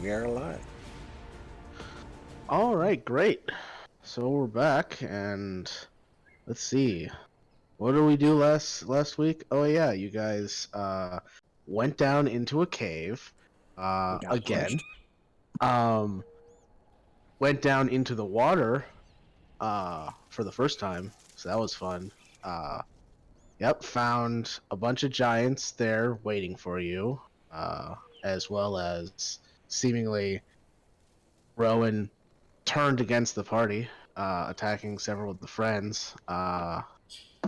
We are alive. All right, great. So we're back, and let's see. What did we do last week? Oh yeah, you guys went down into a cave We got again. punched. Went down into the water for the first time, so that was fun. Yep, found a bunch of giants there waiting for you, as well as seemingly Rowan turned against the party, attacking several of the friends,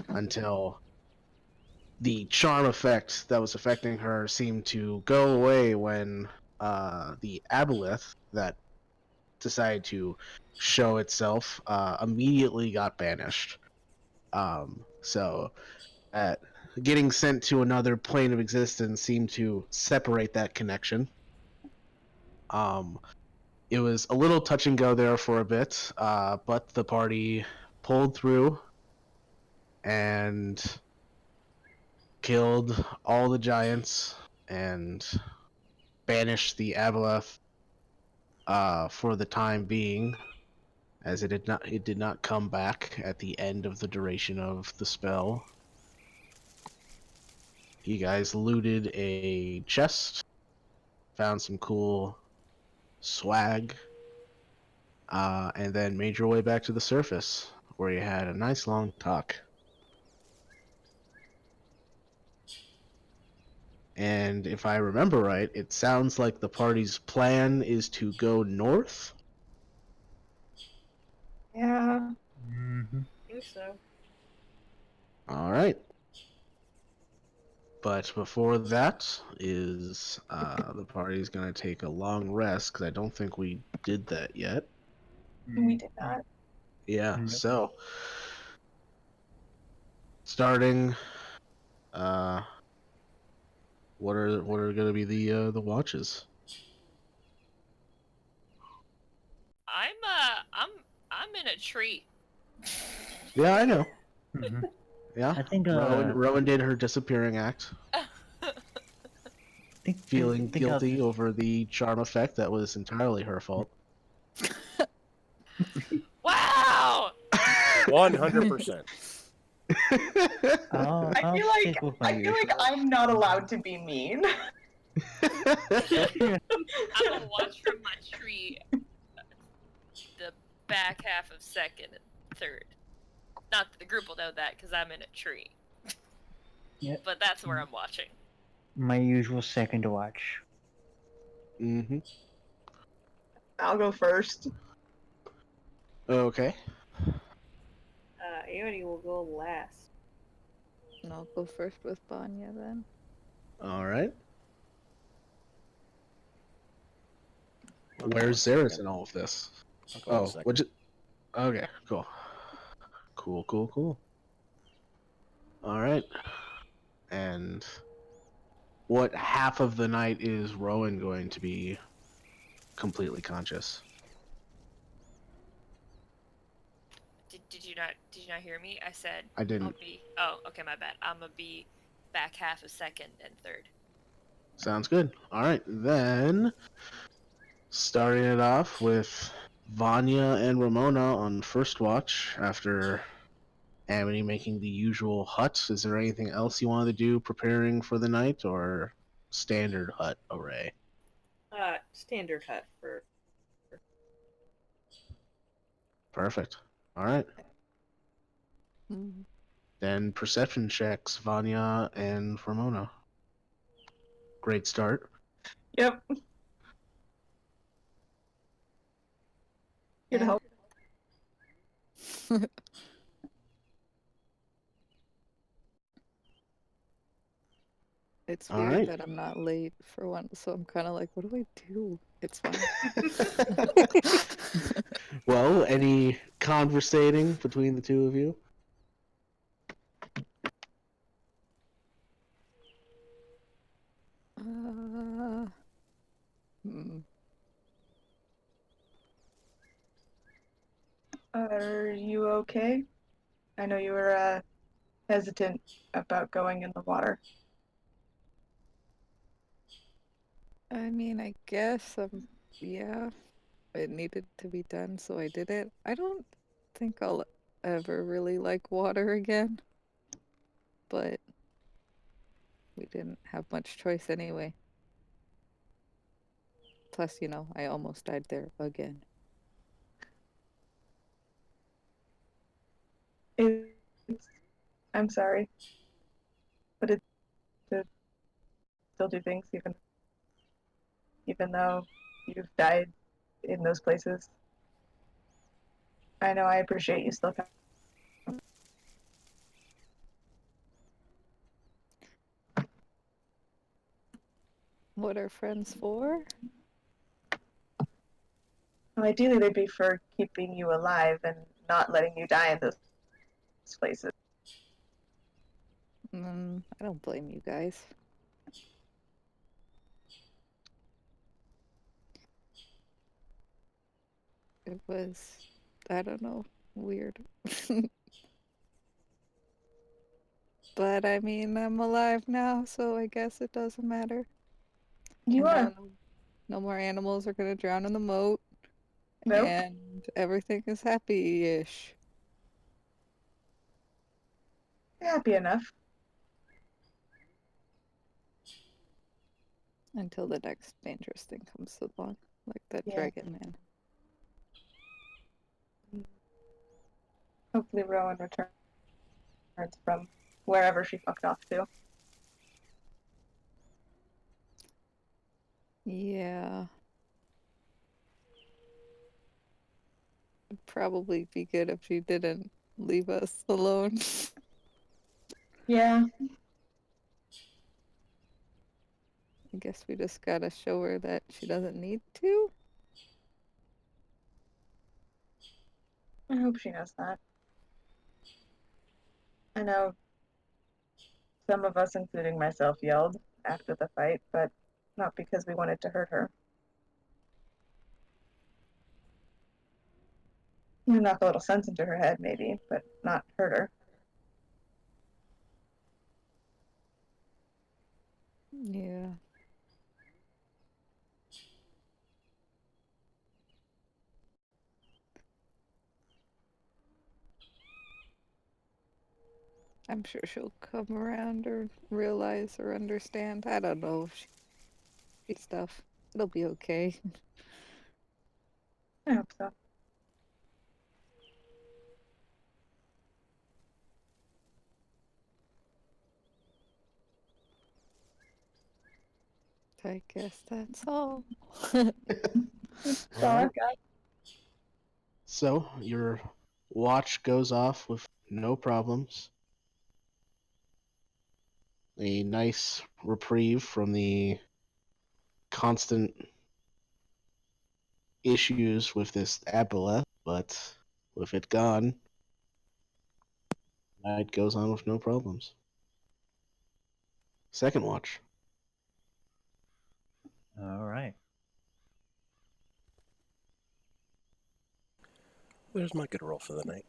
until the charm effect that was affecting her seemed to go away when the aboleth that decided to show itself immediately got banished. So getting sent to another plane of existence seemed to separate that connection. It was a little touch and go there for a bit, but the party pulled through and killed all the giants and banished the aboleth for the time being, as it did not come back at the end of the duration of the spell. You guys looted a chest, found some cool swag, and then made your way back to the surface, where you had a nice long talk. And if I remember right, it sounds like the party's plan is to go north. Yeah, Mm-hmm. I think so. All right. But before that is the party's going to take a long rest, because I don't think we did that yet. We did not. Yeah, Nope. so starting, uh, what are going to be the watches? I'm in a tree. Yeah, I know. Mm-hmm. Yeah, I think Rowan did her disappearing act, feeling think guilty over the charm effect that was entirely her fault. Wow! 100%. I feel like I'm not allowed to be mean. I'm gonna watch from my tree the back half of second and third. Not that the group will know that because I'm in a tree. Yep. But that's where I'm watching. My usual second to watch. Mm-hmm. I'll go first. Okay. Aody will go last. And I'll go first with Banya then. All right. I'll go Where's in Xeris second. in all of this? I'll go in Oh, second. what'd you... Okay, cool. Cool. All right. And what half of the night is Rowan going to be completely conscious? Did you not hear me? I said I didn't. I'll be. Oh, okay, my bad. I'm gonna be back half of second and third. Sounds good. All right, then starting it off with Vanya and Ramona on first watch after Amity making the usual hut. Is there anything else you wanted to do preparing for the night, or standard hut array? Standard hut for. Perfect. All right. Mm. Then perception checks, Vanya and Ramona. Great start. Yep. Good help. It's All weird right. that I'm not late for one, so I'm kind of like, what do I do? It's fine. Well, any conversating between the two of you? Hmm. Are you okay? I know you were hesitant about going in the water. I mean, I guess I'm yeah, it needed to be done, so I did it. I don't think I'll ever really like water again, but we didn't have much choice anyway. Plus, I almost died there again. It's, I'm sorry, but it's to still do things even though you've died in those places. I know I appreciate you still coming. What are friends for? Well, ideally, they'd be for keeping you alive and not letting you die in those places. I don't blame you guys. It was, I don't know, weird. But I mean, I'm alive now, so I guess it doesn't matter. You And are. now no more animals are gonna drown in the moat, Nope. and everything is happy-ish. Happy enough. Until the next dangerous thing comes along, like that Yeah. dragon man. Hopefully, Rowan returns from wherever she fucked off to. Yeah. It'd probably be good if she didn't leave us alone. Yeah. I guess we just gotta show her that she doesn't need to. I hope she knows that. I know some of us, including myself, yelled after the fight, but not because we wanted to hurt her. Knock a little sense into her head, maybe, but not hurt her. Yeah. I'm sure she'll come around or realize or understand. I don't know if she stuff. It'll be okay. I hope so. I guess that's all. That's all Alright. I've got. So your watch goes off with no problems. A nice reprieve from the constant issues with this aboleth, but with it gone, night goes on with no problems. Second watch. All right. There's my good roll for the night.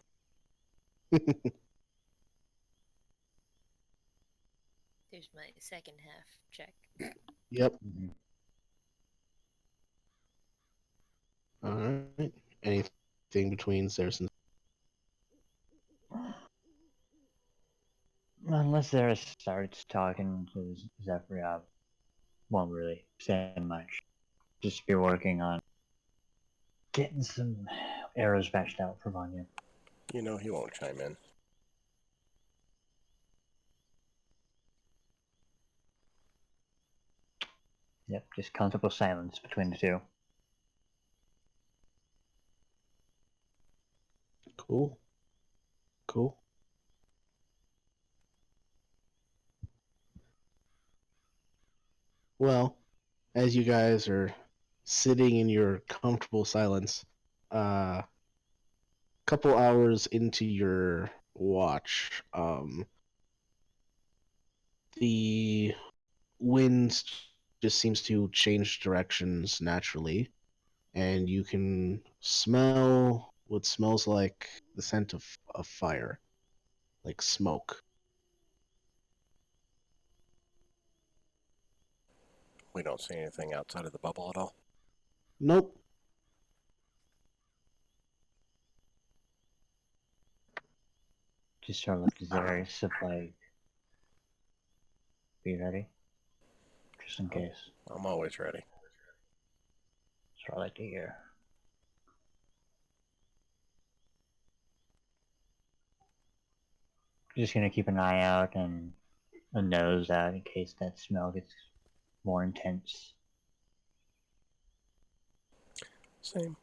There's my second half check. Yep. Mhm. Alright. Anything between Zeus and Unless Zara starts talking to Zephyr, I won't really say much. Just be working on getting some arrows patched out for Vanya. You know he won't chime in. Yep, just comfortable silence between the two. Cool. Cool. Well, as you guys are sitting in your comfortable silence, couple hours into your watch, the wind just seems to change directions naturally, and you can smell what smells like the scent of fire, like smoke. We don't see anything outside of the bubble at all. Nope. Just sort of like desirous of like, be ready, just in case. I'm always ready. That's what I like to hear. Just gonna keep an eye out and a nose out in case that smell gets more intense. Same.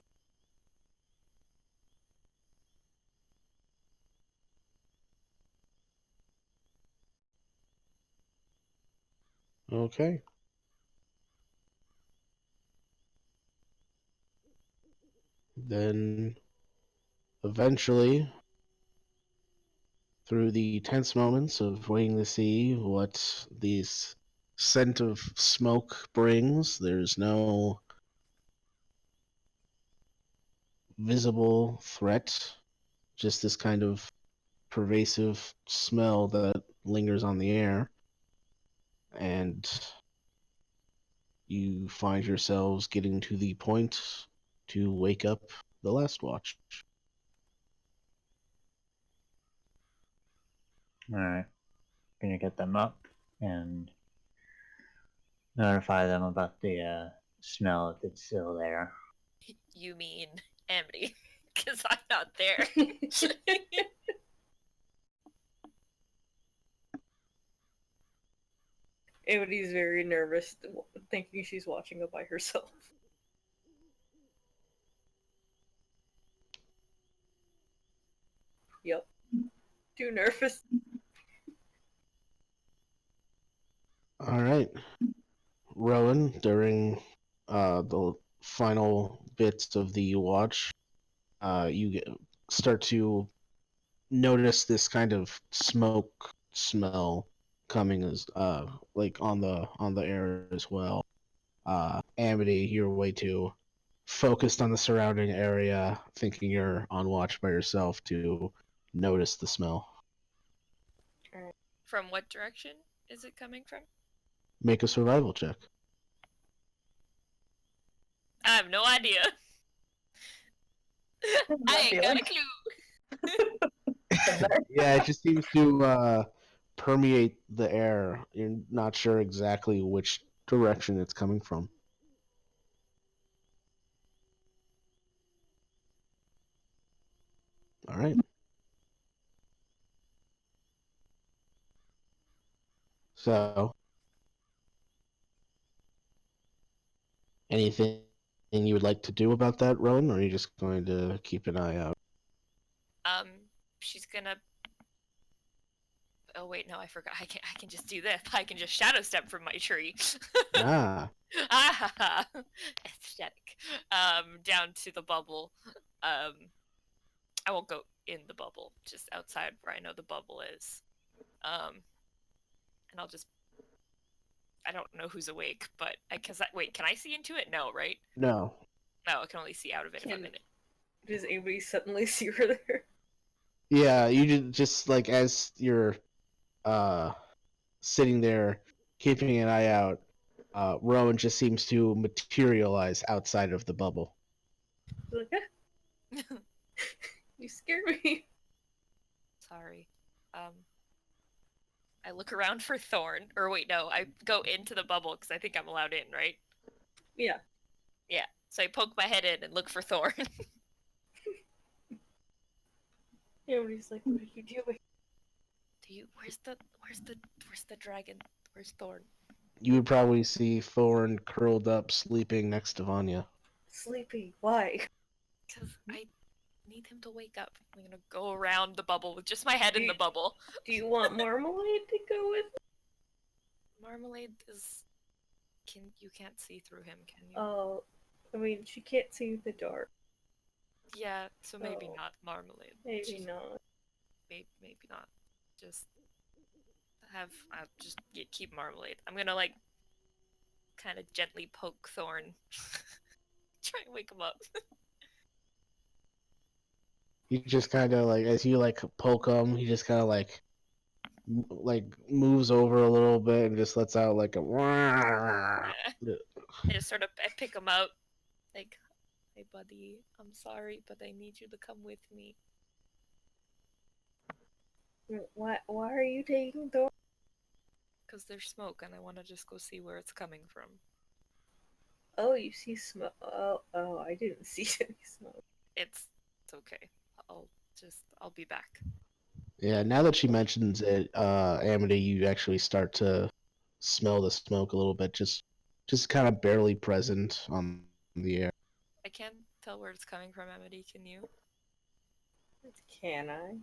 Okay. Then eventually, through the tense moments of waiting to see what these scent of smoke brings, there's no visible threat, just this kind of pervasive smell that lingers on the air. And you find yourselves getting to the point to wake up the last watch. Alright. Gonna get them up and notify them about the smell if it's still there. You mean Amity? Because I'm not there. Amity's very nervous, thinking she's watching it by herself. Yep. Too nervous. All right. Rowan, during the final bits of the watch, start to notice this kind of smoke smell coming as like on the air as well. Amity, you're way too focused on the surrounding area, thinking you're on watch by yourself to notice the smell. From what direction is it coming from? Make a survival check. I have no idea. I ain't got a clue. Yeah, it just seems to permeate the air. You're not sure exactly which direction it's coming from. All right. So, anything you would like to do about that, Rowan, or are you just going to keep an eye out? She's gonna. Oh wait, no, I forgot. I can just do this. I can just shadow step from my tree. Ah, Ah, aesthetic. Down to the bubble. I won't go in the bubble, just outside where I know the bubble is. And I'll just. I don't know who's awake, but wait, can I see into it? No, right? no. No, I can only see out of it if I'm in it. Does anybody suddenly see her there? Yeah, you just like as you're sitting there keeping an eye out, Rowan just seems to materialize outside of the bubble. Like, ah, you scared me. Sorry. I look around for Thorn. Or wait, no, I go into the bubble because I think I'm allowed in, right? Yeah. Yeah. So I poke my head in and look for Thorn. Everybody's like, what are you doing? Where's the dragon? Where's Thorn? You would probably see Thorn curled up, sleeping next to Vanya. Sleepy. Why? Because I need him to wake up. I'm gonna go around the bubble with just my head in the bubble. Do you want Marmalade to go with? Marmalade is. You can't see through him, can you? Oh, I mean, she can't see the dark. Yeah, so maybe Oh. not Marmalade. Maybe not. Maybe not. Just keep Marmalade. I'm gonna like kind of gently poke Thorn. Try and wake him up. He just kind of like, as you like poke him, he just kind of like moves over a little bit and just lets out like a. I just sort of pick him up, Like, hey buddy, I'm sorry, but I need you to come with me. Why are you taking Thor? Because there's smoke and I want to just go see where it's coming from. Oh, you see smoke. Oh, I didn't see any smoke. It's okay. I'll be back. Yeah, now that she mentions it, Amity, you actually start to smell the smoke a little bit, just kind of barely present on the air. I can't tell where it's coming from, Amity, can you? Can I?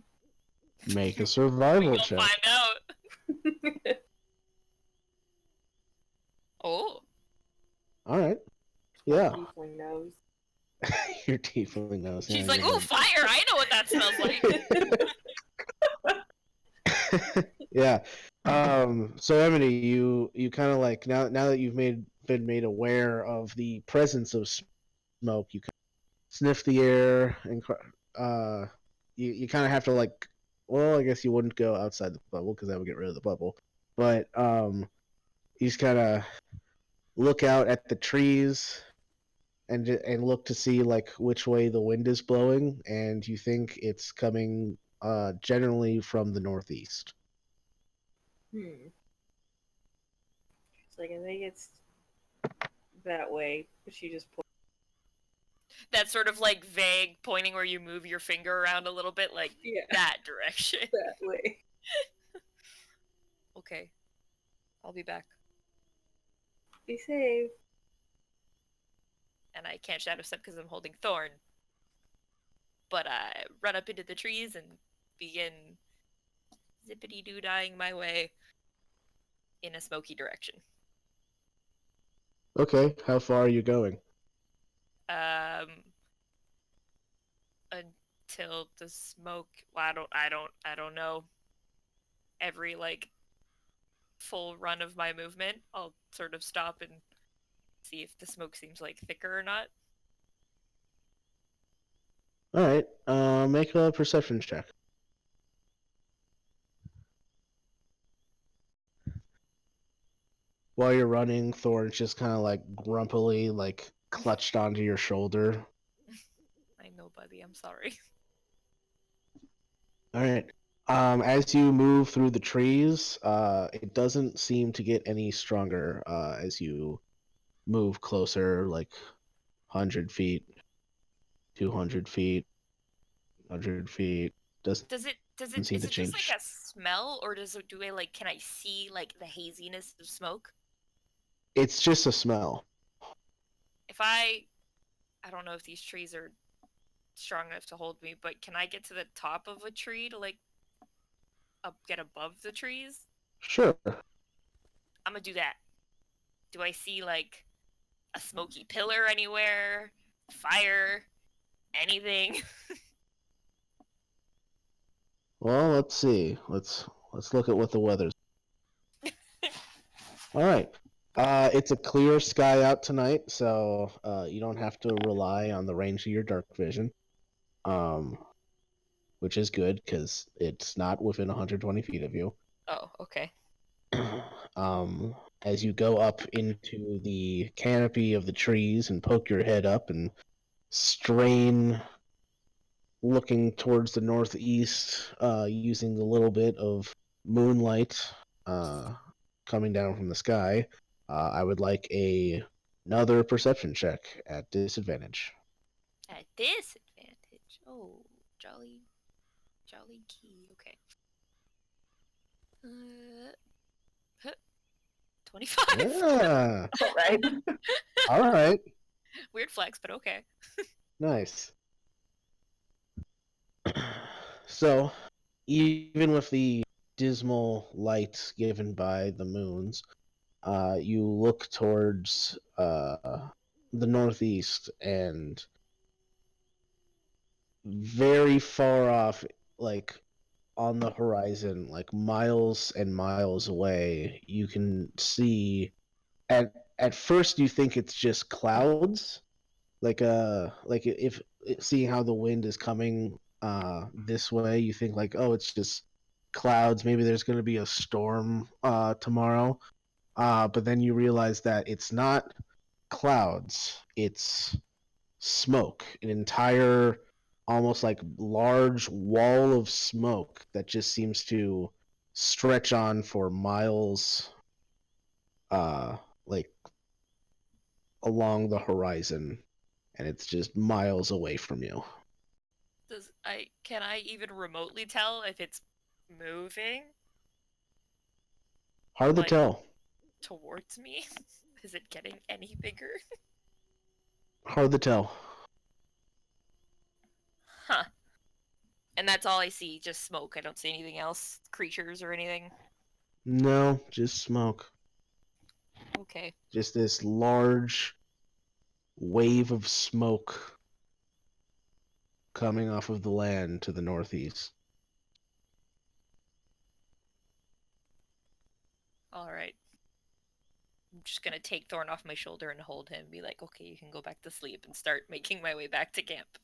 Make a We survival gonna check. find out. Oh, All right. Yeah. Tiefling knows. Your tiefling knows. she's yeah, like, you're ooh, fire! I know what that smells like. yeah. So Emily, you kind of like now that you've been made aware of the presence of smoke, you kind of sniff the air and you kind of have to like, well, I guess you wouldn't go outside the bubble because that would get rid of the bubble, but you just kind of look out at the trees and look to see like which way the wind is blowing, and you think it's coming generally from the northeast. It's like, I think it's that way, but she just pulled. That sort of like vague pointing where you move your finger around a little bit, like that direction. That way. Okay, I'll be back. Be safe. And I can't shadow step because I'm holding Thorn. But I run up into the trees and begin zippity-doo-dying my way in a smoky direction. Okay, how far are you going? Until the smoke. Well, I don't know. Every like full run of my movement, I'll sort of stop and see if the smoke seems like thicker or not. All right, make a perception check. While you're running, Thor's just kind of like grumpily like clutched onto your shoulder. I know, buddy. I'm sorry. All right. As you move through the trees, it doesn't seem to get any stronger as you move closer, like 100 feet, 200 feet, 100 feet. Doesn't Does it seem is to it just like change. a smell, or do I like can I see like the haziness of smoke? It's just a smell. If I don't know if these trees are strong enough to hold me, but can I get to the top of a tree to like get above the trees? Sure. I'm gonna do that. Do I see like a smoky pillar anywhere? Fire? Anything? Well, let's see. Let's look at what the weather's. All right. It's a clear sky out tonight, so you don't have to rely on the range of your dark vision, which is good because it's not within 120 feet of you. Oh, okay. As you go up into the canopy of the trees and poke your head up and strain, looking towards the northeast, using a little bit of moonlight coming down from the sky, I would like another perception check at disadvantage. At disadvantage. Oh, jolly key. Okay. 25. Yeah. All right. All right. Weird flex, but okay. Nice. So, even with the dismal light given by the moons, you look towards the northeast, and very far off, like on the horizon, like miles and miles away, you can see. At first, you think it's just clouds, like if seeing how the wind is coming this way, you think like, oh, it's just clouds. Maybe there's going to be a storm tomorrow. But then you realize that it's not clouds. It's smoke, an entire, almost like large wall of smoke that just seems to stretch on for miles, like along the horizon, and it's just miles away from you. Can I even remotely tell if it's moving Hard to Like- tell. towards me? Is it getting any bigger? Hard to tell. Huh. And that's all I see, just smoke. I don't see anything else, creatures or anything. No, just smoke. Okay. Just this large wave of smoke coming off of the land to the northeast. Alright. I'm just gonna take Thorn off my shoulder and hold him and be like, okay, you can go back to sleep, and start making my way back to camp.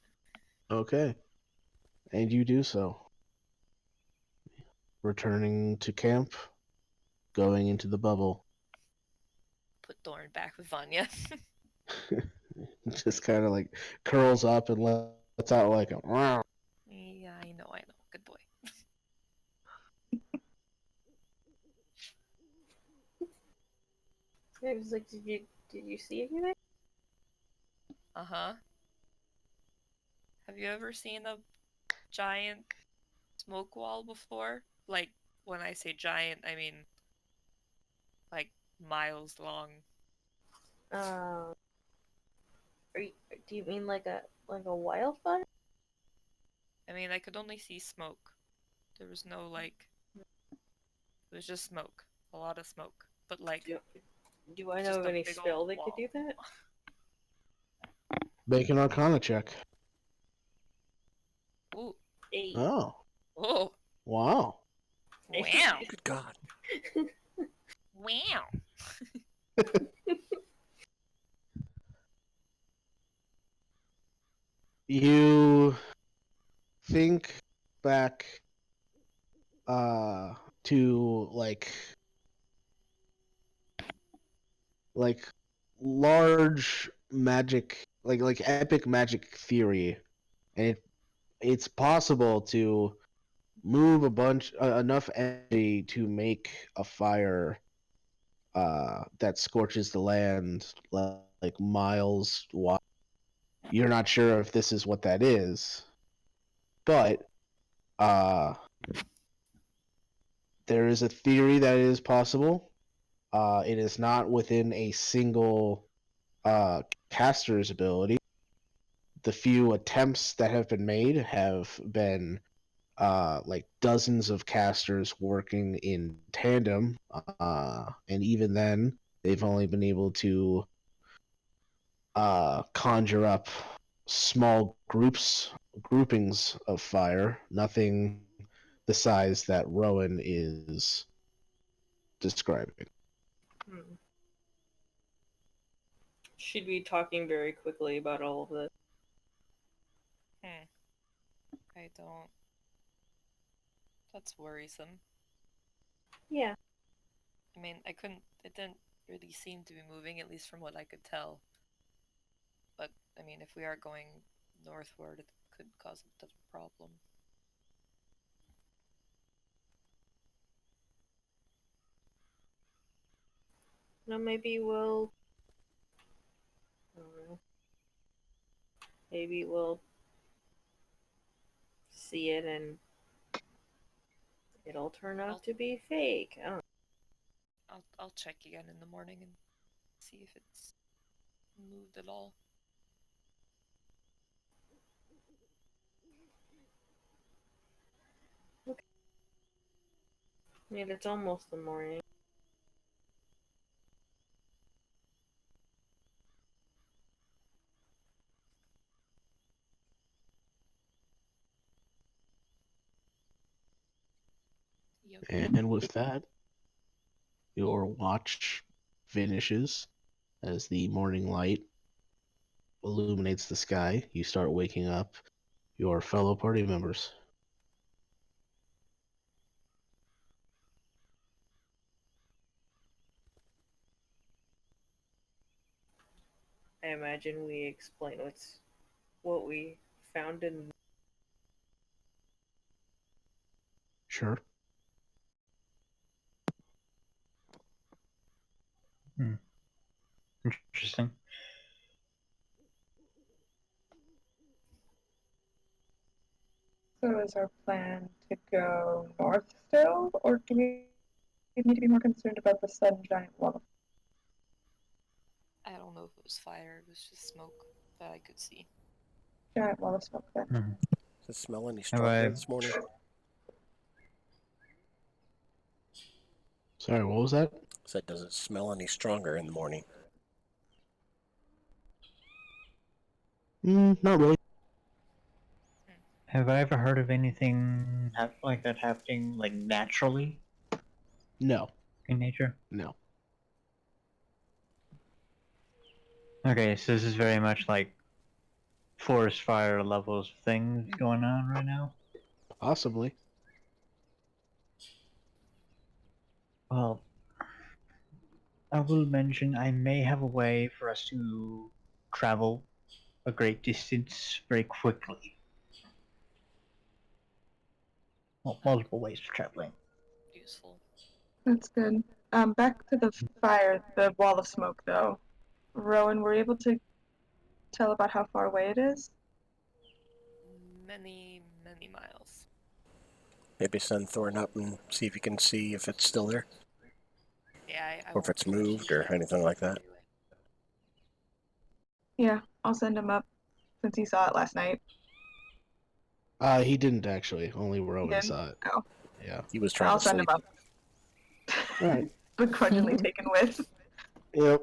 Okay. And you do so. Returning to camp, going into the bubble. Put Thorn back with Vanya. Just kind of like curls up and lets out like a. "Meow." Yeah, I know. Good boy. I was like, did you see anything? Uh-huh. Have you ever seen a giant smoke wall before? Like, when I say giant, I mean like miles long. Do you mean like a wildfire? I mean, I could only see smoke. There was no like. It was just smoke. A lot of smoke. But like. Do I know Just of a any big spell old that could do that? Make an Arcana check. Ooh. 8. Oh, Oh. wow. Wow. Good God. Wow. You think back to like large magic, like epic magic theory, and it's possible to move enough energy to make a fire that scorches the land like miles wide. You're not sure if this is what that is, but there is a theory that it is possible. It is not within a single caster's ability. The few attempts that have been made have been like dozens of casters working in tandem, and even then, they've only been able to conjure up small groupings of fire, nothing the size that Rowan is describing. She'd be talking very quickly about all of this. I don't. That's worrisome. Yeah. I mean, it didn't really seem to be moving, at least from what I could tell. But, I mean, if we are going northward, it could cause a bit of a problem. No, maybe we'll. I don't know. Maybe we'll see it and it'll turn out to be fake. I don't know. I'll check again in the morning and see if it's moved at all. I mean, it's almost the morning. Yep. And with that, your watch finishes as the morning light illuminates the sky. You start waking up your fellow party members. I imagine we explain what's what we found in? Sure. Interesting. So is our plan to go north still, or do we need to be more concerned about the sudden giant wall? I don't know if it was fire, it was just smoke that I could see. Giant wall of smoke then. Hmm. Does it smell any Have stronger I- this morning? Sorry, what was that? Said, does it smell any stronger in the morning? Not really. Have I ever heard of anything like that happening, like naturally No. in nature? No. Okay, so this is very much like forest fire levels of things going on right now. Possibly. Well, I will mention I may have a way for us to travel a great distance very quickly. Well, multiple ways of traveling. Useful. That's good. Back to the fire, the wall of smoke though. Rowan, were you able to tell about how far away it is? Many, many miles. Maybe send Thorn up and see if you can see if it's still there. Yeah, I Or if won't it's be touching moved or it anything like that. anyway. Yeah, I'll send him up since he saw it last night. He didn't actually. Only Rowan didn't? saw it. Oh, Yeah. He was trying I'll to send him sleep. up. Alright. Begrudgingly taken with. Yep.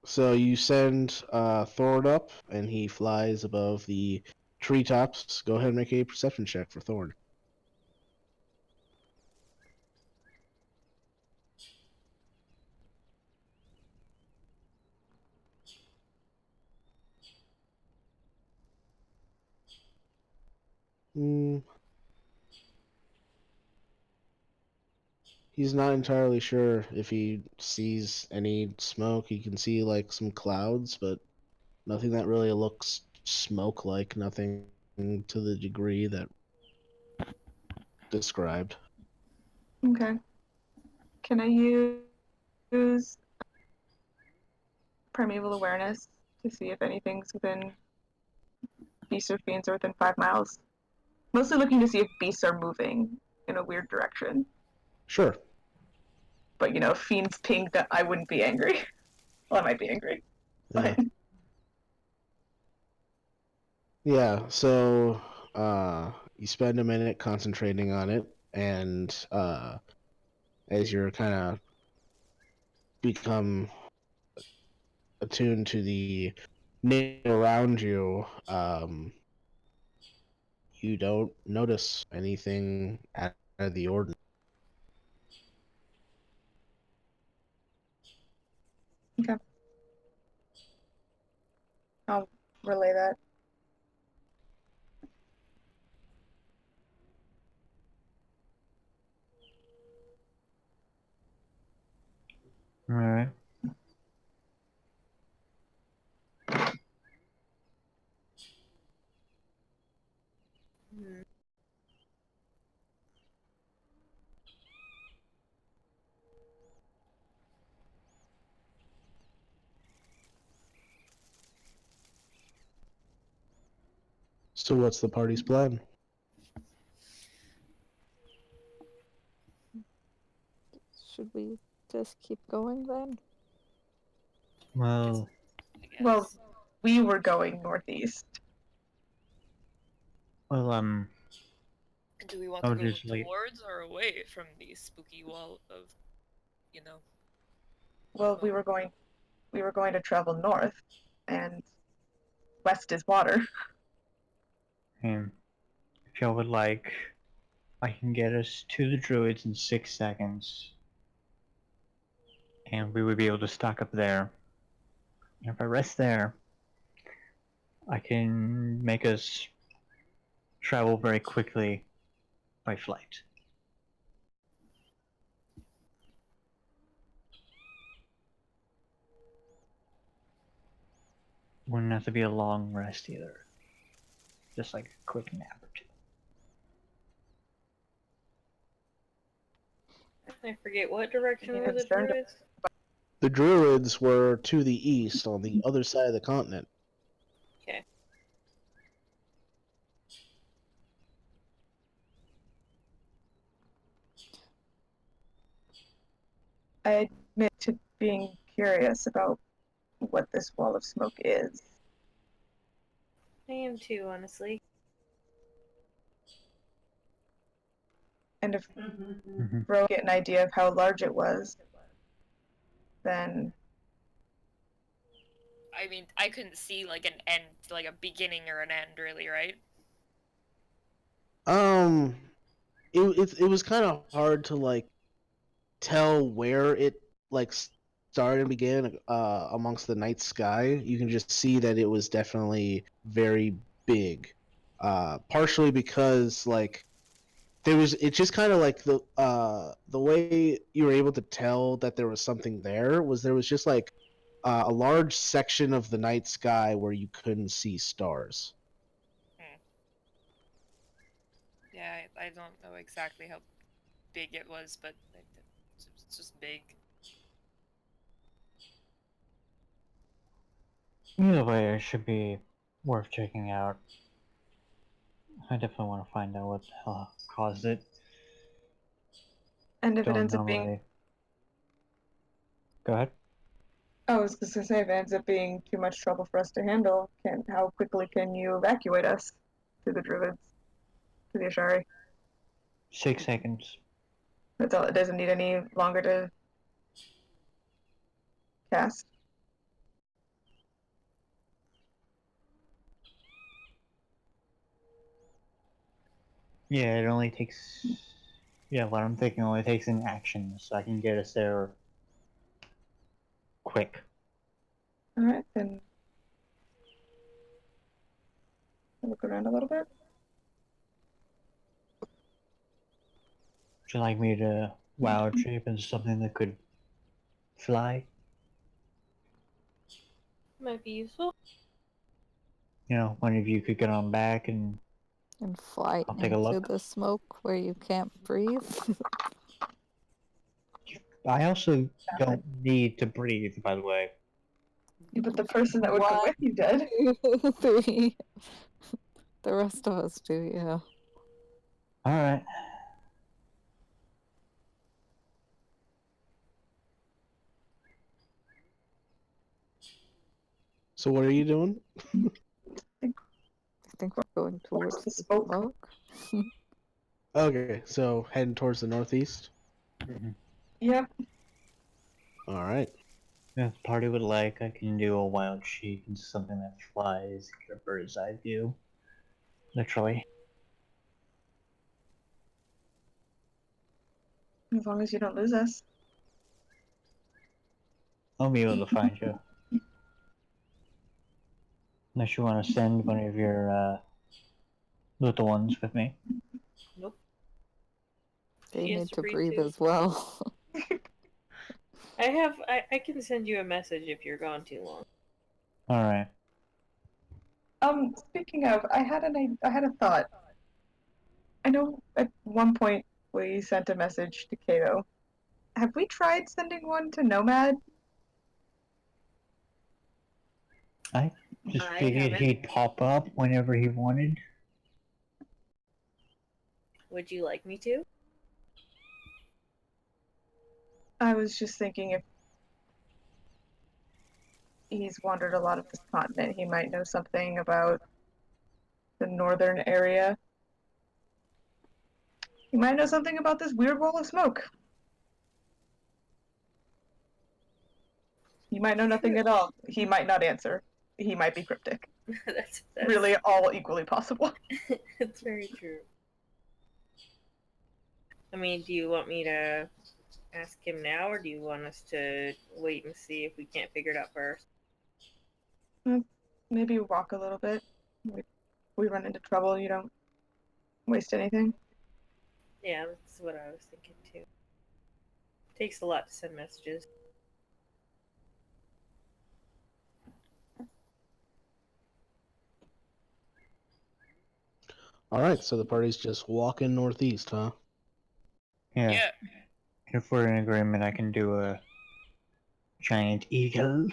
So you send Thorn up, and he flies above the treetops. Go ahead and make a perception check for Thorn. Hmm. He's not entirely sure if he sees any smoke. He can see like some clouds, but nothing that really looks smoke-like. Nothing to the degree that described. Okay. Can I use primeval awareness to see if anything's within beasts or fiends are within 5 miles? Mostly looking to see if beasts are moving in a weird direction. Sure. But if fiends pinged, I wouldn't be angry. Well, I might be angry. Yeah. But Yeah. So you spend a minute concentrating on it, and as you're kind of become attuned to the nature around you, you don't notice anything out of the ordinary. okay. I'll relay that. Alright. Hmm. So what's the party's plan? Should we just keep going then? Well, I guess. Well, we were going northeast. well, Do we want I to would go just like towards or away from the spooky wall of, Well, we were going to travel north, and west is water. if y'all would like, I can get us to the druids in 6 seconds, and we would be able to stock up there. And if I rest there, I can make us travel very quickly by flight. Wouldn't have to be a long rest either. Just like a quick nap or two. I forget what direction Yeah, were the it's turned- druids? The druids were to the east, on the other side of the continent. Okay. I admit to being curious about what this wall of smoke is. I am too, honestly. And if Mhm. Ro get an idea of how large it was, then I mean, I couldn't see like an end, like a beginning or an end, really, right? It was kind of hard to like tell where it like started and began amongst the night sky. You can just see that it was definitely very big. Partially because like it's just kind of like the way you were able to tell that there was something there was just like a large section of the night sky where you couldn't see stars. Yeah, I don't know exactly how big it was, but it's just big. Either way, it should be worth checking out. I definitely want to find out what the hell caused it. and if it Don't ends up being normally. Go ahead. I was just gonna say if it ends up being too much trouble for us to handle, how quickly can you evacuate us to the druids, to the Ashari? 6 seconds. That's all. It doesn't need any longer to cast. Yeah, it only takes. Yeah, what I'm thinking only takes an action, so I can get us there quick. All right, then I'll look around a little bit. Would you like me to wild shape into something that could fly? Might be useful. You know, one of you could get on back and And fly I'll take a into look. the smoke where you can't breathe. I also don't need to breathe, by the way. Yeah, but the person that would go What? with you did. Three. The rest of us do, yeah. Alright. So what are you doing? I think we're going towards the the smoke. smoke. Okay, so heading towards the northeast. Yep. All right. If the party would like, I can do a wild shape into something that flies, get a bird's eye view. Literally. As long as you don't lose us. I'll be able to find you. Unless you want to send one of your little ones with me. Nope. They She has need to to breathe breathe too. as well. I can send you a message if you're gone too long. Alright. Speaking of, I had a thought. I know at one point we sent a message to Kato. Have we tried sending one to Nomad? I just I figured haven't. he'd pop up whenever he wanted. Would you like me to? I was just thinking if he's wandered a lot of this continent, he might know something about the northern area. He might know something about this weird wall of smoke. He might know nothing at all. He might not answer. He might be cryptic. that's Really, all equally possible. It's very true. I mean, do you want me to ask him now, or do you want us to wait and see if we can't figure it out first? Maybe walk a little bit. We run into trouble, you don't waste anything. Yeah, that's what I was thinking too. Takes a lot to send messages. All right, so the party's just walking northeast, huh? Yeah. If we're in agreement, I can do a giant eagle.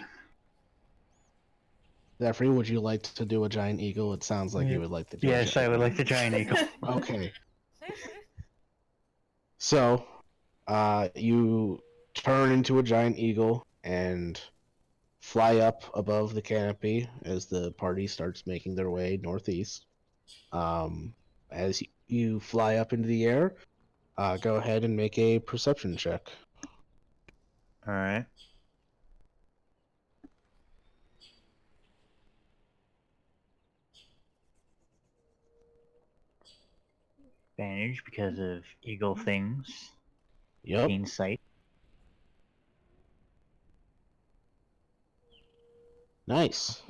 Zephyr, would you like to do a giant eagle? It sounds like you would like to do a Yes, I giant would like the giant eagle. Okay. So, you turn into a giant eagle and fly up above the canopy as the party starts making their way northeast. As you fly up into the air, go ahead and make a perception check. All right. Advantage because of eagle things. Yep. Keen sight. Nice.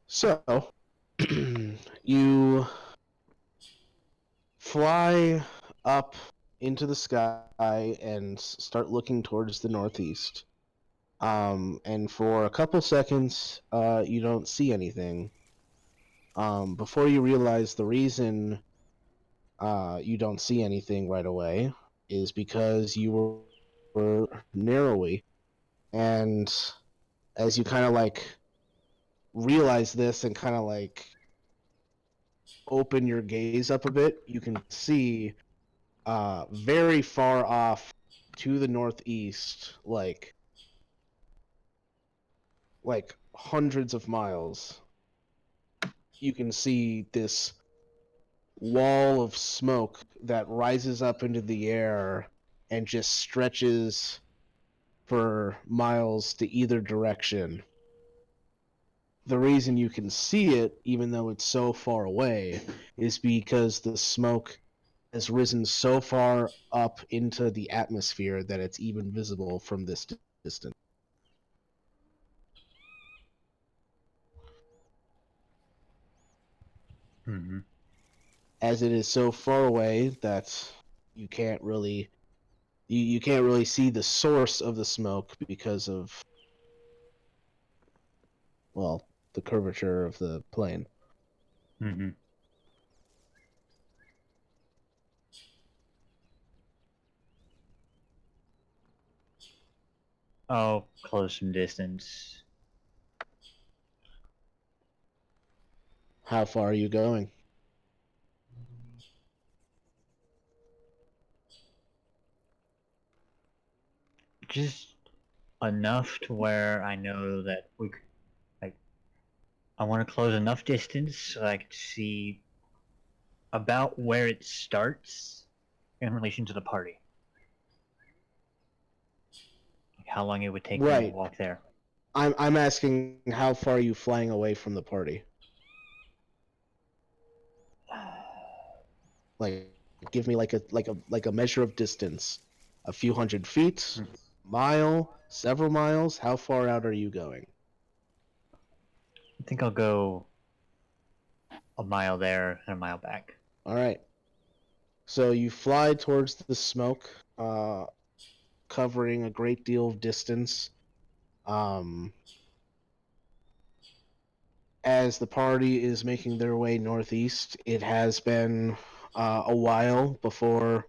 So, you fly up into the sky and start looking towards the northeast. And for a couple seconds, you don't see anything. Before you realize the reason you don't see anything right away is because you were narrowy. And as you kind of like realize this and kind of like open your gaze up a bit, you can see very far off to the northeast, like hundreds of miles, you can see this wall of smoke that rises up into the air and just stretches for miles to either direction. The reason you can see it, even though it's so far away, is because the smoke has risen so far up into the atmosphere that it's even visible from this distance. Mm-hmm. As it is so far away that you can't really you can't really see the source of the smoke because of, well, the curvature of the plane. Mm-hmm. Oh, close some distance. How far are you going? Just enough to where I know that like, I want to close enough distance so I can see about where it starts in relation to the party. Like how long it would take me to Right. walk there. I'm asking how far are you flying away from the party? Like, give me like a measure of distance. A few hundred feet, mile, several miles. How far out are you going? I think I'll go a mile there and a mile back. All right. So you fly towards the smoke, covering a great deal of distance. As the party is making their way northeast, it has been a while before,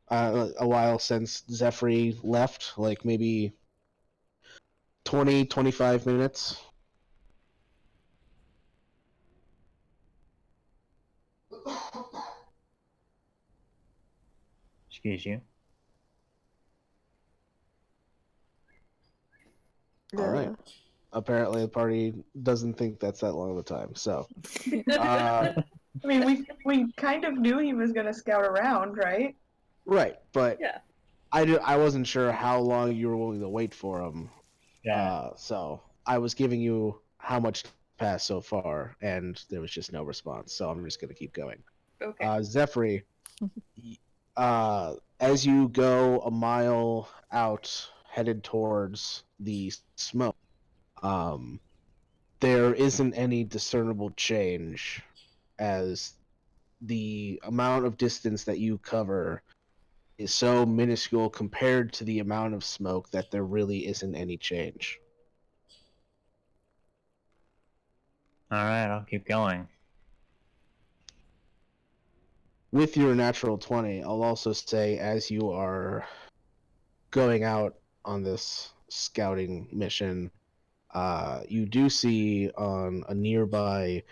a while since Zephyr left, like maybe 20-25 minutes. Excuse you. All right. Apparently, the party doesn't think that's that long of a time. So, uh, I mean, we kind of knew he was gonna scout around, right? right, but Yeah. I wasn't sure how long you were willing to wait for him. Yeah. So I was giving you how much passed so far, and there was just no response. So I'm just gonna keep going. Okay. Zephyr, as you go a mile out, headed towards the smoke, um, there isn't any discernible change, as the amount of distance that you cover is so minuscule compared to the amount of smoke that there really isn't any change. Alright, I'll keep going. With your natural 20, I'll also say as you are going out on this scouting mission, you do see on a nearby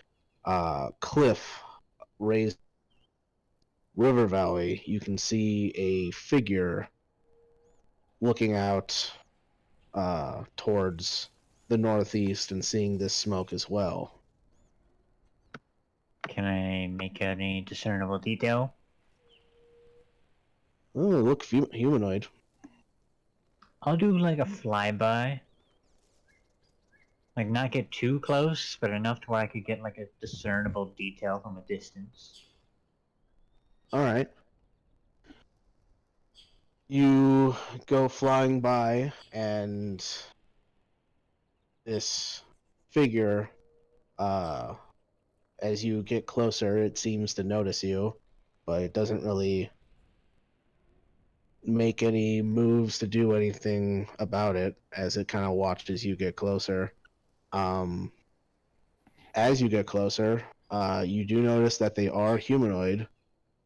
cliff raised river valley, you can see a figure looking out towards the northeast and seeing this smoke as well. Can I make out any discernible detail? Oh, look humanoid. I'll do like a flyby. Like, not get too close, but enough to where I could get like a discernible detail from a distance. Alright. You go flying by, and this figure, as you get closer, it seems to notice you, but it doesn't really make any moves to do anything about it as it kind of watches you get closer. As you get closer, you do notice that they are humanoid.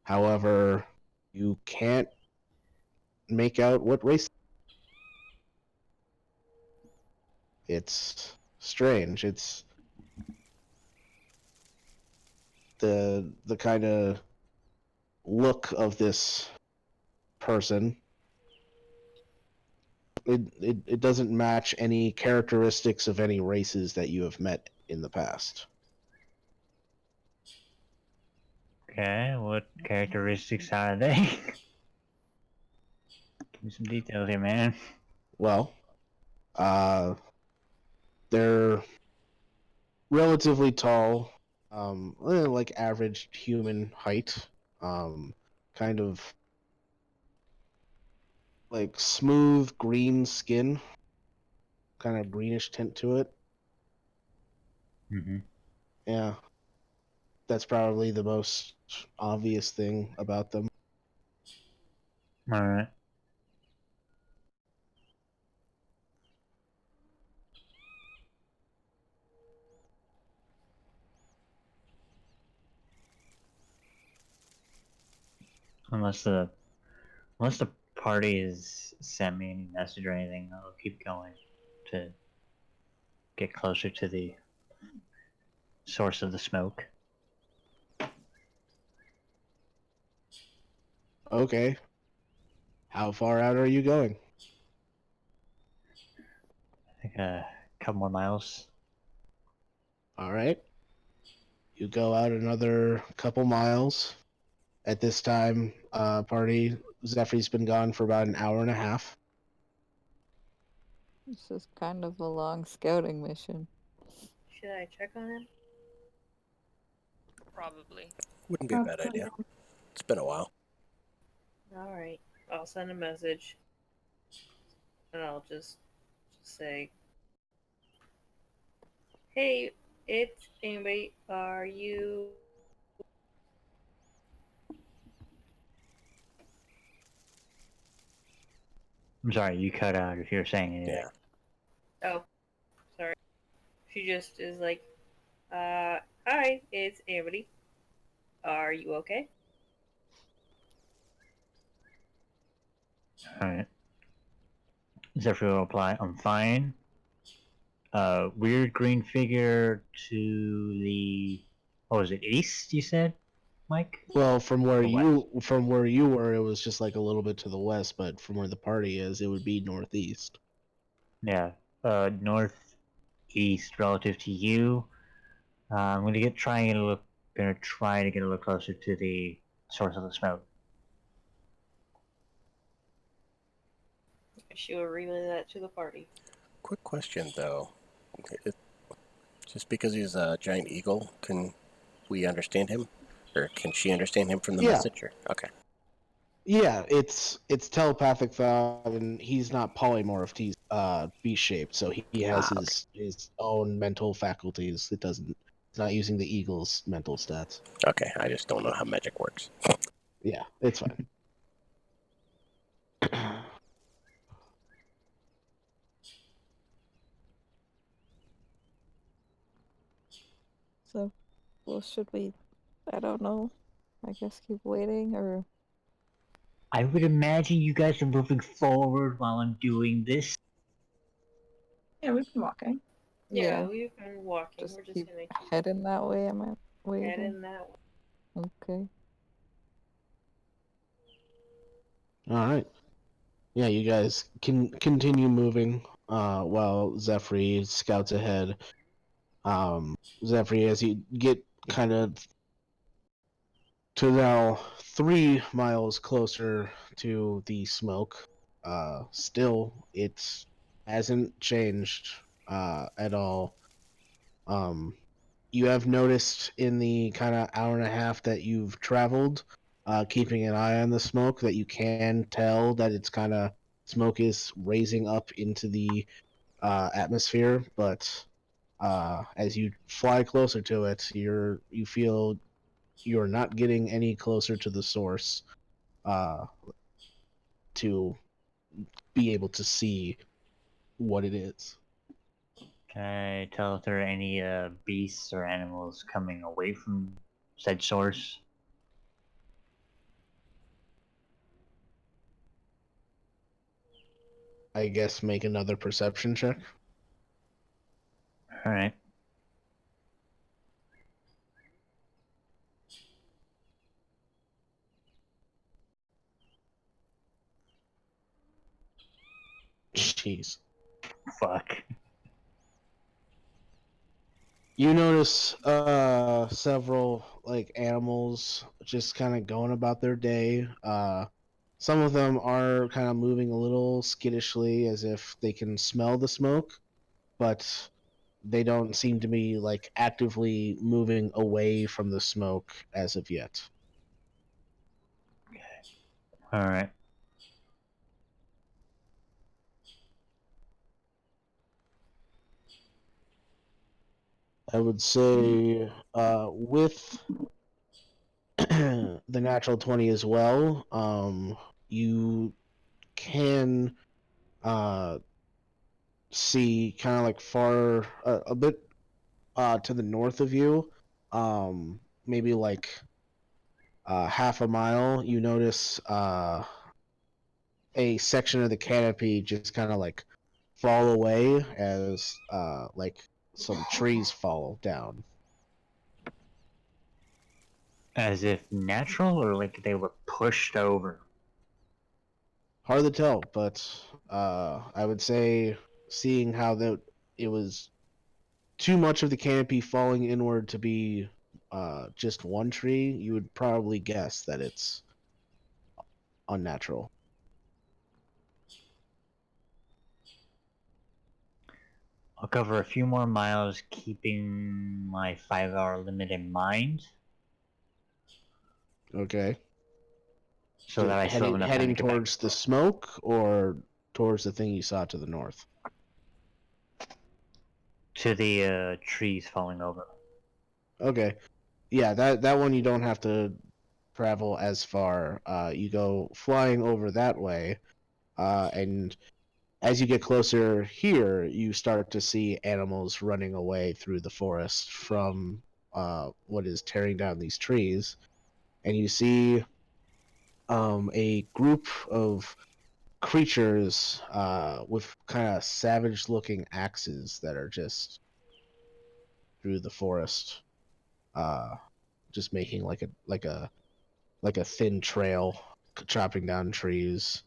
However, you can't make out what race. It's strange. It's the kind of look of this person. It doesn't match any characteristics of any races that you have met in the past. Okay, what characteristics are they? Give me some details here, man. Well, they're relatively tall, like average human height, kind of like smooth green skin, kind of greenish tint to it. Mm-hmm. Yeah, that's probably the most obvious thing about them. Alright. Unless the party has sent me any message or anything, I'll keep going to get closer to the source of the smoke. Okay. How far out are you going? I think a couple more miles. All right. You go out another couple miles. At this time, party, Zephy's been gone for about an hour and a half. It's just kind of a long scouting mission. Should I check on him? Probably. Wouldn't be a bad idea. It's been a while. Alright. I'll send a message. And I'll just say, hey, it's Ambient. Are you... I'm sorry, you cut out if you're saying anything. Yeah. Oh, sorry. She just is like, hi, it's Ambient. Are you okay? Alright. Zephyr will reply, I'm fine. Weird green figure to the... What was it, east, you said, Mike? Well, from where Or you were, it was just like a little bit to the west, but from where the party is, it would be northeast. Yeah, northeast relative to you. I'm gonna try to get a little closer to the source of the smoke. She will relay that to the party. Quick question, though. It, just because he's a giant eagle, can we understand him? Or can she understand him from the Yeah. message? Or? Okay. Yeah, it's telepathic thought, and he's not polymorphed. He's beast shaped, so he has Okay. his own mental faculties. It's not using the eagle's mental stats. Okay, I just don't know how magic works. Yeah, it's fine. So, well, should we? I don't know. I guess keep waiting, or I would imagine you guys are moving forward while I'm doing this. Yeah, we've been walking. Yeah, we've been walking. just We're just keep gonna keep heading that way. Am I waiting? heading that way. Okay. All right. Yeah, you guys can continue moving while Zephyr scouts ahead. Zephyr, as you get kind of to now 3 miles closer to the smoke, still it hasn't changed at all. You have noticed in the kind of hour and a half that you've traveled, keeping an eye on the smoke, that you can tell that it's kind of smoke is raising up into the atmosphere, but as you fly closer to it, you feel you're not getting any closer to the source uh, to be able to see what it is. Can I tell if there are any beasts or animals coming away from said source? I guess make another perception check. Alright. Jeez. Fuck. You notice several like animals just kind of going about their day. Some of them are kind of moving a little skittishly as if they can smell the smoke, but they don't seem to be like actively moving away from the smoke as of yet. Alright. I would say with the natural 20 as well, you can uh, see kind of like far a bit to the north of you, maybe like half a mile. You notice a section of the canopy just kind of like fall away as like some trees fall down. As if natural or like they were pushed over? Hard to tell, but I would say seeing how it was too much of the canopy falling inward to be just one tree, you would probably guess that it's unnatural. I'll cover a few more miles, keeping my 5-hour limit in mind, Okay. so that I still have enough time to Heading get back towards the smoke or towards the thing you saw to the north? to the trees falling over. Okay. Yeah, that one you don't have to travel as far. You go flying over that way, and as you get closer here, you start to see animals running away through the forest from what is tearing down these trees, and you see a group of creatures with kind of savage-looking axes that are just through the forest, uh, just making like a thin trail, chopping down trees.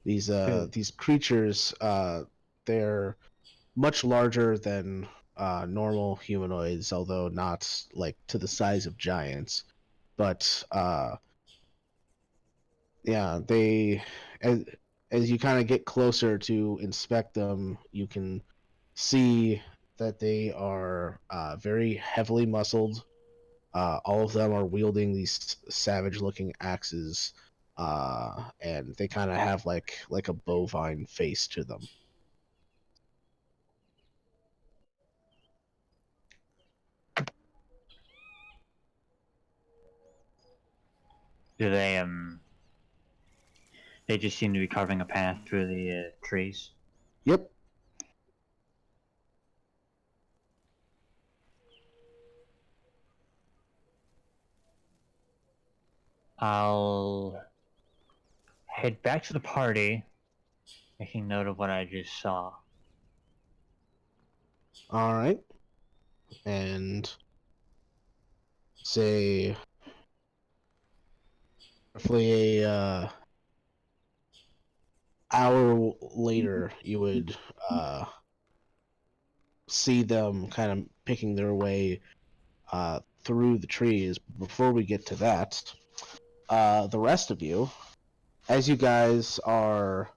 These creatures, they're much larger than normal humanoids, although not like to the size of giants. But yeah, as, as you kind of get closer to inspect them, you can see that they are very heavily muscled. All of them are wielding these savage-looking axes, and they kind of have like a bovine face to them. Do they just seem to be carving a path through the trees? Yep. I'll head back to the party, making note of what I just saw. All right. And say roughly a hour later, you would see them kind of picking their way through the trees. Before we get to that, the rest of you, as you guys are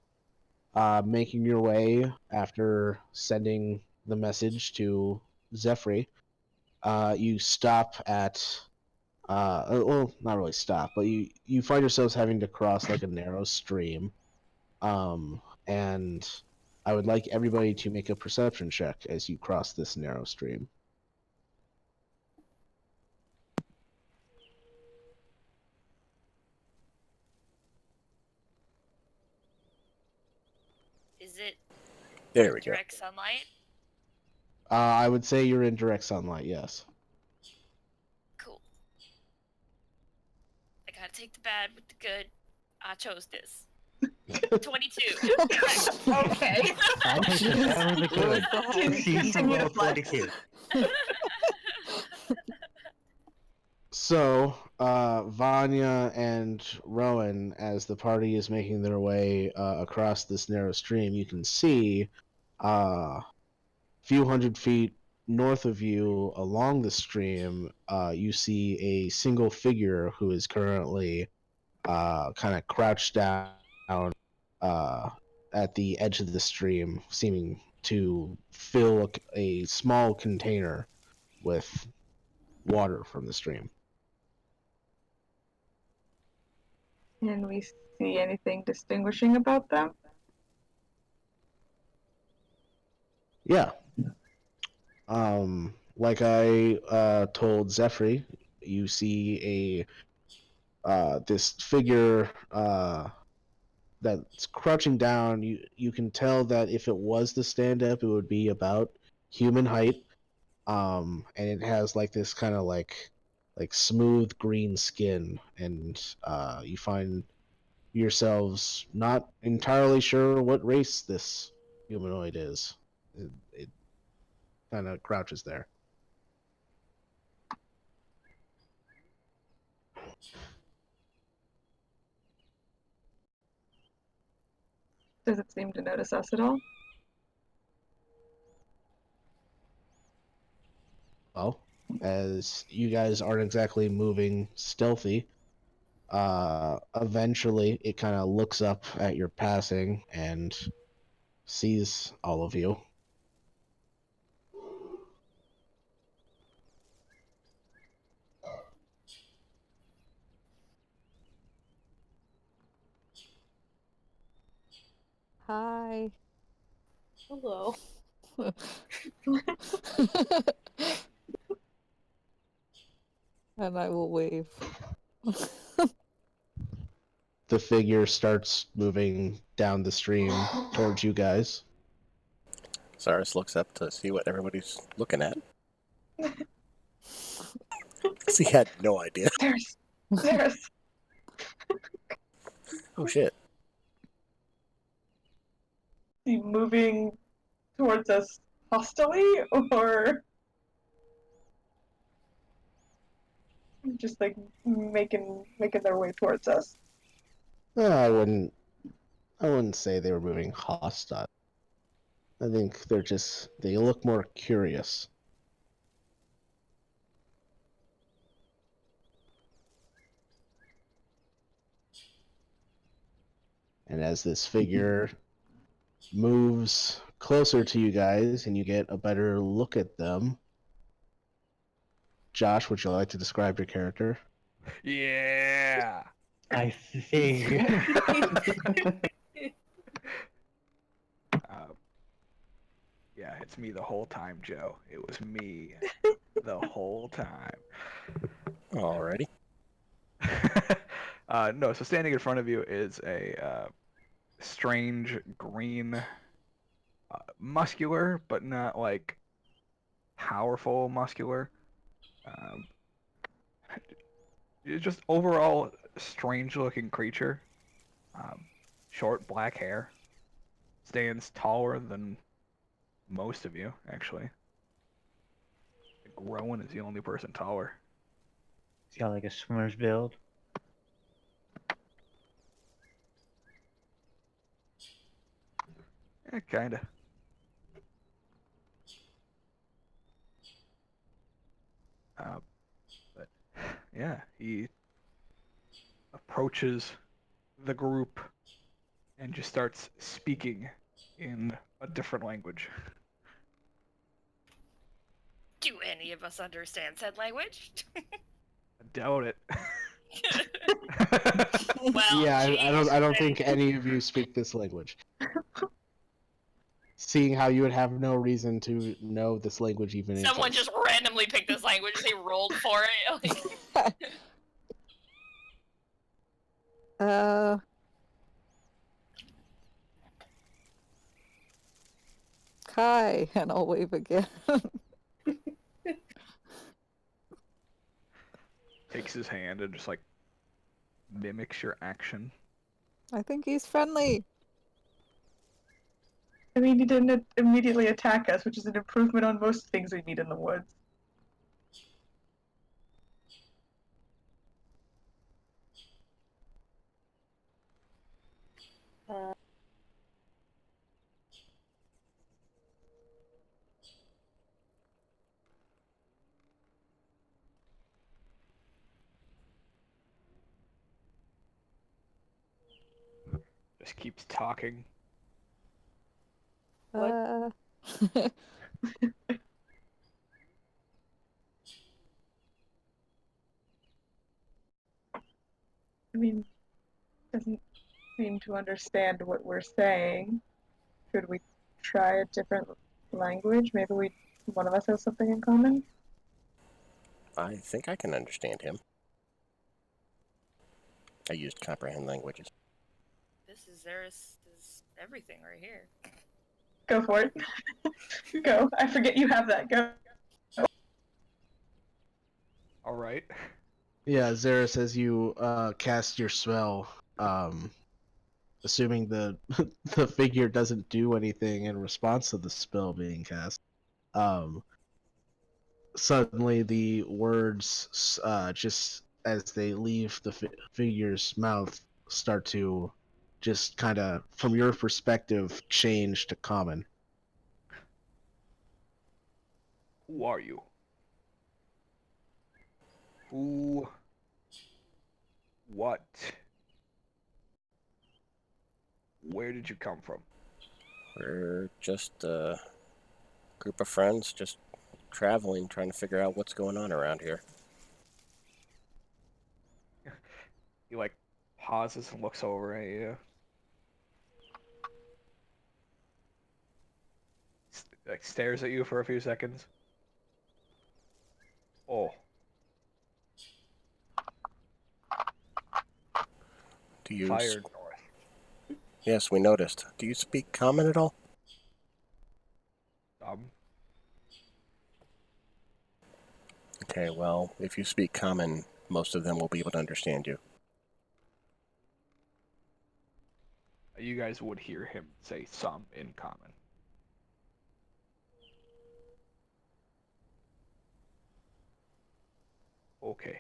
making your way after sending the message to Zephyr, you stop at well, not really stop, but you find yourselves having to cross like a narrow stream, and I would like everybody to make a perception check as you cross this narrow stream. Is it There we go. direct sunlight? I would say you're in direct sunlight. Yes. Cool. I gotta take the bad with the good. I chose this. 22. Okay. I'll take the bad with the good. She's the Continue to roll flex. 22. So, Vanya and Rowan, as the party is making their way across this narrow stream, you can see a few hundred feet north of you along the stream, you see a single figure who is currently kind of crouched down at the edge of the stream, seeming to fill a small container with water from the stream. Can we see anything distinguishing about them? Yeah. Like I told Zephyr, you see a this figure that's crouching down. You can tell that if it was the stand-up, it would be about human height. And it has like this kind of like smooth green skin, and you find yourselves not entirely sure what race this humanoid is. It kind of crouches there. Does it seem to notice us at all? Well, as you guys aren't exactly moving stealthy, eventually it kind of looks up at your passing and sees all of you. Hi. Hello. And I will wave. The figure starts moving down the stream towards you guys. Cyrus looks up to see what everybody's looking at. Because he had no idea. There's. Oh shit. He moving towards us hostily, or just like making their way towards us? I wouldn't say they were moving hostile. I think they look more curious. And as this figure moves closer to you guys and you get a better look at them, Josh, would you like to describe your character? Yeah. I figured. Yeah, it's me the whole time, Joe. It was me the whole time. Alrighty. No, so standing in front of you is a strange green, muscular, but not like powerful muscular. Just overall strange-looking creature. Short black hair. Stands taller than most of you, actually. I think Rowan is the only person taller. He's got like a swimmer's build. Yeah, kinda. But yeah, he approaches the group and just starts speaking in a different language. Do any of us understand said language? I doubt it. Well, Yeah, I don't geez, think any of you speak this language. Seeing how you would have no reason to know this language even someone exists. just randomly picked this language. They rolled for it. Like, uh, Kai, and I'll wave again. Takes his hand and just like mimics your action. I think he's friendly. I mean, he didn't immediately attack us, which is an improvement on most things we meet in the woods. Uh, Just keeps talking. What? I mean, doesn't seem to understand what we're saying. Should we try a different language? Maybe one of us has something in common? I think I can understand him. I used comprehend languages. this is Zeris' everything right here. Go for it. Go. I forget you have that. Go. All right. Yeah, Zeris, as you cast your spell, assuming the the figure doesn't do anything in response to the spell being cast, suddenly the words, just as they leave the figure's mouth, start to just kind of, from your perspective, change to common. Who are you? Who? What? Where did you come from? We're just a group of friends just traveling, trying to figure out what's going on around here. He like pauses and looks over at you. Like stares at you for a few seconds. Oh, Do you? fired north. Yes, we noticed. Do you speak common at all? Okay, well, if you speak common, most of them will be able to understand you. You guys would hear him say some in common. Okay.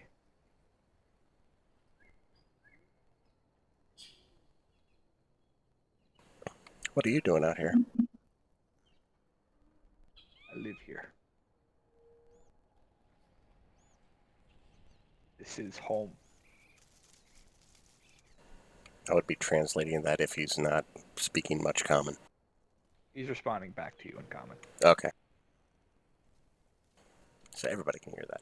What are you doing out here? I live here. This is home. I would be translating that if he's not speaking much common. He's responding back to you in common. Okay. So everybody can hear that.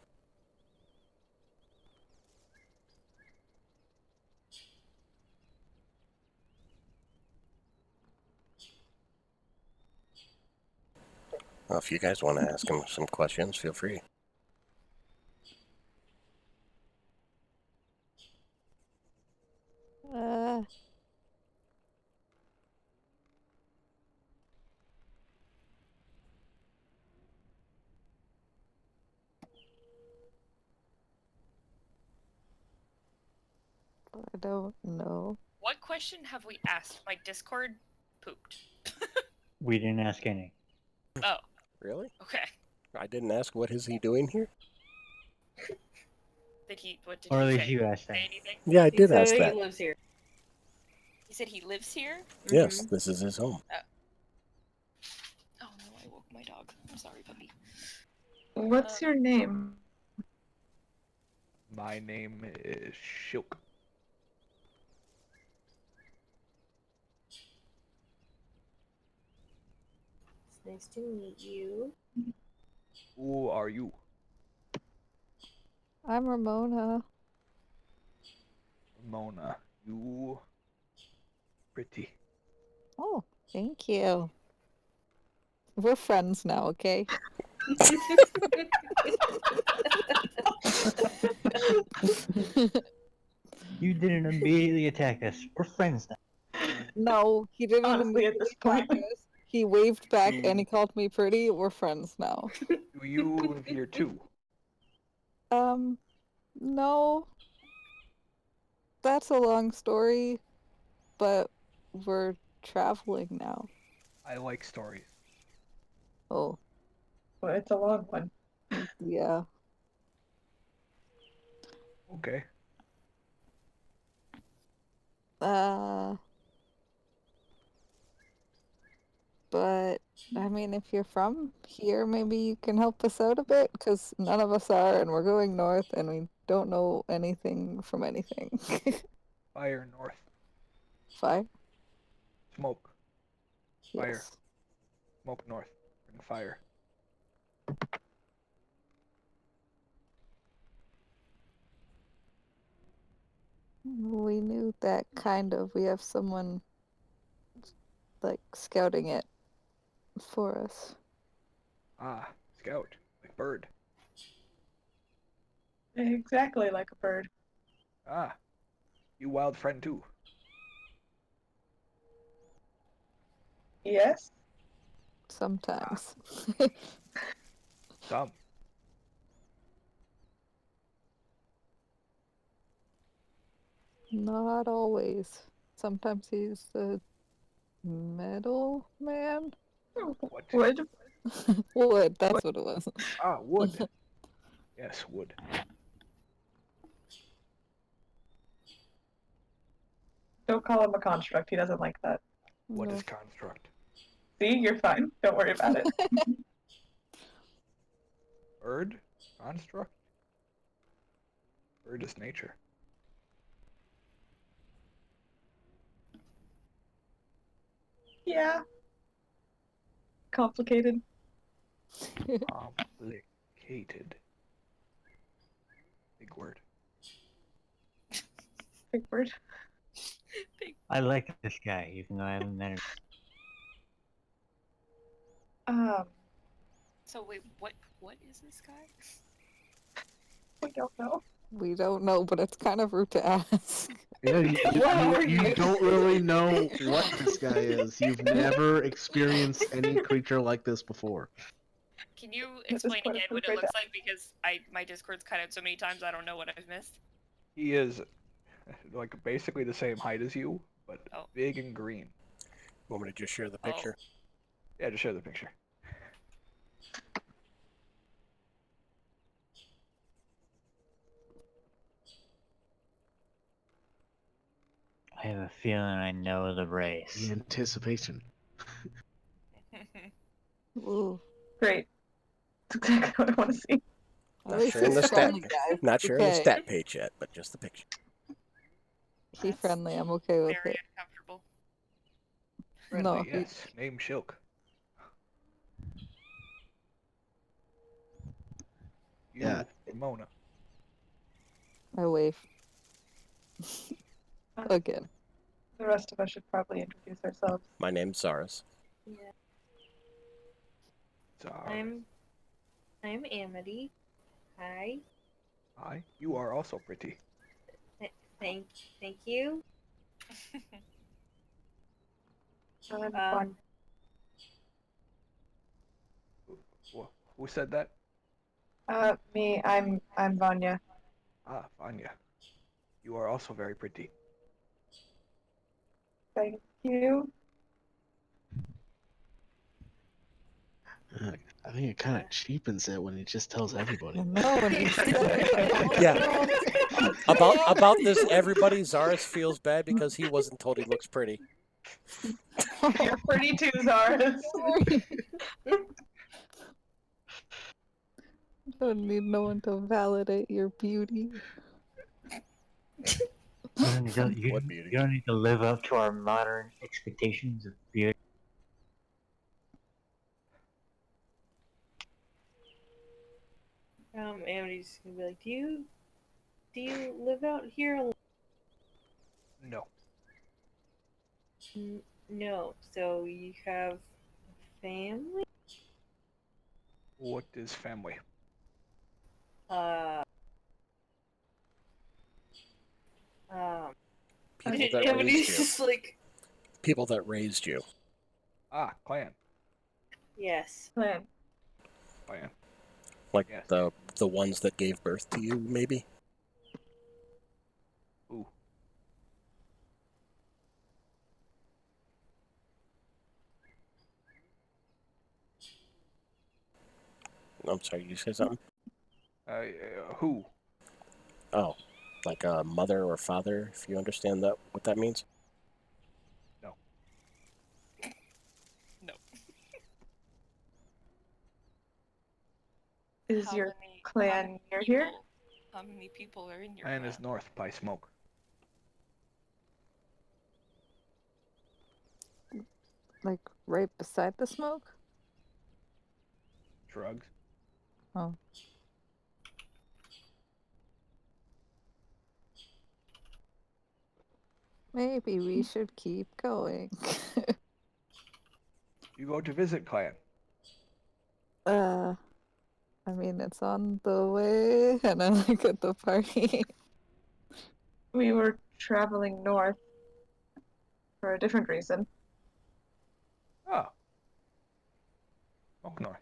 Well, if you guys want to ask him some questions, feel free. uh, I don't know. What question have we asked? My Discord pooped. We didn't ask any. Oh, Really? okay. I didn't ask what is he doing here. What did Or at he least say? you asked Say that. anything? Yeah, I He did said ask he that. lives here. He said he lives here? Yes, Mhm. this is his home. Oh no, I woke my dog. I'm sorry, puppy. What's your name? My name is Shylk. It's nice to meet you. Who are you? I'm Ramona. Mona. You pretty. Oh, thank you. We're friends now, okay? You didn't immediately attack us. We're friends now. No, he didn't Honestly, at this immediately point. attack us. He waved back and he called me pretty. We're friends now. Do you live here too? No, that's a long story, but we're traveling now. I like stories. Oh, Well, it's a long one. yeah. Okay. Uh, but I mean, if you're from here, maybe you can help us out a bit, because none of us are, and we're going north, and we don't know anything from anything. Fire north. Fire? Smoke. Fire. Yes. Smoke north. Bring fire. We knew that kind of. We have someone like scouting it for us. Ah, scout. Like bird. Exactly like a bird. Ah, you wild friend too. Yes? Sometimes. Some. Not always. Sometimes he's the metal man. What? Wood? Wood, that's what it was. Ah, wood. Yes, wood. Don't call him a construct. He doesn't like that. What No. is construct? See, you're fine. Don't worry about it. Bird? Construct? Bird is nature. Yeah. Complicated. Complicated. Big word. Big word. I like this guy, even though I haven't met him. So wait, what is this guy? We don't know. We don't know, but it's kind of rude to ask. Yeah, What are you you? don't really know what this guy is. You've never experienced any creature like this before. Can you This is explain quite a again what it secret. looks like? Because my Discord's cut out so many times I don't know what I've missed. He is like basically the same height as you, but Oh. big and green. Want me to just share the Oh. picture? Yeah, just show the picture. I have a feeling I know the race. The anticipation. Ooh. Great. That's exactly what I want to see. At Not least sharing he's the stat. friendly, guys. Not sharing the Okay. stat page yet, but just the picture. He's That's friendly. I'm okay with Very it. uncomfortable. Friendly, No, he- yes. Name Shylk. You, Yeah. Ramona. I wave. Again. The rest of us should probably introduce ourselves. My name's Zaris. Yeah. Zara. I'm Amity. Hi. Hi. You are also pretty. Thank you. Fun. Who said that? Me. I'm Vanya. Ah, Vanya. You are also very pretty. Thank you. I think it kind of cheapens it when he just tells everybody. No, when you say it. Yeah. About this, everybody, Zaris feels bad because he wasn't told he looks pretty. You're pretty too, Zaris. Don't need no one to validate your beauty. You don't need to, What beauty? you don't need to live up to our modern expectations of beauty. Amity's gonna be like, do you live out here alone? No. No. So you have family? What is family? Uh, People that Amity's raised you. just like, People that raised you. Ah, clan. yes. Plan. Clan. Like Yes. the ones that gave birth to you, maybe? Ooh. I'm sorry, you say something? Who? Oh, like a mother or father, if you understand that what that means? No. No. Is How your many- clan how many near here? people- How many people are in your Clan clan? is north by smoke. Like right beside the smoke? Drugs. Oh. Maybe we should keep going. You go to visit clan. I mean, it's on the way, and I look at the party. We were traveling north for a different reason. Ah. Smoke north.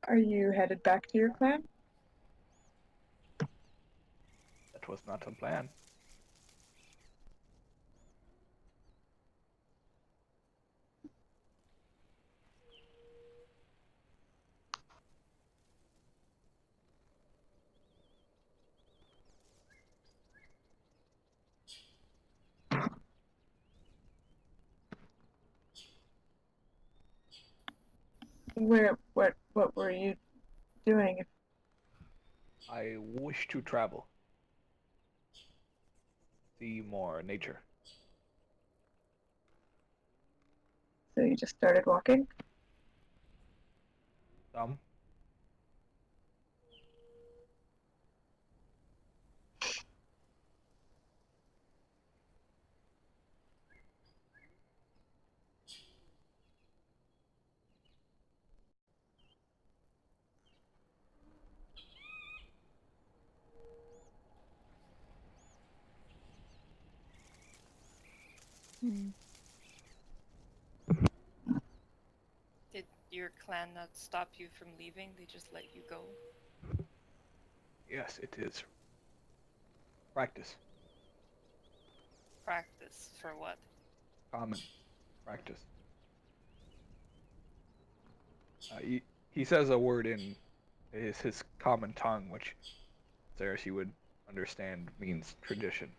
Are you headed back to your clan? That was not a plan. What were you doing? I wish to travel. See more nature. So you just started walking? Some. Did your clan not stop you from leaving? They just let you go? Yes, it is. Practice. Practice for what? Common. Practice. He says a word in his common tongue, which, as you would understand, means tradition.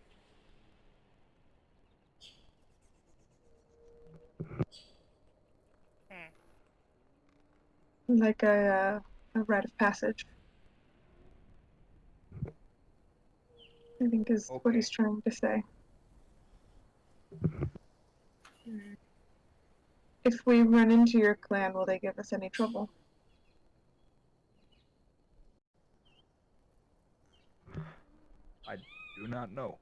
Like a rite of passage. I think is what Okay. he's trying to say. If we run into your clan, will they give us any trouble? I do not know.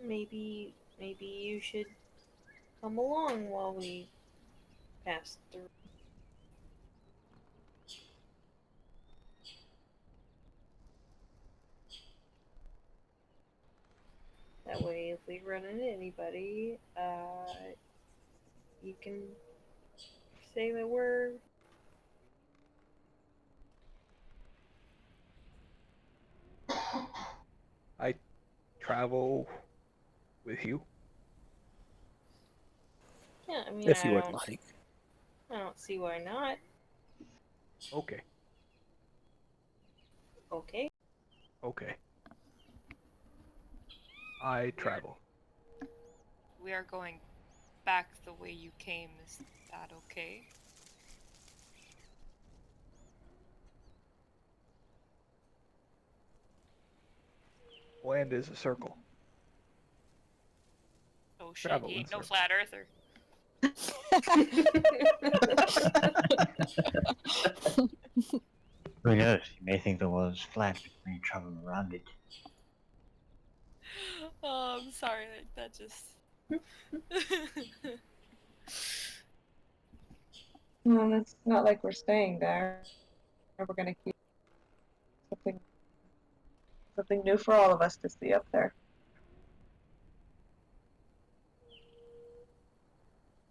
Maybe you should come along while we pass through. That way, if we run into anybody, you can say that we're I travel with you. yeah. I mean, If you would like. I don't see why not. Okay. Okay. Okay. I travel. We are going back the way you came. Is that okay? Land is a circle. Oh shit, Travel he in ain't no circles. flat earther. Who knows? You may think the world is flat when you travel around it. Oh, I'm sorry. That just. Well, it's not like we're staying there. We're gonna keep something new for all of us to see up there.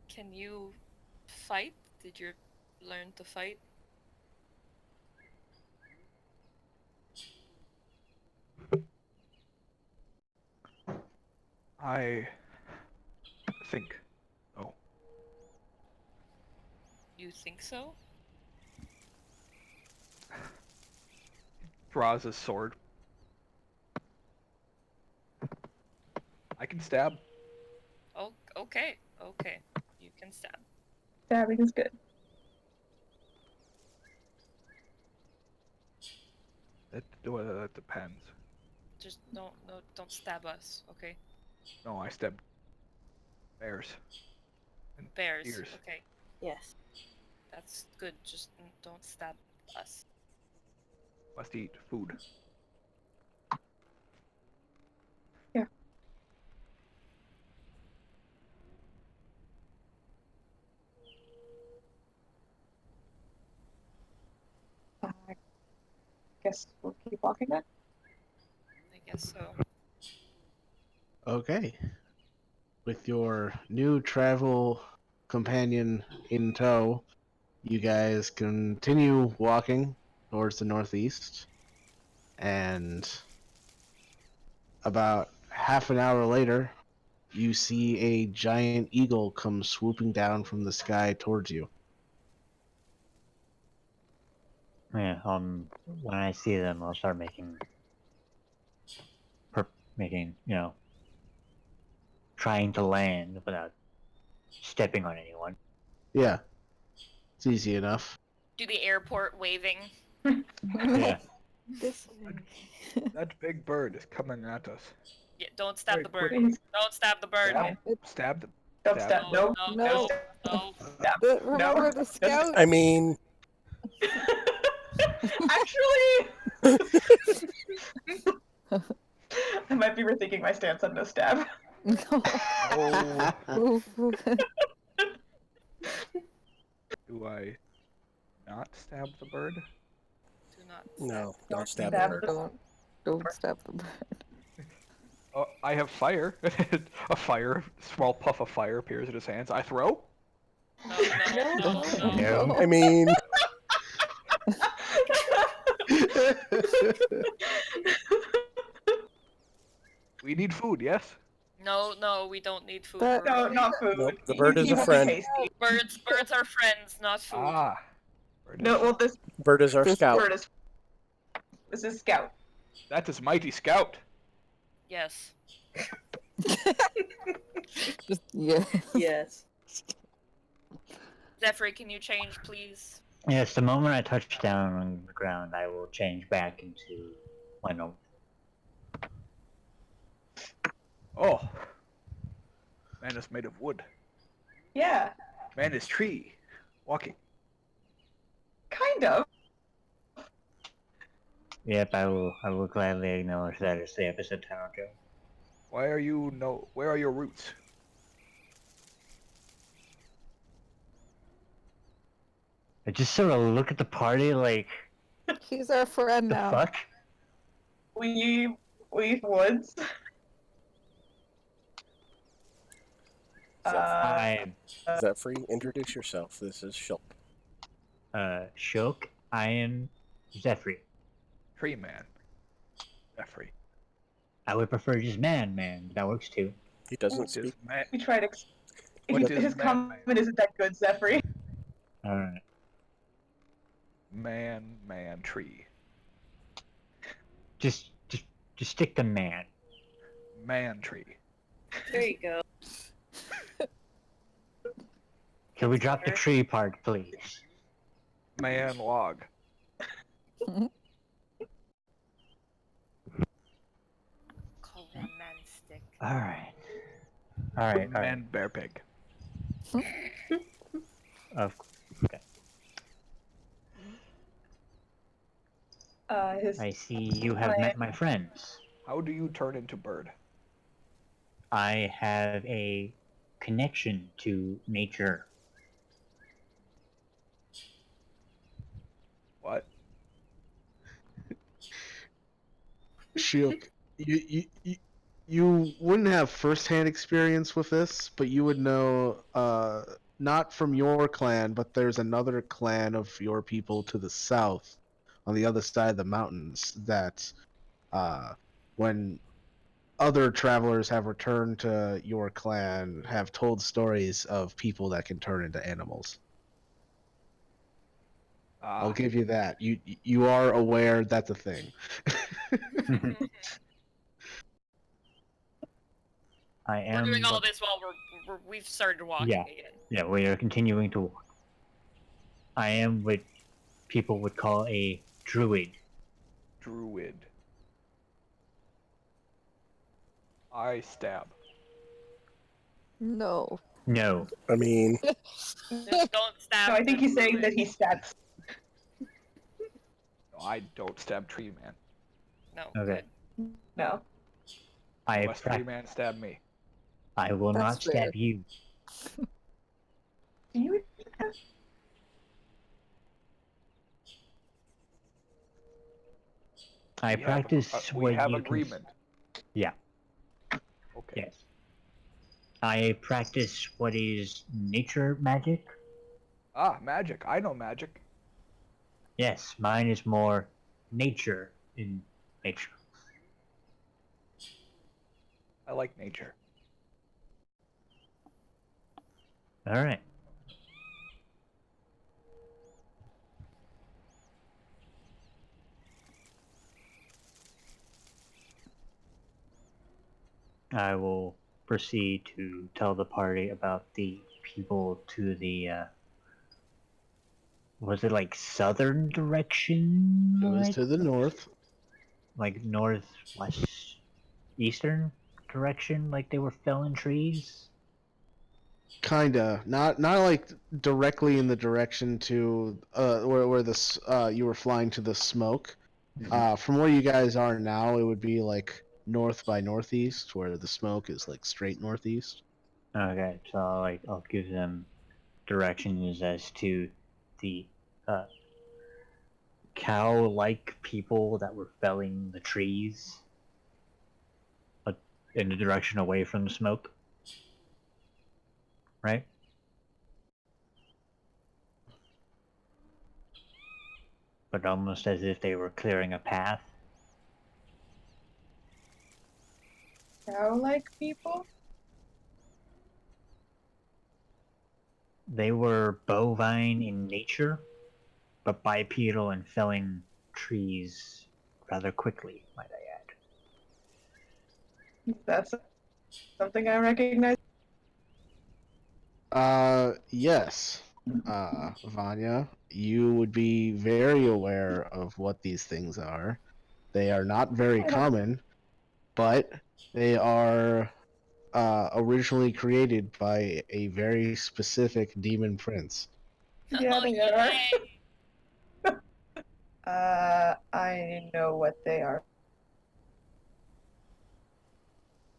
Can you fight? Did you learn to fight? I think. Oh, You think so? draws his sword. I can stab. Oh, okay. Okay. You can stab. Stabbing is good. That depends. Just don't stab us, okay? No, I stab bears and Bears. deers. Okay. Yes. That's good. Just don't stab us. Must eat food. I guess we'll keep walking then. I guess so. Okay. With your new travel companion in tow, you guys continue walking towards the northeast, and about half an hour later, you see a giant eagle come swooping down from the sky towards you. Yeah, when I see them, I'll start making, trying to land without stepping on anyone. Yeah, it's easy enough. Do the airport waving. Yeah. This way. That big bird is coming at us. Yeah, don't stab Very the bird. Please, Don't stab the bird. Stab, stab the. don't Stab stab. the No, No, No. no. stop. But remember the scout? I mean, Actually, I might be rethinking my stance on no stab. No. Oh, Oof. do I not stab the bird? Do not stab. no, Don't don't stab the stab bird. the- Don't stab the bird. Oh, I have fire. A small puff of fire appears in his hands. I throw. No. I mean, We need food, yes? No, we don't need food. That- No, not food. nope, the bird is He a will be friend. tasty. Birds are friends, not food. Ah. Bird No, is- well, this Bird is our This scout. bird is. This is Scout. That is mighty scout. Yes. Just, yeah. Yes. Zephyr, can you change, please? Yes, the moment I touch down on the ground, I will change back into my normal. Oh. Man is made of wood. Yeah, Man is tree. Walking. kind of. Yep, I will gladly acknowledge that as the episode title. Where are your roots? I just sort of look at the party like, He's our friend the now. fuck? We woods. I'm Zephyr, introduce yourself. This is Shylk. Shylk. I am Zephyr. Tree man. Jeffrey. I would prefer just man, but that works too. He doesn't What speak. is man? We tried. What is His man, comment man? isn't that good, Zephyr. Alright. Man, tree. Just stick to man. Man, tree. There you go. Can we drop the tree part, please? Man, log. Call that man stick. Alright. Man, bear pig. Okay. I see you have met my friends. How do you turn into bird? I have a connection to nature. What? Shylk, you wouldn't have firsthand experience with this, but you would know, not from your clan, but there's another clan of your people to the south, on the other side of the mountains, that when other travelers have returned to your clan, have told stories of people that can turn into animals. I'll give you that. You are aware that's a thing. I am. We're doing all this while we've started walking again. Yeah, we are continuing to walk. I am what people would call a druid. Druid. I stab. No. No. I mean, Just don't stab. So I think the he's saying that druid. he stabs. No, I don't stab tree man. No. Okay. Good. No. Unless tree man stab me. I will That's not fair. stab you. Do you? I practice We what have you agreement. Yeah. Okay. Yes. I practice what is nature magic. Ah, magic. I know magic. Yes, mine is more nature in nature. I like nature. All right. I will proceed to tell the party about the people to the, was it like southern direction? It was Like, to the north. like northwest, eastern direction, like they were felling trees? Kinda, not like directly in the direction to where the you were flying to the smoke. From where you guys are now, it would be like north by northeast, where the smoke is like straight northeast. Okay, so I'll give them directions as to the cow-like people that were felling the trees, in the direction away from the smoke. Right? But almost as if they were clearing a path. Cow-like people? They were bovine in nature, but bipedal and felling trees rather quickly, might I add. That's something I recognize. Yes. Vanya, you would be very aware of what these things are. They are not very common, but they are originally created by a very specific demon prince. Yeah, they are. I know what they are.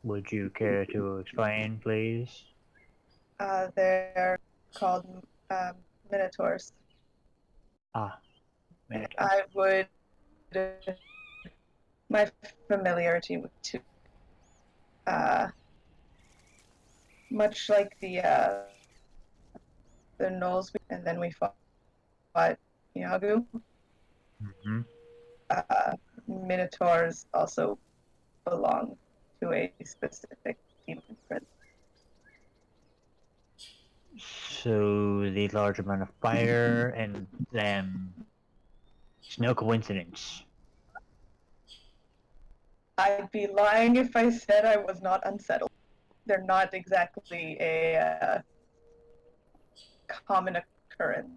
Would you care to explain, please? They're called minotaurs. Ah, magic. I would. My familiarity with two. Much like the gnolls, and then we fought Yagu. Mm-hmm. Minotaurs also belong to a specific demon prince. So the large amount of fire and them. It's no coincidence. I'd be lying if I said I was not unsettled. They're not exactly a common occurrence.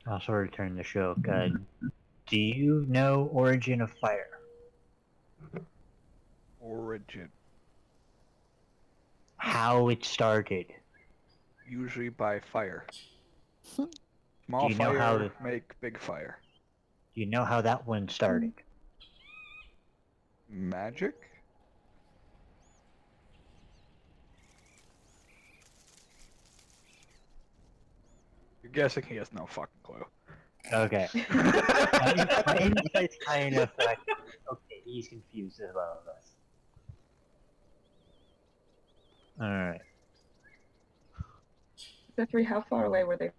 I'll sort of turn the show. Do you know origin of fire? Origin. How it started? Usually by fire. Do Small you know fire make big fire. Do you know how that one started? Magic? You're guessing he has no fucking clue. Okay. my insight's high enough that okay, he's confused as well as us. Alright. Jeffrey, how far away were they?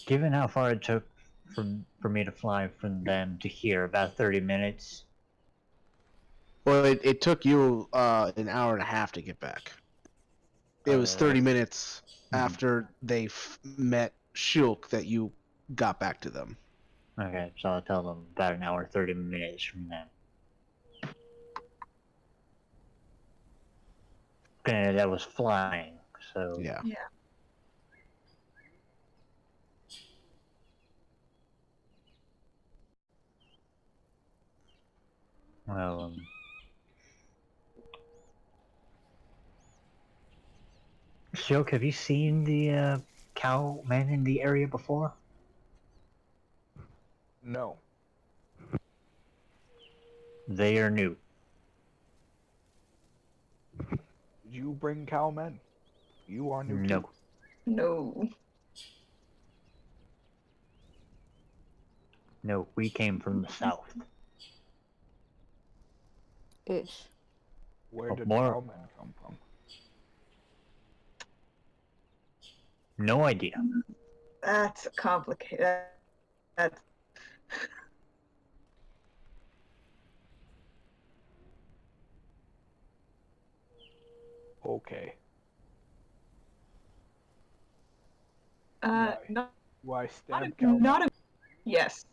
Given how far it took for me to fly from them to here, about 30 minutes. Well, it took you an hour and a half to get back. It was 30 minutes after they met Shylk that you got back to them. Okay, so I'll tell them about an hour 30 minutes from then. Granted, that was flying, so Yeah. Yeah. well, Shylk, have you seen the cow men in the area before? No. They are new. Did you bring cowmen? You are new No. too. No. No, we came from the south. Ish. Where did More- cowmen come from? No idea. That's complicated. That's Okay. not Why not stamp a, cowmen? not a yes.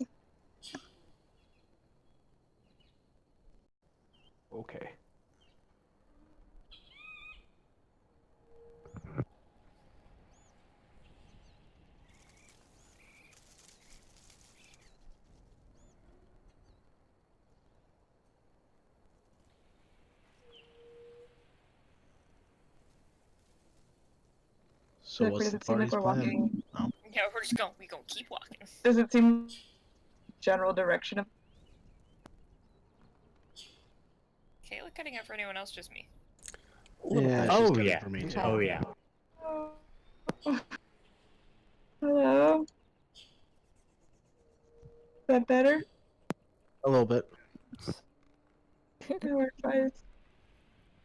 Okay. So Jeffrey, what's does the it seem like party's we're plan? walking? Oh. Yeah, we gonna keep walking. Does it seem general direction of? Okay, look cutting out for anyone else, just me. Yeah, Oh, she's got yeah. it for me too. Oh yeah. Hello. Is that better? A little bit. No, we're fine.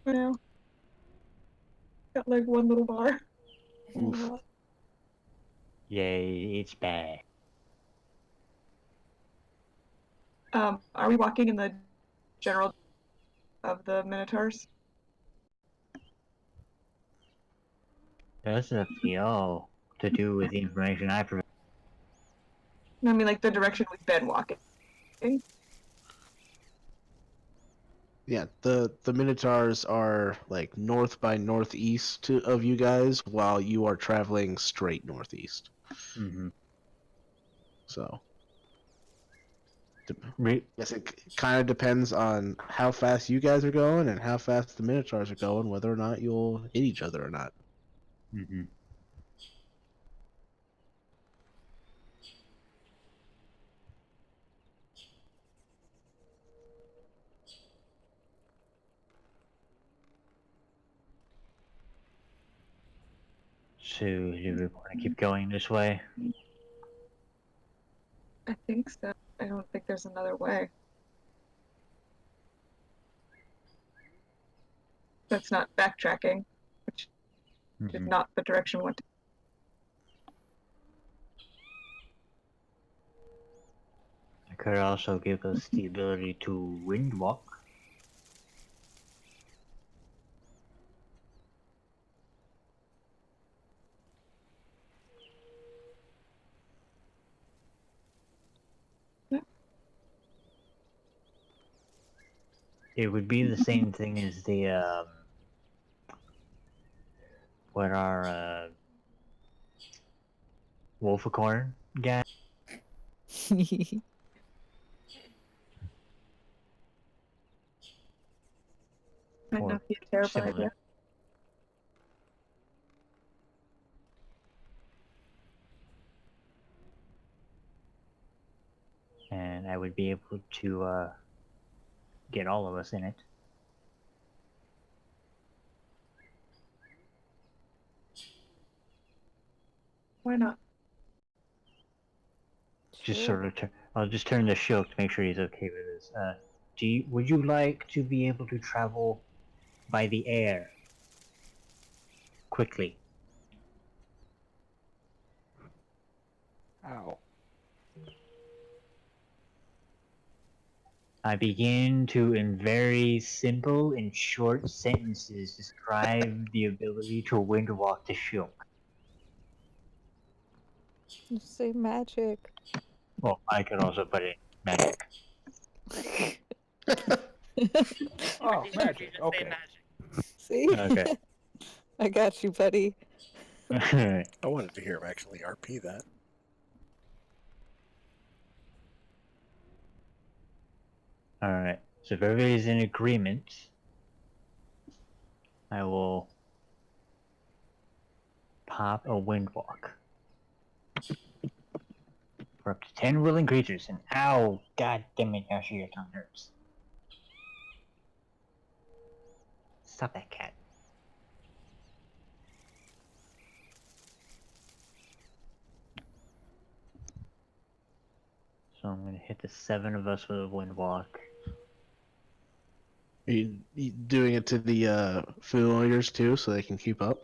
Now got like one little bar. Oof. Yay, it's back. Are we walking in the general of the Minotaurs? That's up to y'all to do with the information I provide. I mean, like the direction we've been walking. Yeah, the Minotaurs are like north by northeast of you guys, while you are traveling straight northeast. Mm-hmm. So, yes, it kind of depends on how fast you guys are going and how fast the Minotaurs are going, whether or not you'll hit each other or not. Mm-hmm. So, do we want to keep going this way? I think so. I don't think there's another way. That's not backtracking, which is Mhm. not the direction we want to. It could also give us the ability to wind walk. Yeah. It would be the same thing as the what our Wolficorn guy. Might Or not be a terrible similar. idea. And I would be able to get all of us in it. Why not? Just Sure. sort of, I'll just turn to Shylk to make sure he's okay with this. Would you like to be able to travel by the air quickly? Ow. I begin to, in very simple and short sentences, describe the ability to wind walk to Shylk. You say magic. Well, I could also put in magic. Oh, Ridiculous, magic. you just say Okay. magic. See? Okay. I got you, buddy. I wanted to hear him actually RP that. Alright. So if everybody's in agreement, I will pop a wind walk. For up to 10 willing creatures, and ow, god damn it, Yoshi, your tongue hurts. Stop that cat. So I'm gonna hit the 7 of us with a wind walk. Are you doing it to the familiars too, so they can keep up?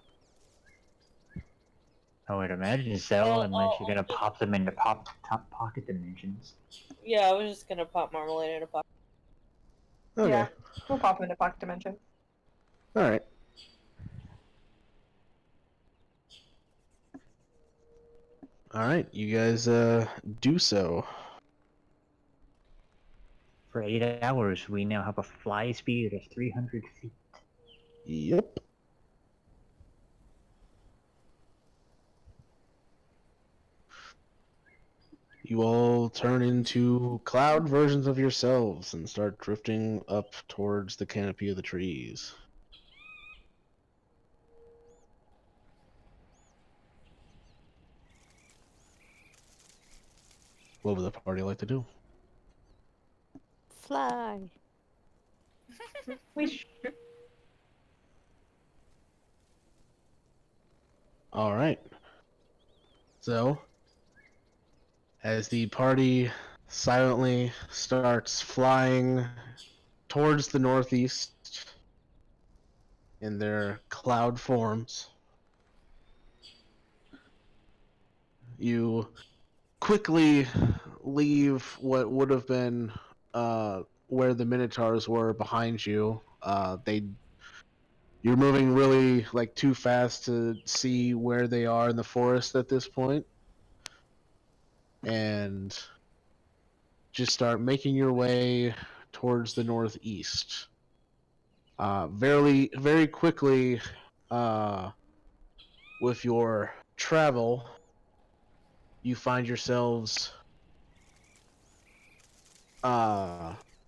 I would imagine so, Well, unless you're I'll gonna just- pop them into top pocket dimensions. Yeah, I was just gonna pop Marmalade in a pocket. Okay. Yeah. We'll pop into pocket dimension. All right. All right. You guys do so. For 8 hours, we now have a fly speed of 300 feet. Yep. You all turn into cloud versions of yourselves and start drifting up towards the canopy of the trees. What would the party like to do? Fly. We All right. So, as the party silently starts flying towards the northeast in their cloud forms, you quickly leave what would have been where the Minotaurs were behind you. You're moving really like too fast to see where they are in the forest at this point, and just start making your way towards the northeast. Very quickly, with your travel, you find yourselves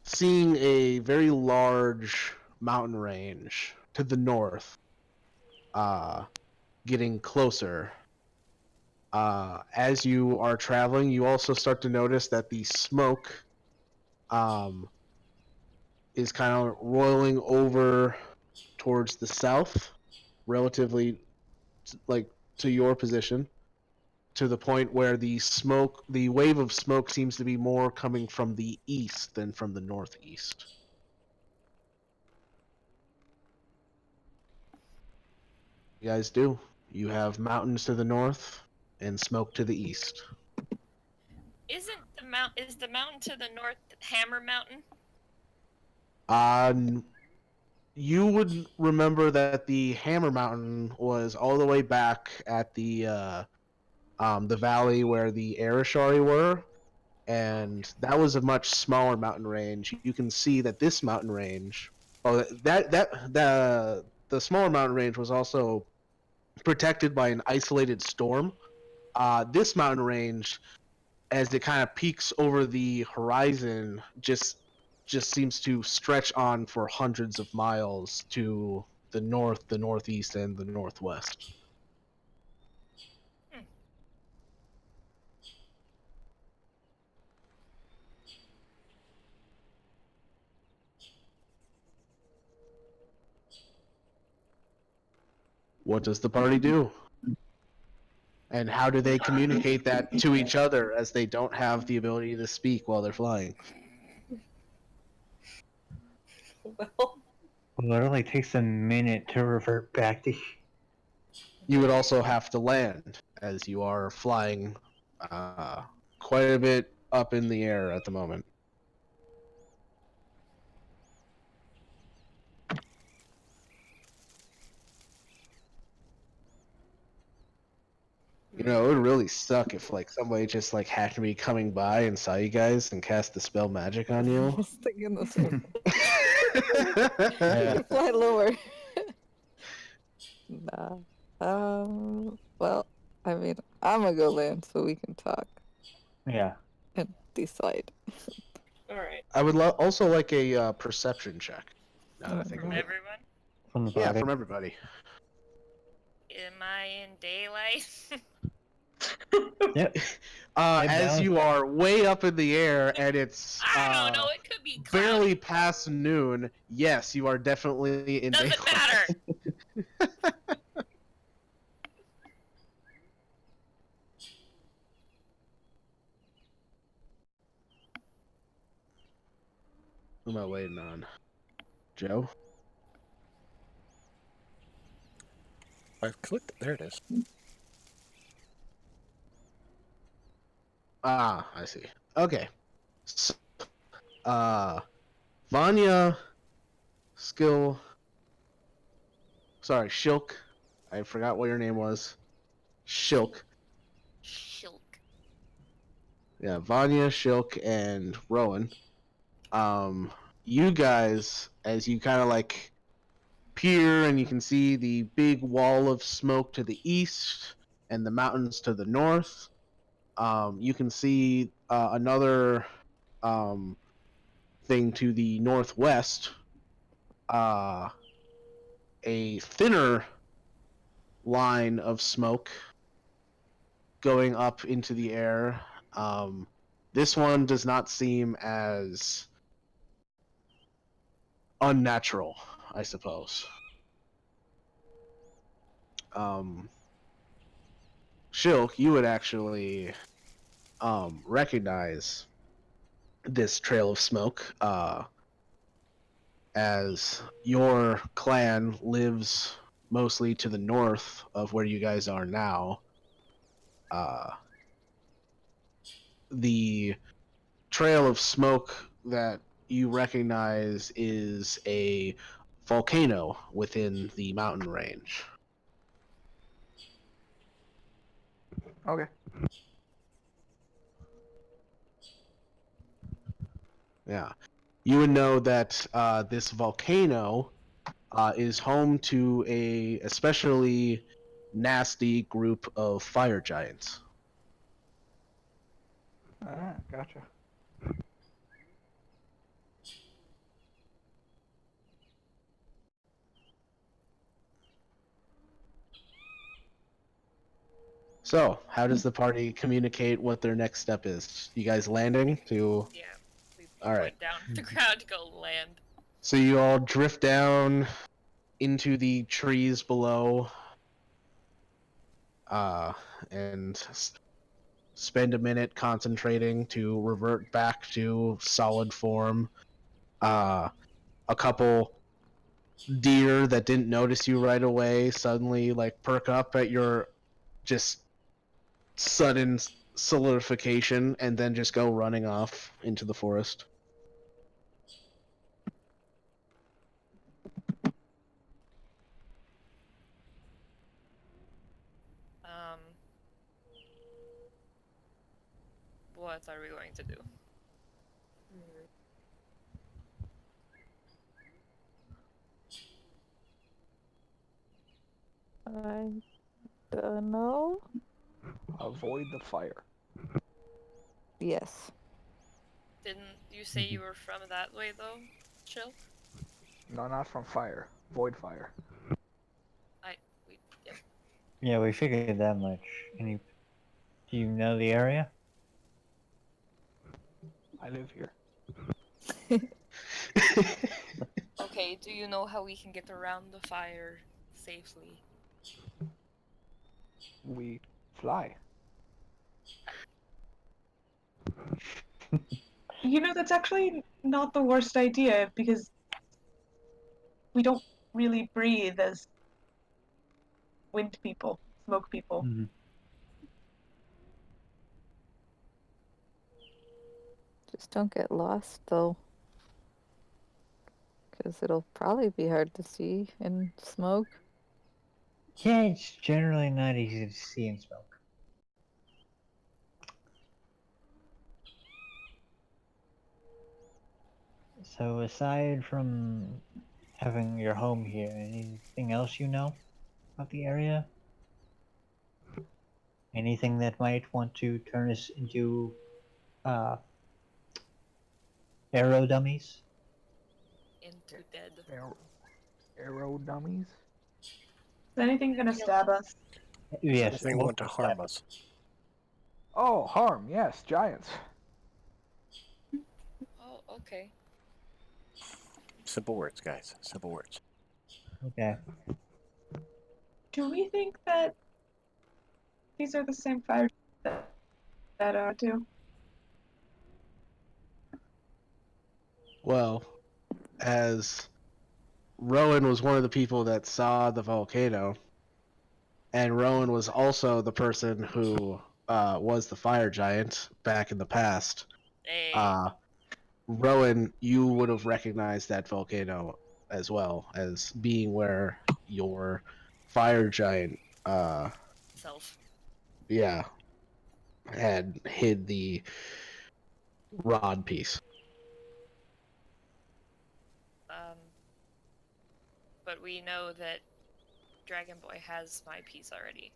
seeing a very large mountain range to the north, getting closer. As you are traveling, you also start to notice that the smoke is kind of rolling over towards the south, relatively like to your position, to the point where the wave of smoke seems to be more coming from the east than from the northeast. You guys do. You have mountains to the north and smoke to the east. Is the mountain to the north Hammer Mountain? You would remember that the Hammer Mountain was all the way back at the valley where the Arashari were, and that was a much smaller mountain range. You can see that this mountain range, the smaller mountain range was also protected by an isolated storm. This mountain range, as it kind of peaks over the horizon, just seems to stretch on for hundreds of miles to the north, the northeast, and the northwest. What does the party do? And how do they communicate that to each other, as they don't have the ability to speak while they're flying? Well, Well, it only takes a minute to revert back to. You would also have to land, as you are flying quite a bit up in the air at the moment. You know, it would really suck if like somebody just like happened to be coming by and saw you guys and cast the spell magic on I you. was thinking the same. Yeah. You fly lower. Nah. Well, I mean, I'm gonna go land so we can talk Yeah. and decide. all right. I would also like a perception check. Now that I think From about it. everyone? From the Yeah, party. from everybody. Am I in daylight? Yep. As you are way up in the air and it's I don't know. It could be cloudy. barely past noon, yes, you are definitely in Doesn't daylight. matter. Who am I waiting on? Joe? I've clicked. There it is. Ah, I see. Okay. So, Vanya, skill. Sorry, Shylk. I forgot what your name was. Shylk. Shylk. Yeah, Vanya, Shylk, and Rowan. You guys, as you kind of like peer and you can see the big wall of smoke to the east and the mountains to the north. You can see another thing to the northwest, a thinner line of smoke going up into the air. This one does not seem as unnatural, I suppose. Shylk, you would actually recognize this trail of smoke, as your clan lives mostly to the north of where you guys are now. The trail of smoke that you recognize is a volcano within the mountain range. Okay. Yeah. You would know that this volcano is home to a especially nasty group of fire giants. Ah, gotcha. So, how does the party communicate what their next step is? You guys landing to... Yeah. We All right. went down the ground to go land. So you all drift down into the trees below. and spend a minute concentrating to revert back to solid form. A couple deer that didn't notice you right away suddenly like perk up at your just sudden solidification and then just go running off into the forest. Um, what are we going to do? I don't know. Avoid the fire. Yes. Didn't you say you were from that way though, Shylk? No, not from fire. Avoid fire. Yep. Yeah, we figured that much. Do you know the area? I live here. Okay, do you know how we can get around the fire safely? We fly. You know, that's actually not the worst idea because we don't really breathe as wind people, smoke people. Mm-hmm. Just don't get lost, though. Because it'll probably be hard to see in smoke. Yeah, it's generally not easy to see in smoke. So aside from having your home here, anything else you know about the area? Anything that might want to turn us into arrow dummies? Into dead. Arrow dummies? Is anything gonna stab us? Yes, Anything want to harm us? Oh, harm, yes, giants. Oh, okay. Simple words, guys. Simple words. Okay. Do we think that these are the same fire that do? Well, as Rowan was one of the people that saw the volcano, and Rowan was also the person who was the fire giant back in the past. Hey. Rowan, you would have recognized that volcano as well as being where your fire giant, Self. yeah, had hid the rod piece. But we know that Dragon Boy has my piece already.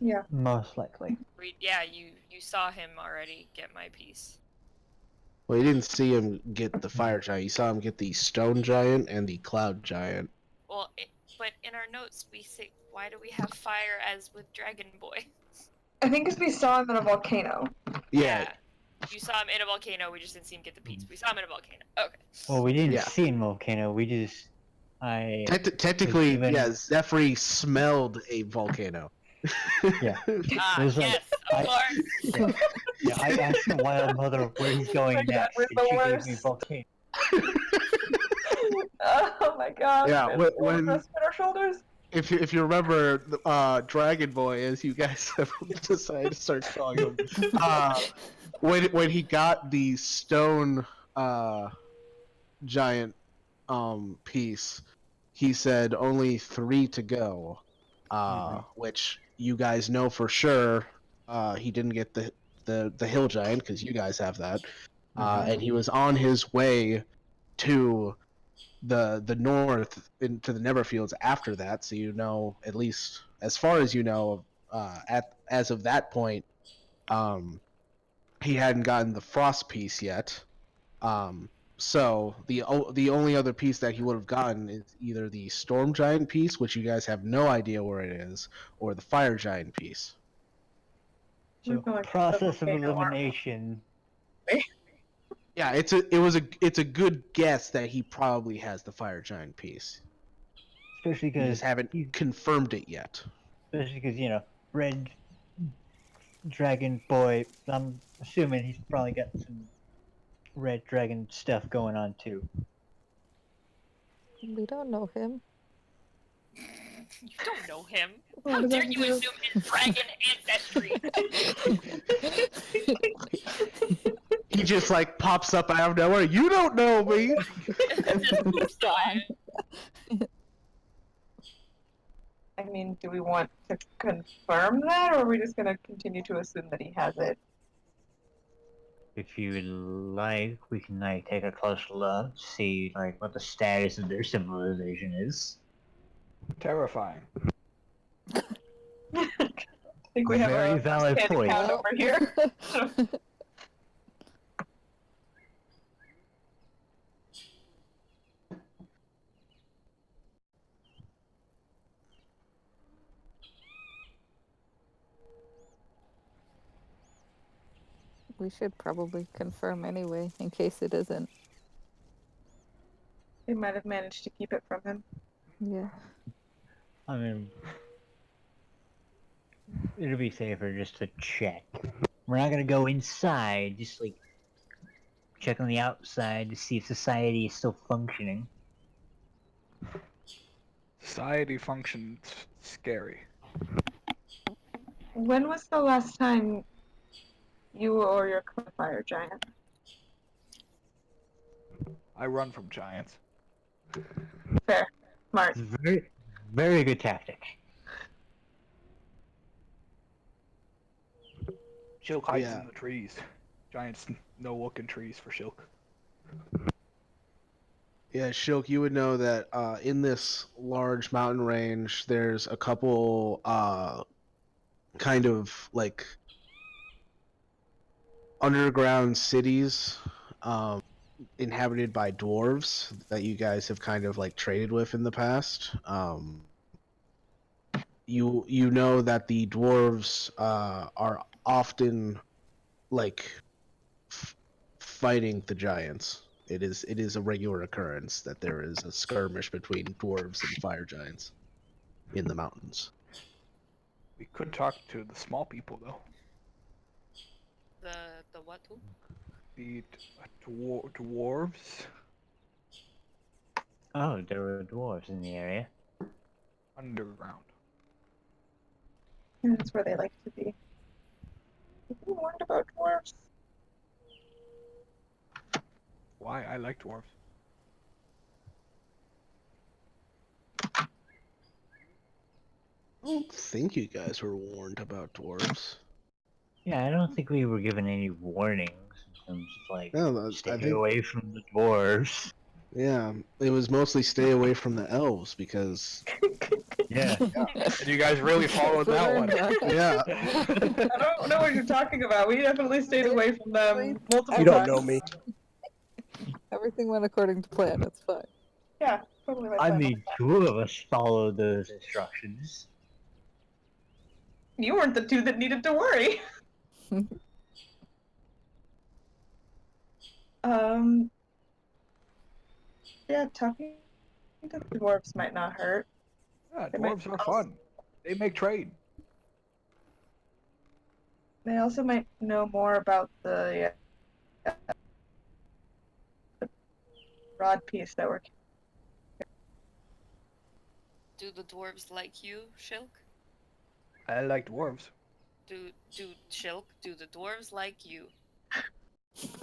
Yeah. Most likely. Yeah, you saw him already get my piece. Well, you didn't see him get the fire giant. You saw him get the stone giant and the cloud giant. Well, but in our notes we say, why do we have fire as with Dragon Boy? I think because we saw him in a volcano. Yeah. You saw him in a volcano, we just didn't see him get the piece. We saw him in a volcano. Okay. Well, we didn't Yeah. see in volcano. We just Technically, given- yeah, Zephyr smelled a volcano. Yeah. Ah, It was like, yes, of course. Yeah, I asked the wild mother where he's going Oh my God, next, we're and the she gave worst. me volcano. Oh my god. Yeah, we have when- to spin our shoulders. If you remember, Dragon Boy, as you guys have decided to start calling him, when he got the stone giant piece, he said only 3 to go, which you guys know for sure. He didn't get the hill giant because you guys have that, and he was on his way to the north into the Neverfields after that. So you know, at least as far as you know, as of that point, he hadn't gotten the frost piece yet. So the only other piece that he would have gotten is either the storm giant piece, which you guys have no idea where it is, or the fire giant piece. So, We're going to process the of volcano, aren't we? elimination. Yeah, it's a good guess that he probably has the fire giant piece. Especially You because just haven't confirmed it yet. Red Dragon Boy. I'm assuming he's probably got some Red Dragon stuff going on too. We don't know him. You don't know him. What How does dare that you do? assume his dragon ancestry? He just like pops up out of nowhere. You don't know me. Just keeps going. I mean, do we want to confirm that, or are we just going to continue to assume that he has it? If you would like, we can take a close look, see what the status of their civilization is. Terrifying. I think we have Very a valid standing point. count over here. We should probably confirm anyway, in case it isn't. They might have managed to keep it from him. Yeah. I mean, it'll be safer just to check. We're not gonna go inside, just check on the outside to see if society is still functioning. Society functions scary. When was the last time you or your fire giant? I run from giants. Fair. Smart. It's very, very good tactic. Shylk hides Yeah. in the trees. Giants no look in trees for Shylk. Yeah, Shylk, you would know that in this large mountain range, there's a couple kind of underground cities inhabited by dwarves that you guys have kind of traded with in the past. You know that the dwarves are often fighting the giants. It is a regular occurrence that there is a skirmish between dwarves and fire giants in the mountains. We could talk to the small people though. The what? Who? The dwarves Oh, there were dwarves in the area. underground. And that's where they like to be. Have you warned about dwarves? Why? I like dwarves. I don't think you guys were warned about dwarves. Yeah, I don't think we were given any warnings in terms of No, I stay think away from the dwarves. yeah, it was mostly stay away from the elves because Yeah. And you guys really followed that one. yeah, I don't know what you're talking about. We definitely stayed away from them multiple You don't times. know me. Everything went according to plan. It's fine. Yeah, totally. I mean, two of us followed those instructions. You weren't the two that needed to worry. Yeah, talking to the dwarves might not hurt. Yeah, They might dwarves are also- fun. They make trade. They also might know more about the rod piece that we're. Do the dwarves like you, Shylk? I like dwarves. Do Shylk? Do the dwarves like you?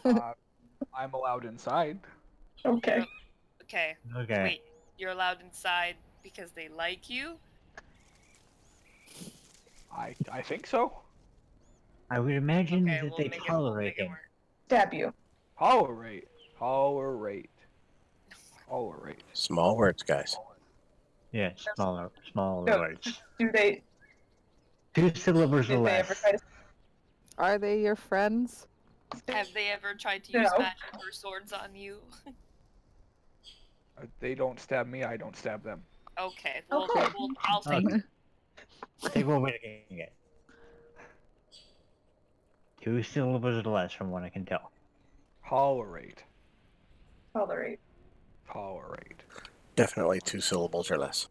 I'm allowed inside. Okay. Okay. Okay. Wait, you're allowed inside because they like you? I think so. I would imagine Okay, that we'll they make tolerate it him. work. Stab you. Tolerate. Tolerate. Small words, guys. Yeah, smaller No. words. Do they? 2 syllables or Did they ever less. try to? Are they your friends? Have they ever tried to use No. magic or swords on you? They don't stab me, I don't stab them. Okay, Okay. I'll take it. Take one way to getting it. 2 syllables or less from what I can tell. Tolerate. Tolerate. Tolerate. Definitely 2 syllables or less.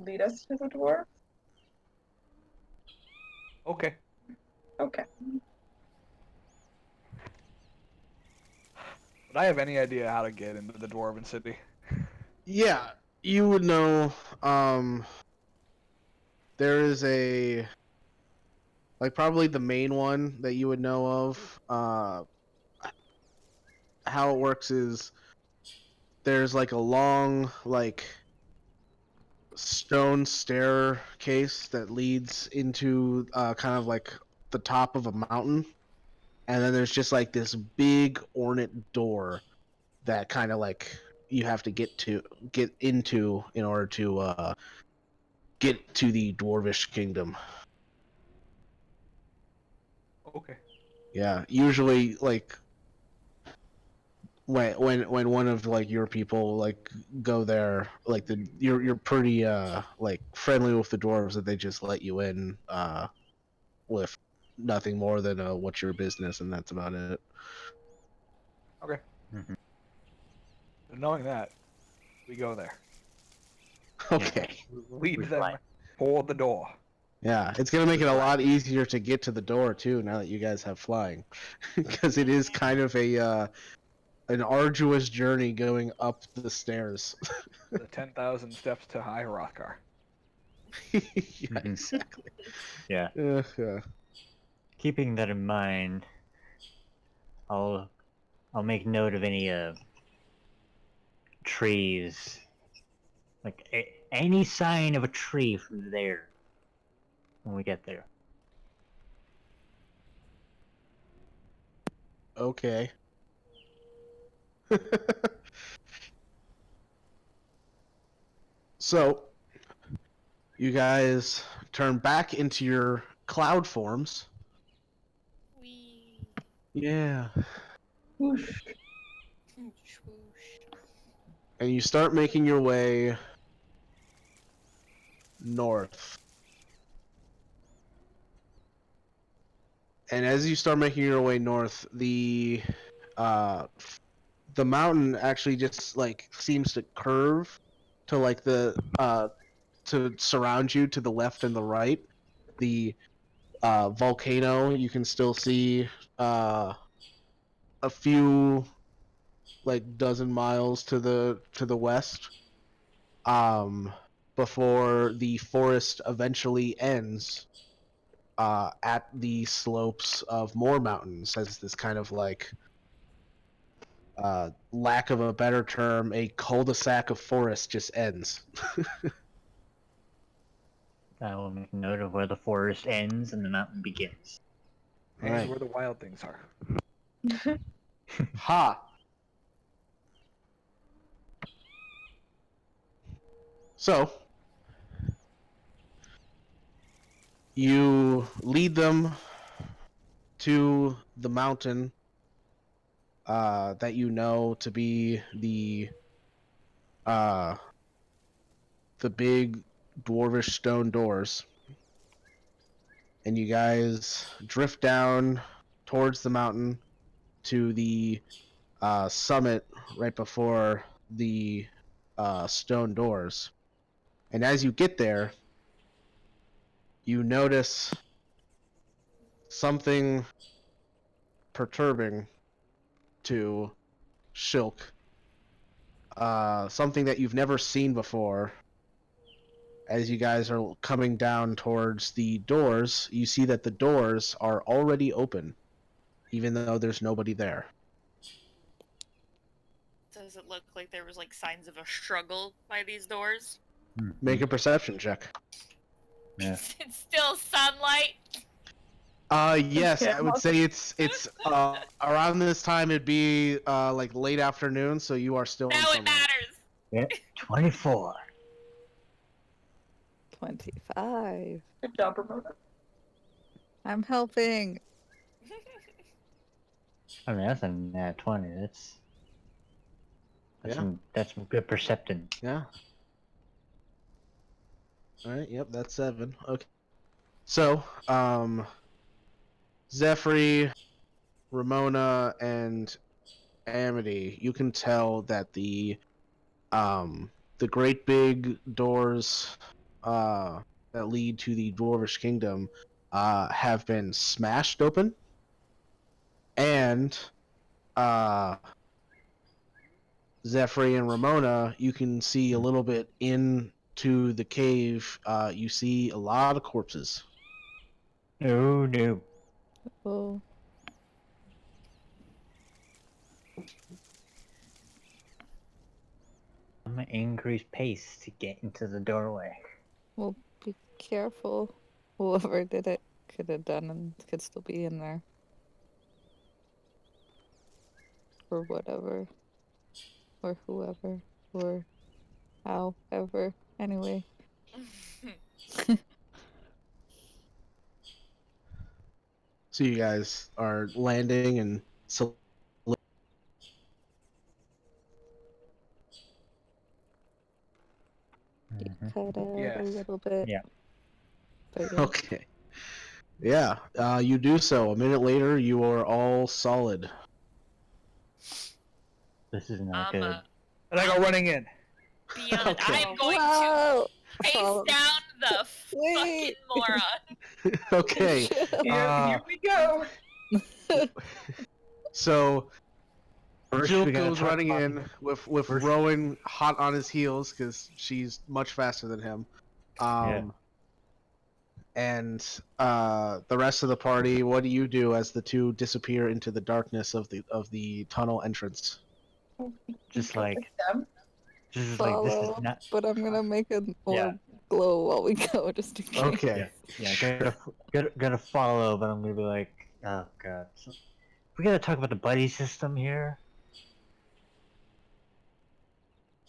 you lead us to the dwarf? Okay. Okay. Would I have any idea how to get into the Dwarven City? Yeah, you would know. There is a probably the main one that you would know of. How it works is there's like a long stone staircase that leads into kind of like the top of a mountain, and then there's just like this big ornate door that kind of like you have to get into in order to get to the dwarvish kingdom. Okay. Yeah, usually like when one of like your people like go there, like you're pretty like friendly with the dwarves that they just let you in with nothing more than what's your business, and that's about it. Okay. Mhm. So knowing that, we go there. Okay. Lead We them fly. for the door. Yeah, it's gonna make it a lot easier to get to the door too now that you guys have flying, because it is kind of a an arduous journey going up the stairs. The 10,000 steps to High Hrothgar. Yeah, Mhm. exactly. Yeah. Yeah. Keeping that in mind, I'll make note of any trees, like any sign of a tree from there when we get there. Okay. So, you guys turn back into your cloud forms. Wee. Yeah. Whoosh. Swoosh. And you start making your way north. And as you start making your way north, uh the mountain actually just like seems to curve to like the to surround you to the left and the right. The volcano you can still see a few like dozen miles to the west, um before the forest eventually ends at the slopes of more mountains, as this kind of like lack of a better term, a cul-de-sac of forest just ends. I will make note of where the forest ends and the mountain begins. And Right. where the wild things are. Ha! So, you lead them to the mountain that you know to be uh, the big dwarvish stone doors. And you guys drift down towards the mountain to the summit right before the stone doors. And as you get there, you notice something perturbing to Shylk. Something that you've never seen before. As you guys are coming down towards the doors, you see that the doors are already open, even though there's nobody there. Does it look like there was like signs of a struggle by these doors? Make a perception check. Yeah. It's still sunlight. Yes, Yeah, I would say it's around this time it'd be like late afternoon, so you are still in Now it sunlight. matters. Yeah. 24. 25. Good job, Ramona. I'm helping. I mean, that's a nat 20. That's Yeah. that's some good percepting. Yeah. All right. Yep, that's 7. Okay. So, Zephyr, Ramona, and Amity, you can tell that the great big doors that lead to the Dwarvish Kingdom have been smashed open, and Zephyr and Ramona, you can see a little bit into the cave. You see a lot of corpses. Oh no. Oh, I'm gonna increase pace to get into the doorway. well, be careful. Whoever did it could have done and could still be in there. Or whatever. Or whoever. Or however. Anyway. So you guys are landing and Mhm. Cut out a Yes. little bit. Yeah. But yeah. okay. Yeah, you do so. A minute later, you are all solid. This is not I'm good. And I go running in. beyond. Okay. I'm going Whoa! to face Follow- down the Wait. fucking moron. Okay. Here we go. So First, Jill we gotta goes talk running about in with first- Rowan hot on his heels because she's much faster than him. And the rest of the party, what do you do as the two disappear into the darkness of the tunnel entrance? Just Go like, with them. just like this is Follow. not. But I'm gonna make an Yeah. orb glow while we go, just in case. Okay. Yeah, gonna follow, but I'm gonna be like, oh god. So, we gotta talk about the buddy system here.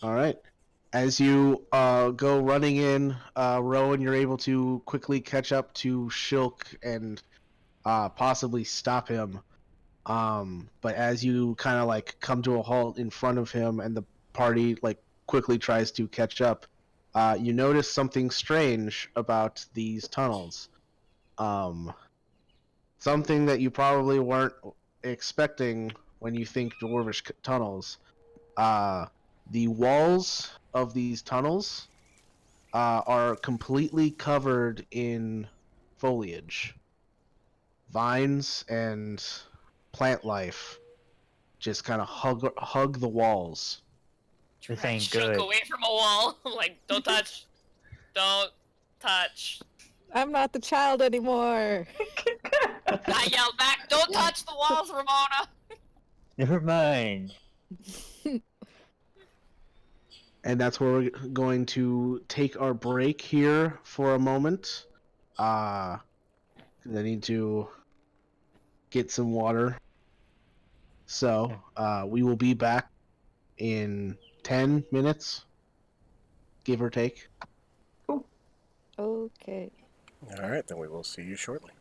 All right. As you go running in, Rowan, you're able to quickly catch up to Shylk and possibly stop him. But as you kind of like come to a halt in front of him and the party like quickly tries to catch up, you notice something strange about these tunnels. Something that you probably weren't expecting when you think Dwarvish tunnels. The walls of these tunnels are completely covered in foliage. Vines and plant life just kind of hug the walls. This Drag ain't Shylk good. away from a wall. Like, don't touch. Don't touch. I'm not the child anymore. I yelled back, don't touch the walls, Ramona. Never mind. And that's where we're going to take our break here for a moment. I need to get some water. So we will be back in 10 minutes, give or take. Okay. All right, then we will see you shortly.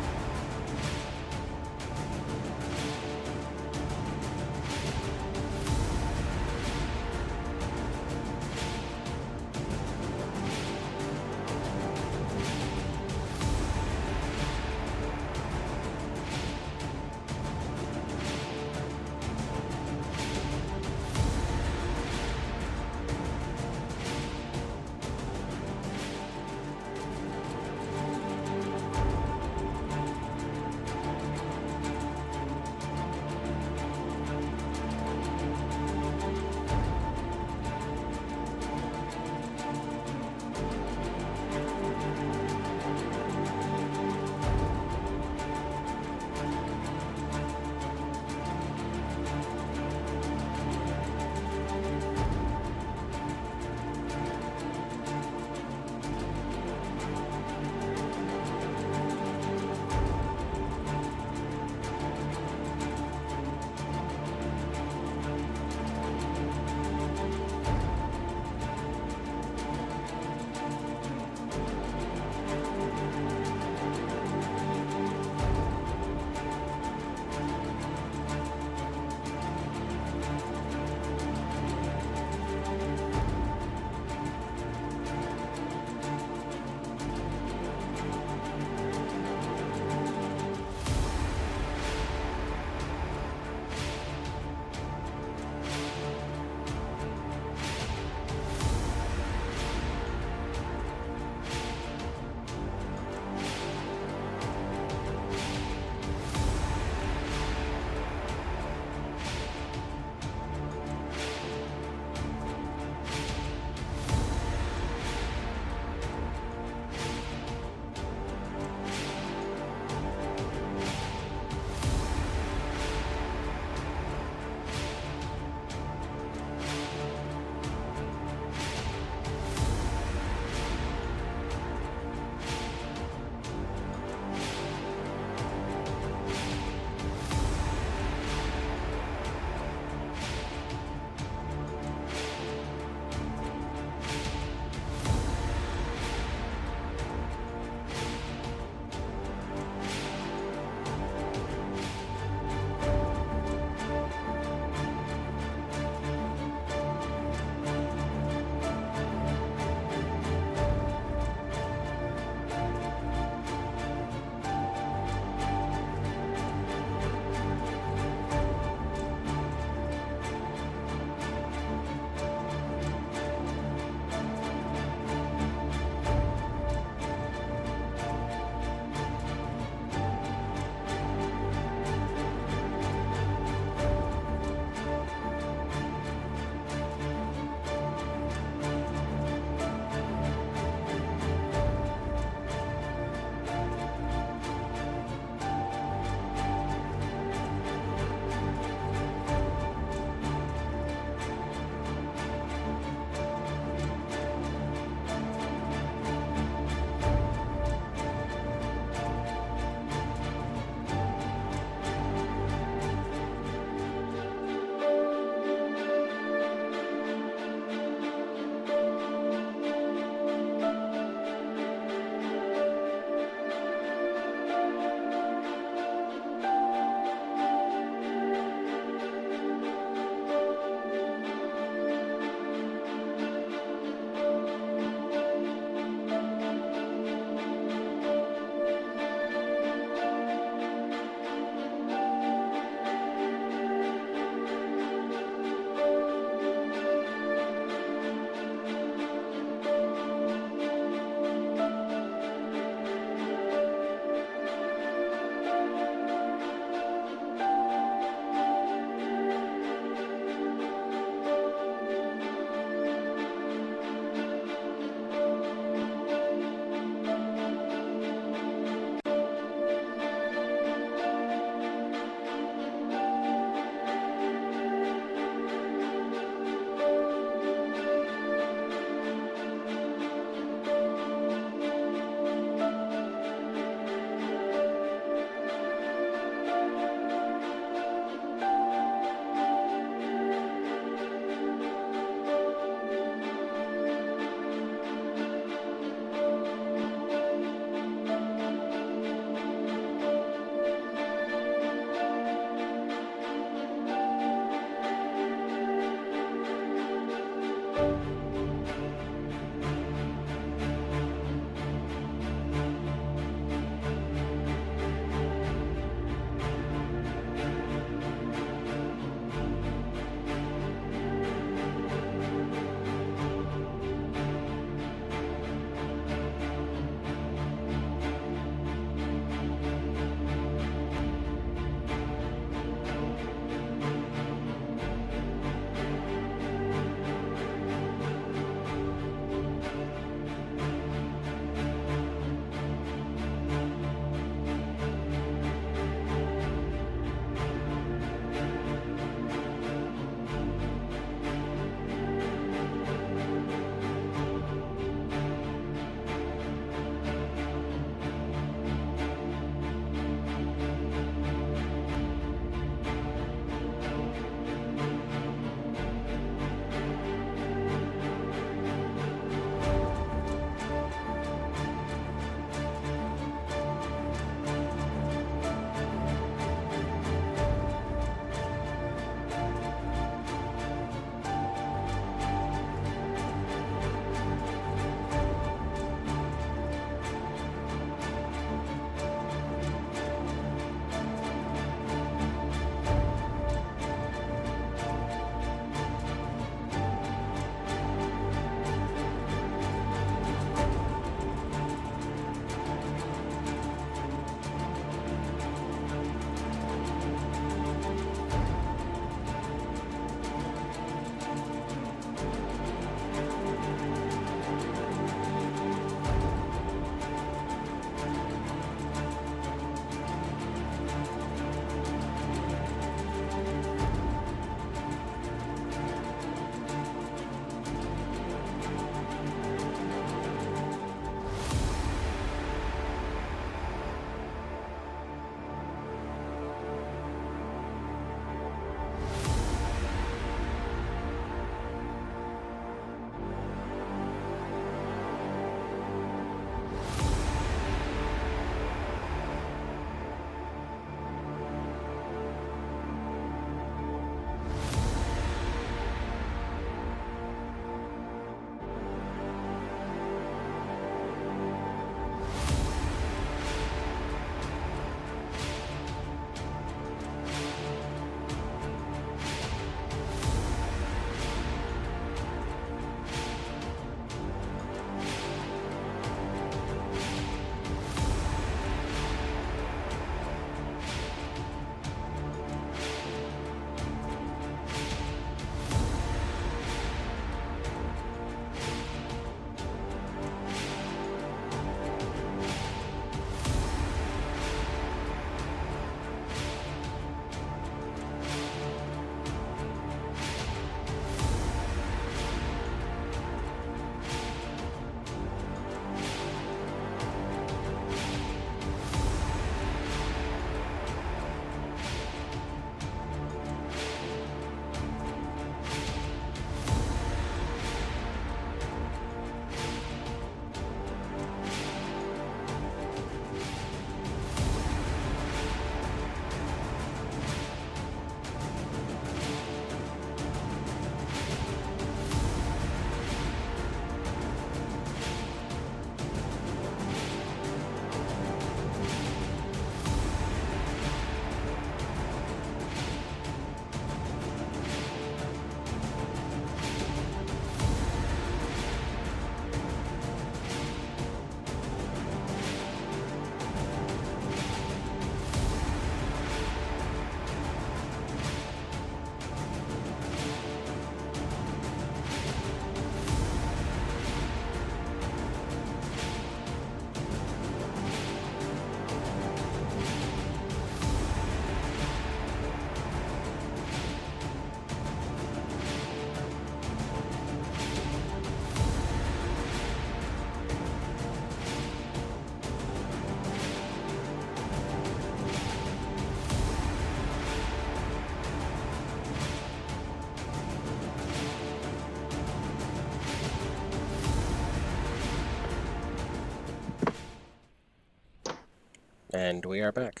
And we are back.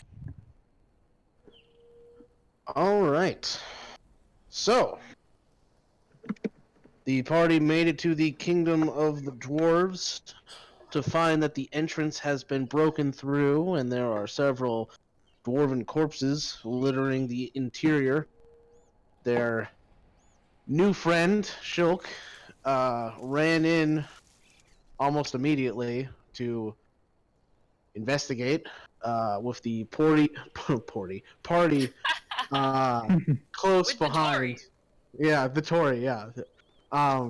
All right. So, the party made it to the kingdom of the dwarves to find that the entrance has been broken through, and there are several dwarven corpses littering the interior. Their new friend, Shylk, ran in almost immediately to investigate with the party close With the behind. Tory. Yeah, the Tory, yeah.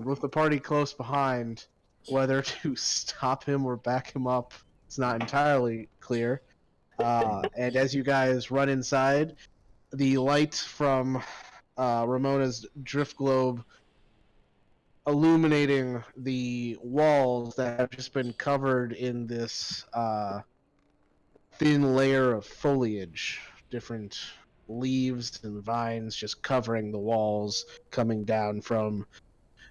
With the party close behind, whether to stop him or back him up, it's not entirely clear. And as you guys run inside, the light from Ramona's drift globe illuminating the walls that have just been covered in this thin layer of foliage, different leaves and vines just covering the walls, coming down from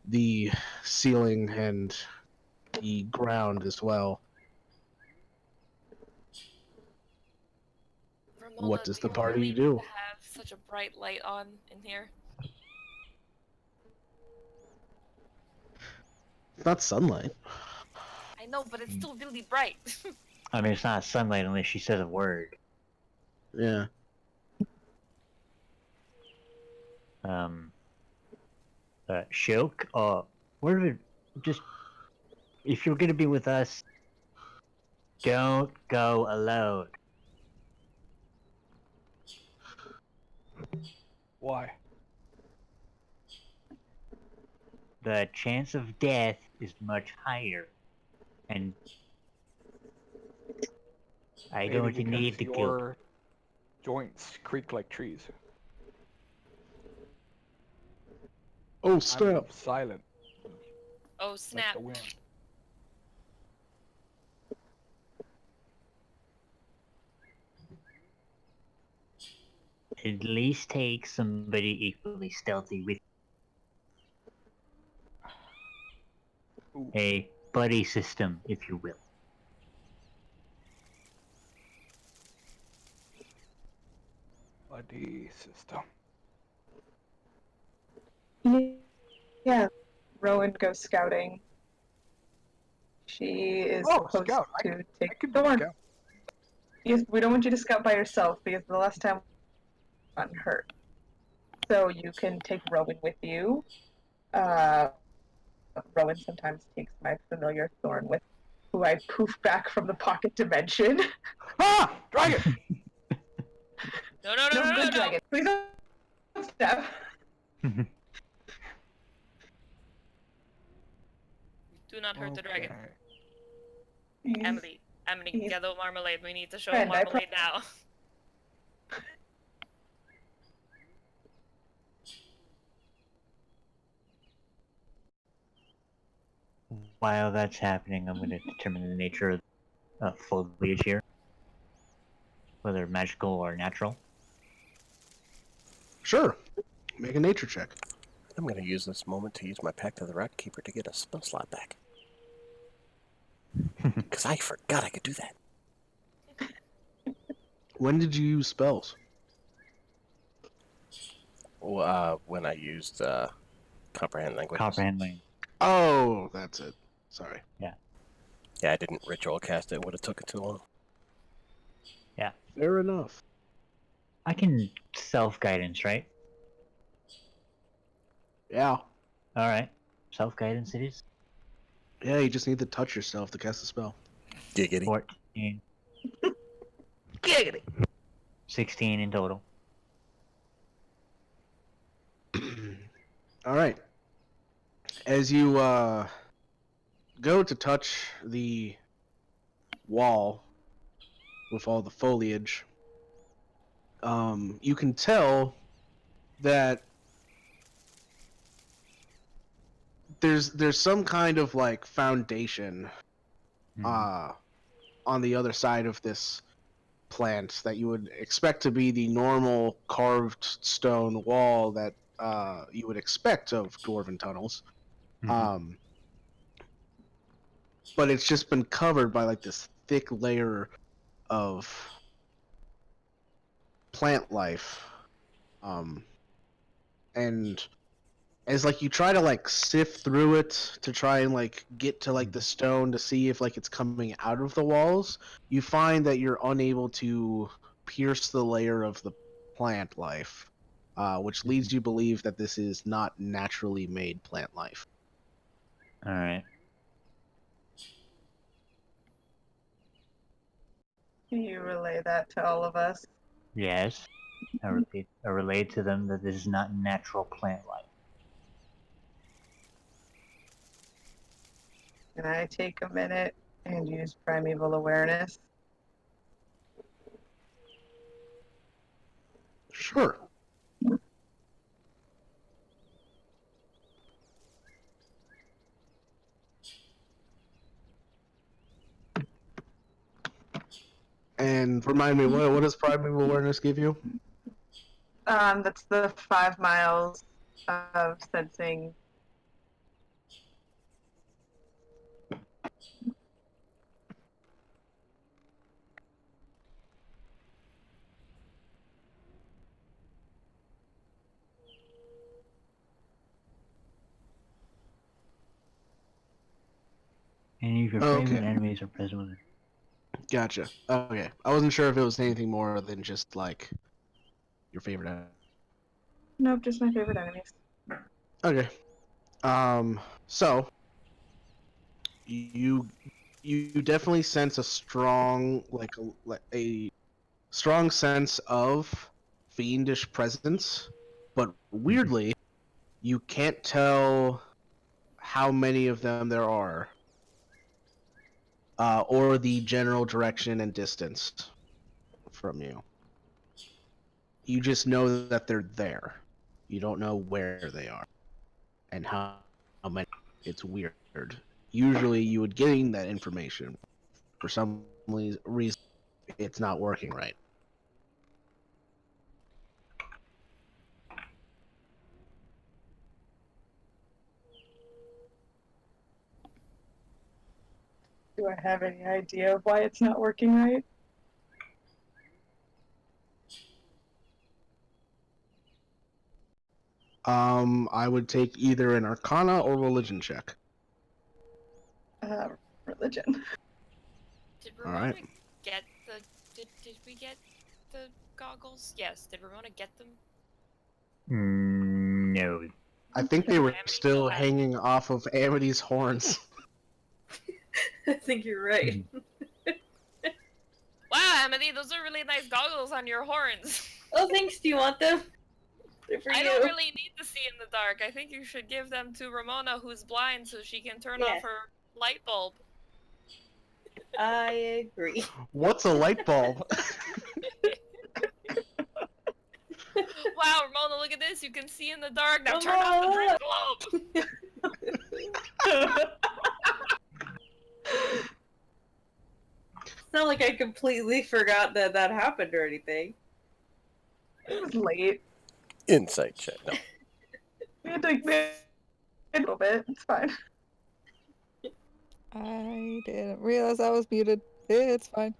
the ceiling and the ground as well. Ramona, What does do the you party really do? need to have such a bright light on in here? It's not sunlight. I know, but it's still really bright. I mean, it's not sunlight unless she says a word. Yeah. Shylk, where did just if you're gonna be with us, don't go alone. Why? The chance of death is much higher, and I Maybe don't because need the guilt. your joints creak like trees. Oh, snap. I'm silent, Oh like snap! the wind. At least take somebody equally stealthy with Ooh, a buddy system, if you will. buddy system. Yeah, Rowan goes scouting. She is Oh, supposed scout. to I take can be a Thorn. scout. Yes, we don't want you to scout by yourself because the last time you got hurt. So you can take Rowan with you. Rowan sometimes takes my familiar Thorn with, who I poof back from the pocket dimension. Ah! Dragon! No, no, no, No, no, no, good no. dragon. Please don't step. Do not hurt the dragon. Okay. Emily, he's gather marmalade. We need to show friend, I marmalade now. While that's happening, I'm going to determine the nature of foliage here, whether magical or natural. Sure. Make a nature check. I'm going to use this moment to use my Pact of the Rat Keeper to get a spell slot back. Because I forgot I could do that. When did you use spells? When I used Comprehend Languages. Comprehend language. Oh, that's it. Sorry. Yeah, I didn't ritual cast it. It would have took it too long. Fair enough. I can self-guidance, right? Yeah. Alright. Self-guidance it is. Yeah, you just need to touch yourself to cast the spell. Giggity. 14. Giggity. 16 in total. All right. As you go to touch the wall with all the foliage, you can tell that there's some kind of like foundation on the other side of this plant that you would expect to be the normal carved stone wall that you would expect of dwarven tunnels. But it's just been covered by like this thick layer of plant life. And as like you try to like sift through it to try and like get to like the stone to see if like it's coming out of the walls, you find that you're unable to pierce the layer of the plant life, which leads you to believe that this is not naturally made plant life. All right. Can you relay that to all of us? Yes. I relate to them that this is not natural plant life. Can I take a minute and use primeval awareness? Sure. And remind me, what does primeval awareness give you? That's the 5 miles of sensing. Any of your Okay. favorite enemies are present with it. Gotcha. Okay. I wasn't sure if it was anything more than just like your favorite. Nope, just my favorite enemies. Okay. So you definitely sense a strong a strong sense of fiendish presence, but weirdly, you can't tell how many of them there are, or the general direction and distance from you. You just know that they're there. You don't know where they are and how many. It's weird. Usually, you would gain that information. For some reason, it's not working right. Do I have any idea of why it's not working right? I would take either an Arcana or Religion check. Religion. Did All Ramona right. get the? Did we get the goggles? Yes. Did Ramona get them? No. I think they were Amity still still has hanging off of Amity's horns. I think you're right. Wow, Amity, those are really nice goggles on your horns. Oh, thanks. Do you want them? They're for I you. don't really need to see in the dark. I think you should give them to Ramona, who's blind, so she can turn off Yes. her light bulb. I agree. What's a light bulb? Wow, Ramona, look at this. You can see in the dark. Now turn off the drip globe. It's not like I completely forgot that that happened or anything. It was late. Insight check. No. We had to a little bit. It's fine. I didn't realize I was muted. It's fine.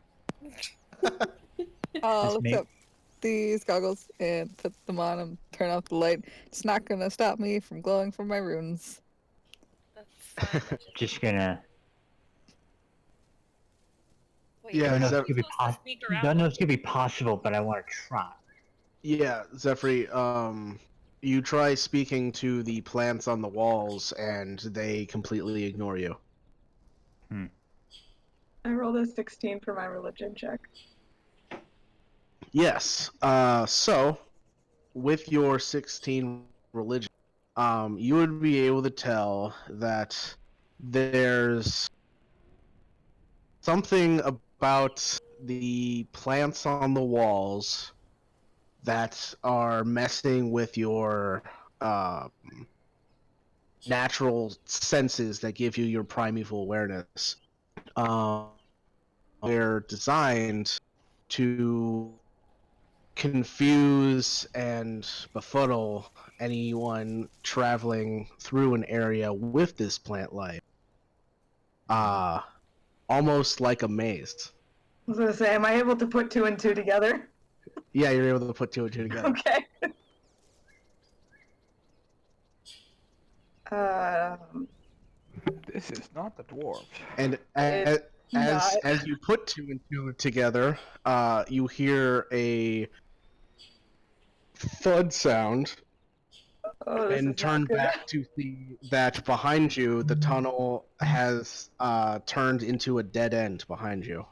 I'll That's me. accept these goggles and put them on and turn off the light. It's not gonna stop me from glowing from my runes. That's fine. Just gonna. Wait, Yeah, you're Don't know not if it's gonna be supposed to sneak around Don't know one? if it's gonna be possible, but I want to try. Yeah, Zephyr, you try speaking to the plants on the walls, and they completely ignore you. I rolled a 16 for my religion check. Yes. So, with your 16 religion, you would be able to tell that there's something about the plants on the walls that are messing with your natural senses that give you your primeval awareness. They're designed to confuse and befuddle anyone traveling through an area with this plant life. Almost like a maze. I was gonna say, am I able to put 2 and 2 together? Yeah, you're able to put two and two together. Okay. Um, This is not the dwarves. And It's not. as you put two and two together, you hear a thud sound, Oh, this and is turn not good. back to see that behind you, the tunnel has turned into a dead end behind you.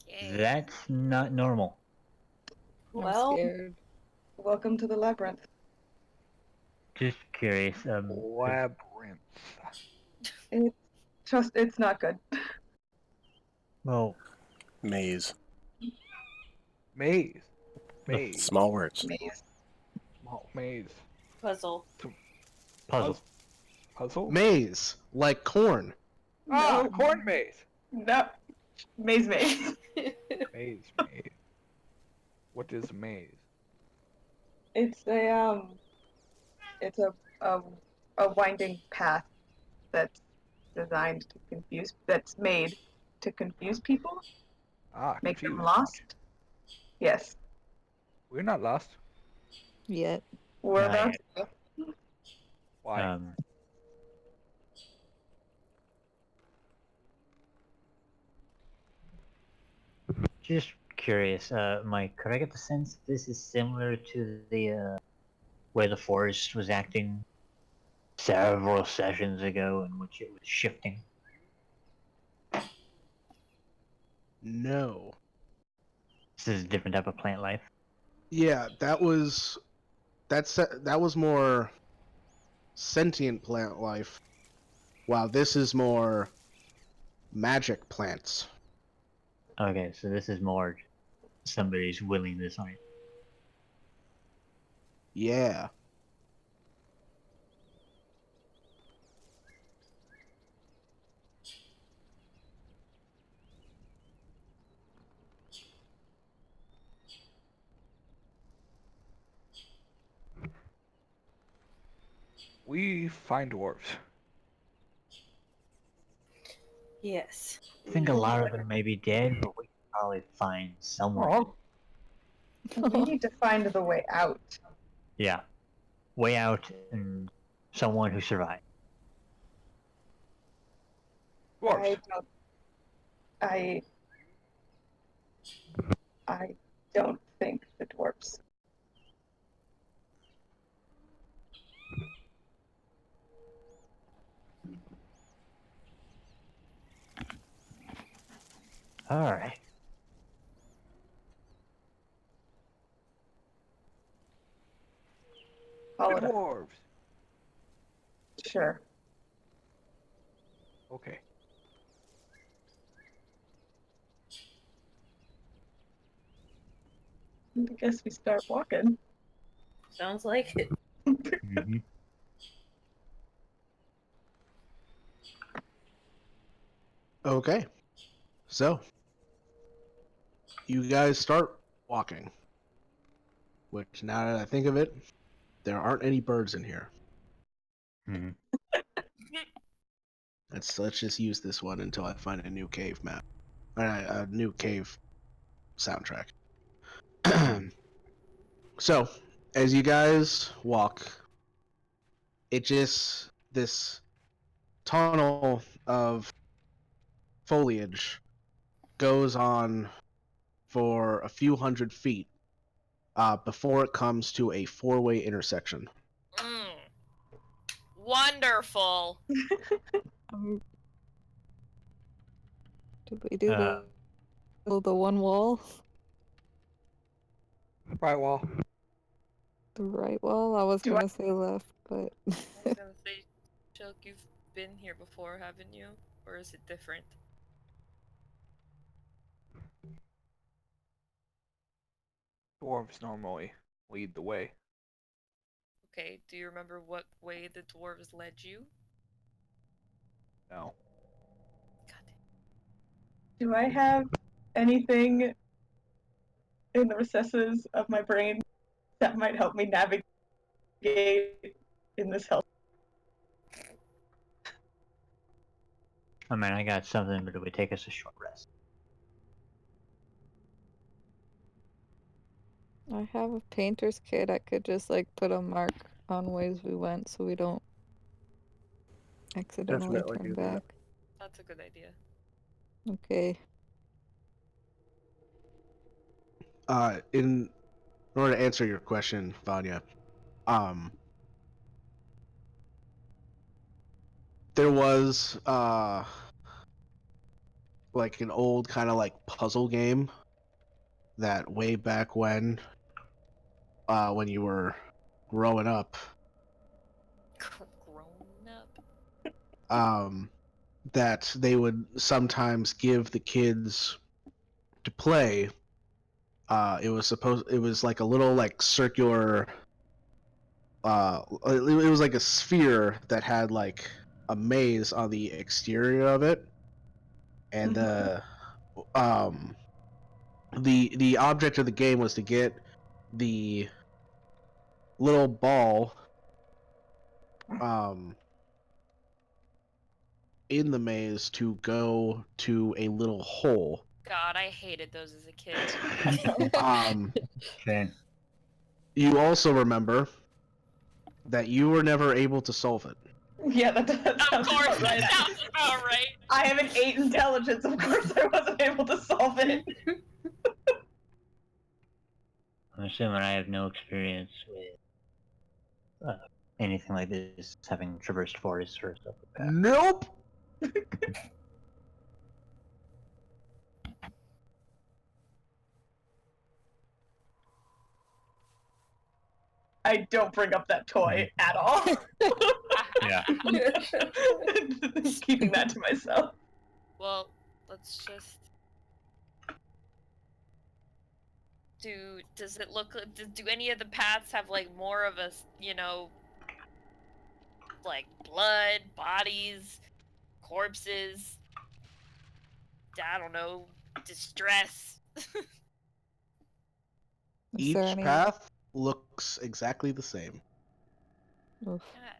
Yay. That's not normal. I'm Well, scared. Welcome to the labyrinth. Just curious. Labyrinth. It's not good. Well, Maze. Maze. Maze. Small words. Maze. Small maze. puzzle. puzzle. Puzzle? Maze, like corn. Ah, No. corn maze. No. Maze. Maze, maze. What is a maze? It's it's a winding path that's designed to confuse. That's made to confuse people, Ah, make them confused. lost. Yes, We're not lost. Yet. we're Not about yet. to. Why? Just curious. Mike, could I get the sense this is similar to the where the forest was acting several sessions ago, in which it was shifting? No. This is a different type of plant life. Yeah, that was more sentient plant life. Wow, this is more magic plants. Okay, so this is more somebody's willingness on it. Yeah. We find dwarves. Yes. I think a lot of them may be dead, but we can probably find someone. Oh, We need to find the way out. Yeah. Way out and someone who survived. dwarves. I don't think the dwarfs. Alright. Follow it up. Dwarves. Sure. Okay. I guess we start walking. Sounds like it. Mm-hmm. Okay. So, you guys start walking. Which, now that I think of it, there aren't any birds in here. Mm-hmm. Let's just use this one until I find a new cave map. A new cave soundtrack. So, as you guys walk, this tunnel of foliage goes on for a few hundred feet before it comes to a four-way intersection. Wonderful. Did we do the one wall? Right wall. The right wall? I was Do I- gonna say left, but I was gonna say, Shylk, you've been here before, haven't you? Or is it different? Dwarves normally lead the way. Okay, do you remember what way the dwarves led you? No. God damn. Do I have anything in the recesses of my brain that might help me navigate in this hell? I mean, I got something, but it would take us a short rest. I have a painter's kit. I could just like put a mark on ways we went so we don't accidentally Definitely turn do that. back. That's a good idea. Okay. In order to answer your question, Vanya, there was like an old kind of like puzzle game that way back when you were growing up, Grown up. that they would sometimes give the kids to play. It was like a little like circular. It was like a sphere that had like a maze on the exterior of it, and um, the object of the game was to get the little ball in the maze to go to a little hole. God, I hated those as a kid. Okay. You also remember that you were never able to solve it. Yeah, that Of sounds course, about right. that sounds about right. I have an 8 intelligence. Of course, I wasn't able to solve it. I'm assuming I have no experience with anything like this, having traversed forests or stuff like that. Nope. I don't bring up that toy at all. Yeah. Keeping that to myself. Well, let's just does it look do any of the paths have like more of a, like blood, bodies, corpses, I don't know, distress? Is Each there any? path looks exactly the same. Oof. God.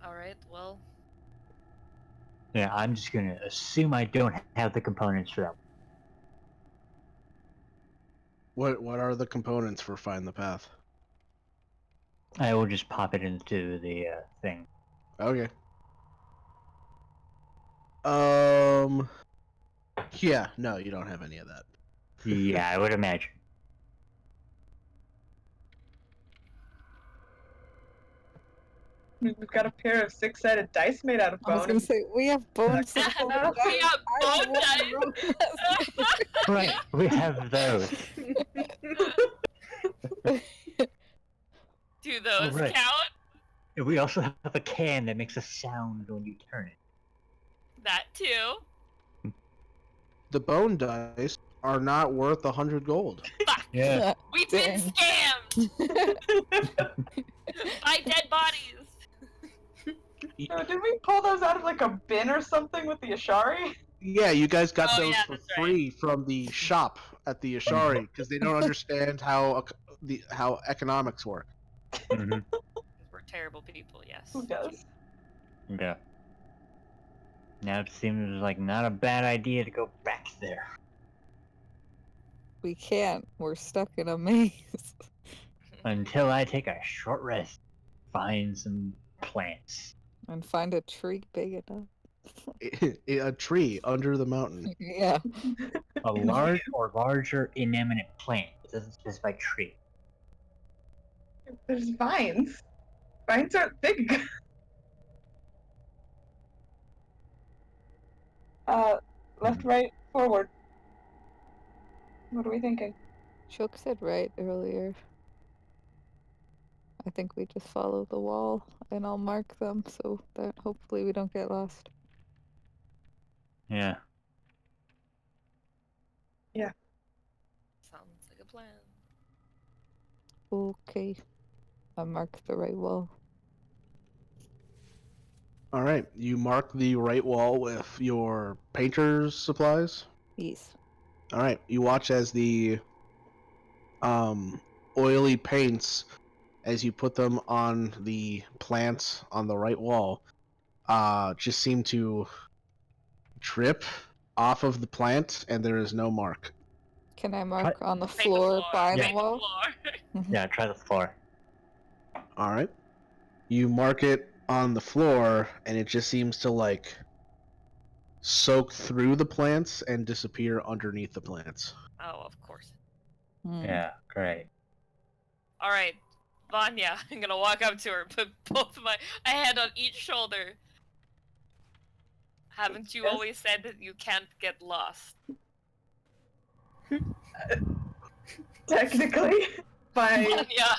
All right, well, Yeah, I'm just gonna assume I don't have the components for that. What are the components for Find the Path? I will just pop it into the thing. Okay. Yeah, no, you don't have any of that. Yeah, I would imagine. We've got a pair of 6-sided dice made out of I was gonna bone. say we have bones. we have bone dice. Right, we have those. Do those right. count? We also have a can that makes a sound when you turn it. That too. The bone dice are not worth 100 gold. Fuck. Yeah. We've been Dang. scammed by dead bodies. Oh, did we pull those out of like a bin or something with the Ashari? Yeah, you guys got Oh, those yeah, for that's right. free from the shop at the Ashari because they don't understand how economics work. Mm-hmm. We're terrible people, yes. Who does? Yeah. Now it seems like not a bad idea to go back there. We can't. We're stuck in a maze. Until I take a short rest, find some plants. And find a tree big enough. A tree under the mountain. Yeah. A large or larger inanimate plant. It doesn't specify tree. There's vines. Vines aren't big. Left, right, forward. What are we thinking? Shylk said right earlier. I think we just follow the wall and I'll mark them so that hopefully we don't get lost. Yeah. Sounds like a plan. Okay. I marked the right wall. All right, you mark the right wall with your painter's supplies. Yes. All right, you watch as the oily paints, as you put them on the plants on the right wall, just seem to drip off of the plant, and there is no mark. Can I mark on the Right the floor by Yeah. the wall? Yeah, try the floor. All right. You mark it on the floor, and it just seems to like soak through the plants and disappear underneath the plants. Oh, of course. Hmm. Yeah, great. All right, Vanya. I'm gonna walk up to her, put both my a hand on each shoulder. Haven't you Yes? always said that you can't get lost? Technically, by Vanya,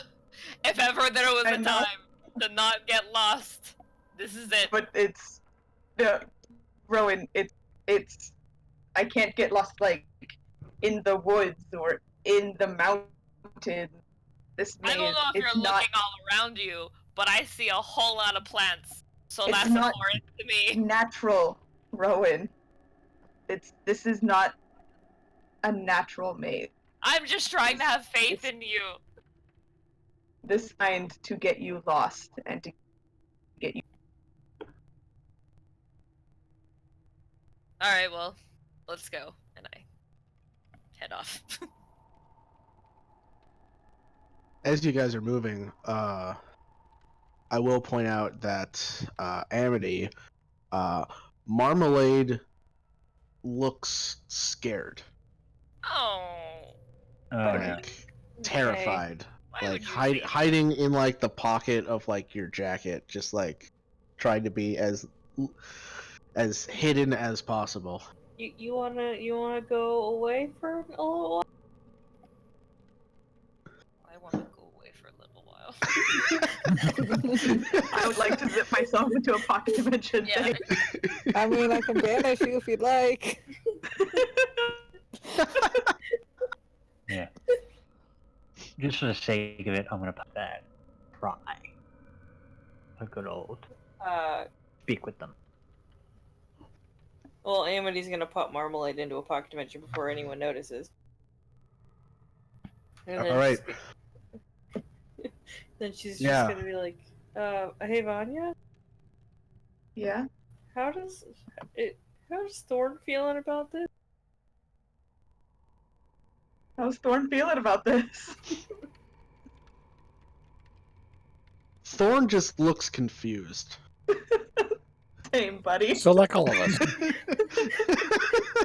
if ever there was I a know. time to not get lost, this is it. but it's no, Rowan. It's I can't get lost like in the woods or in the mountain. This I don't maze, know if it's you're not looking all around you, but I see a whole lot of plants. So It's that's a not- forest to me. natural, Rowan. This is not a natural maze. I'm just trying to have faith It's- in you. Designed to get you lost and to get you. Alright, well, let's go. And I head off. As you guys are moving, I will point out that Amity, Marmalade looks scared, Oh. Oh like no. terrified, Why like would you say that? hiding in like the pocket of like your jacket, just like trying to be as hidden as possible. You wanna go away for a little while? I want to go away for a little while. I would like to zip myself into a pocket dimension. Yeah. Thanks. I mean, I can banish you if you'd like. Yeah. Just for the sake of it, I'm gonna put that. Try. A good old speak with them. Well, Amity's gonna pop Marmalade into a pocket dimension before anyone notices. And All right. Then she's just Yeah. gonna be like, hey Vanya, Yeah. how's Thorn feeling about this? How's Thorn feeling about this? Thorn just looks confused. Same, buddy. So like all of us.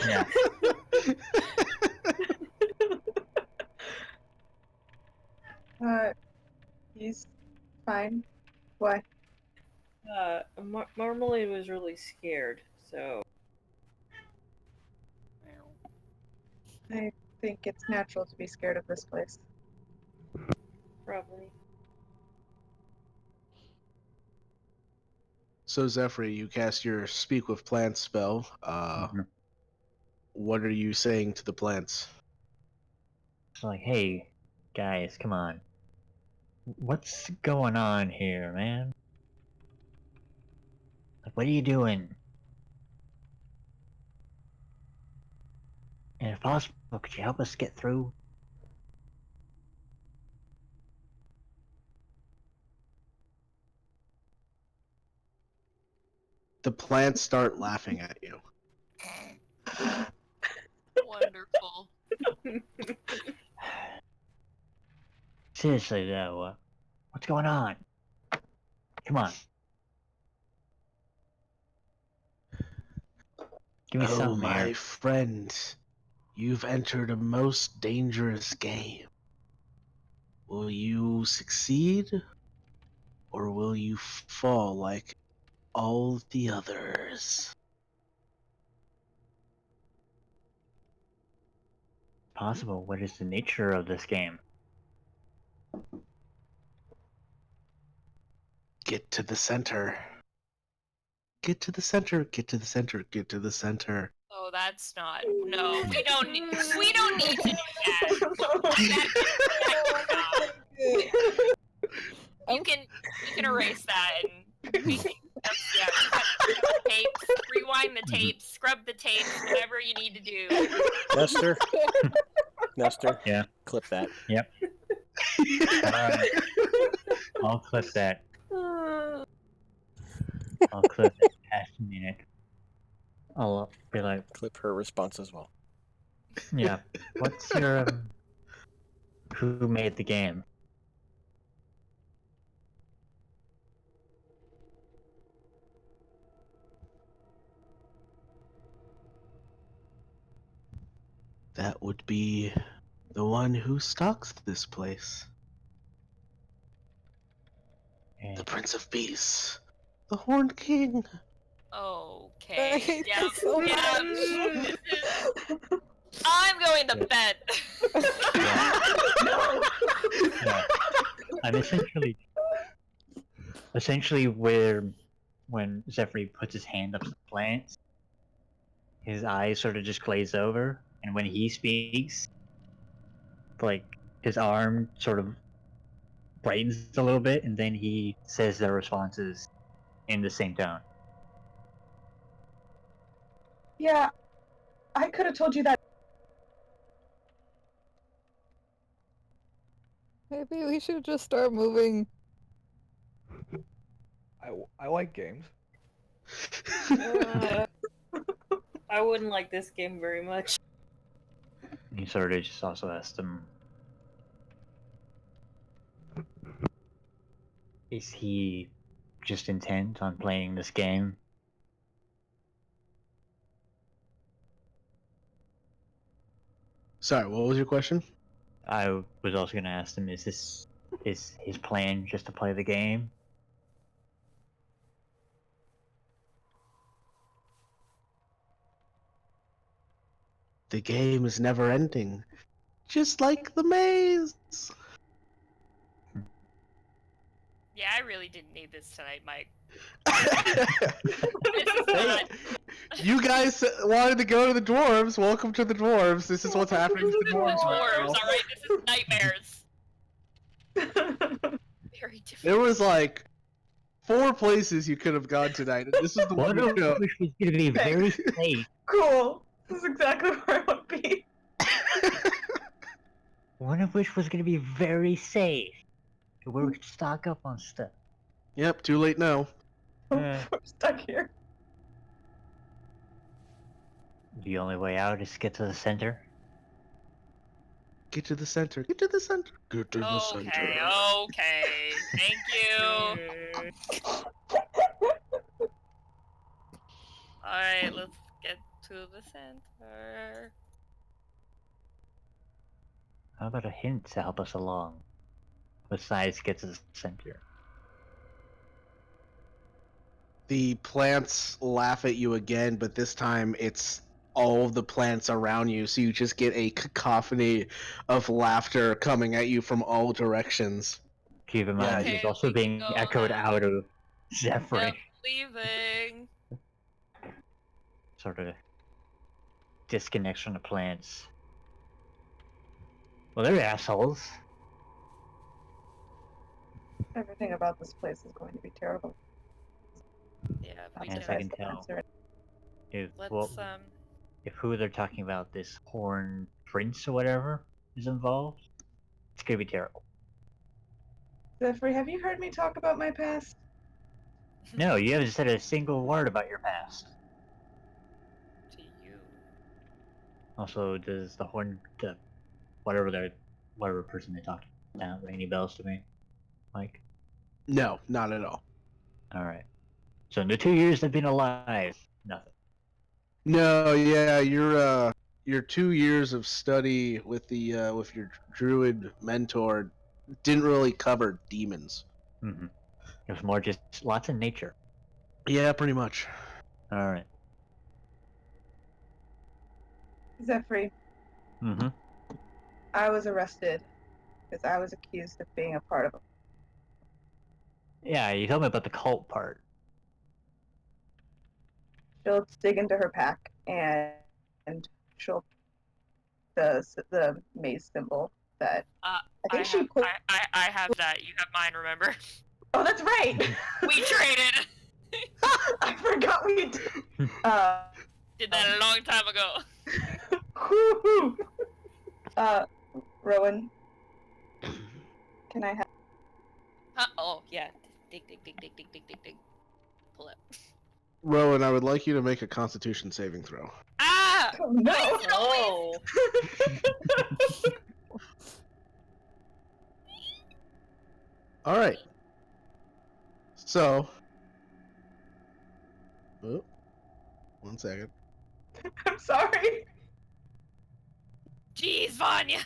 Yeah. He's fine. What? Marmalade was really scared, so I think it's natural to be scared of this place. probably. So Zephyr, you cast your Speak with Plants spell. Mhm. What are you saying to the plants? It's like, hey, guys, come on. What's going on here, man? Like, what are you doing? And if possible, could you help us get through? The plants start laughing at you. Wonderful. Seriously, though, what's going on? Come on. Give me Oh, something my here. friend, you've entered a most dangerous game. Will you succeed, or will you fall like all the others? Possible. What is the nature of this game? Get to the center. Get to the center. Get to the center. Get to the center. Oh, that's not. No, we don't need to do that. You can erase that and we can, cut the tapes, rewind the tapes, scrub the tapes, whatever you need to do. Nestor, Yeah. clip that. Yep. I'll clip that. I'll clip it past a minute. I'll be like, Clip her response as well. yeah, what's your, who made the game? That would be the one who stalks this place. The And Prince of Beasts. The Horned King. I Okay. hate Yeah. this so Yeah. much. I'm going to Yeah. bed. yeah, I'm essentially where when Zephyr puts his hand up to the plants, his eyes sort of just glaze over, and when he speaks, like his arm sort of brightens a little bit, and then he says their responses in the same tone. Yeah, I could have told you that. Maybe we should just start moving. I like games. I wouldn't like this game very much. He sort of just also asked him, is he just intent on playing this game? Sorry, what was your question? I was also going to ask him, is his plan just to play the game? The game is never ending. Just like the maze. Yeah, I really didn't need this tonight, Mike. This is not. You guys wanted to go to the dwarves. Welcome to the dwarves. This is what's happening to the The dwarves right dwarves, now. alright? This is nightmares. Very different. There was like 4 places you could have gone tonight, and this is the one One we of chose. which was going to be very safe. Cool. This is exactly where I want to be. One of which was going to be very safe. Where we could stock up on stuff. Yep, too late now. Uh, We're stuck here. The only way out is to get to the center. Get to the center. Get to the center. Get to the center. Okay, okay. Thank you. Alright, let's get to the center. How about a hint to help us along? Besides, get to the center. The plants laugh at you again, but this time it's all of the plants around you, so you just get a cacophony of laughter coming at you from all directions. Keep in mind, Yeah, he's Okay, also we being can go echoed now. out of Zephyr. Yep, leaving. Sort of disconnects from the plants. Well, they're assholes. Everything about this place is going to be terrible. Yeah, we Yes, can. I can tell. If Let's if who they're talking about, this Horn Prince or whatever, is involved, it's gonna be terrible. Zephyr, have you heard me talk about my past? No, you haven't said a single word about your past. to you. Also, does the whatever person they talked about ring any bells to me, Mike? No, not at all. All right. So in the 2 years they've been alive, nothing. No, yeah, your 2 years of study with with your druid mentor didn't really cover demons. Mm-hmm. It was more just lots of nature. Yeah, pretty much. All right. Zephyr, Mm-hmm. I was arrested because I was accused of being a part of a Yeah, you told me about the cult part. She'll dig into her pack and she'll the maze symbol that I think she put. I have that. You have mine, remember? Oh, that's right. We traded. I forgot we did. Did that a long time ago. Woo-hoo. Rowan, can I have? Oh yeah. Dig. pull out. Rowan, I would like you to make a Constitution saving throw. Ah! Oh, no. Oh. All right. So, oh, 1 second. I'm sorry. Jeez, Vanya!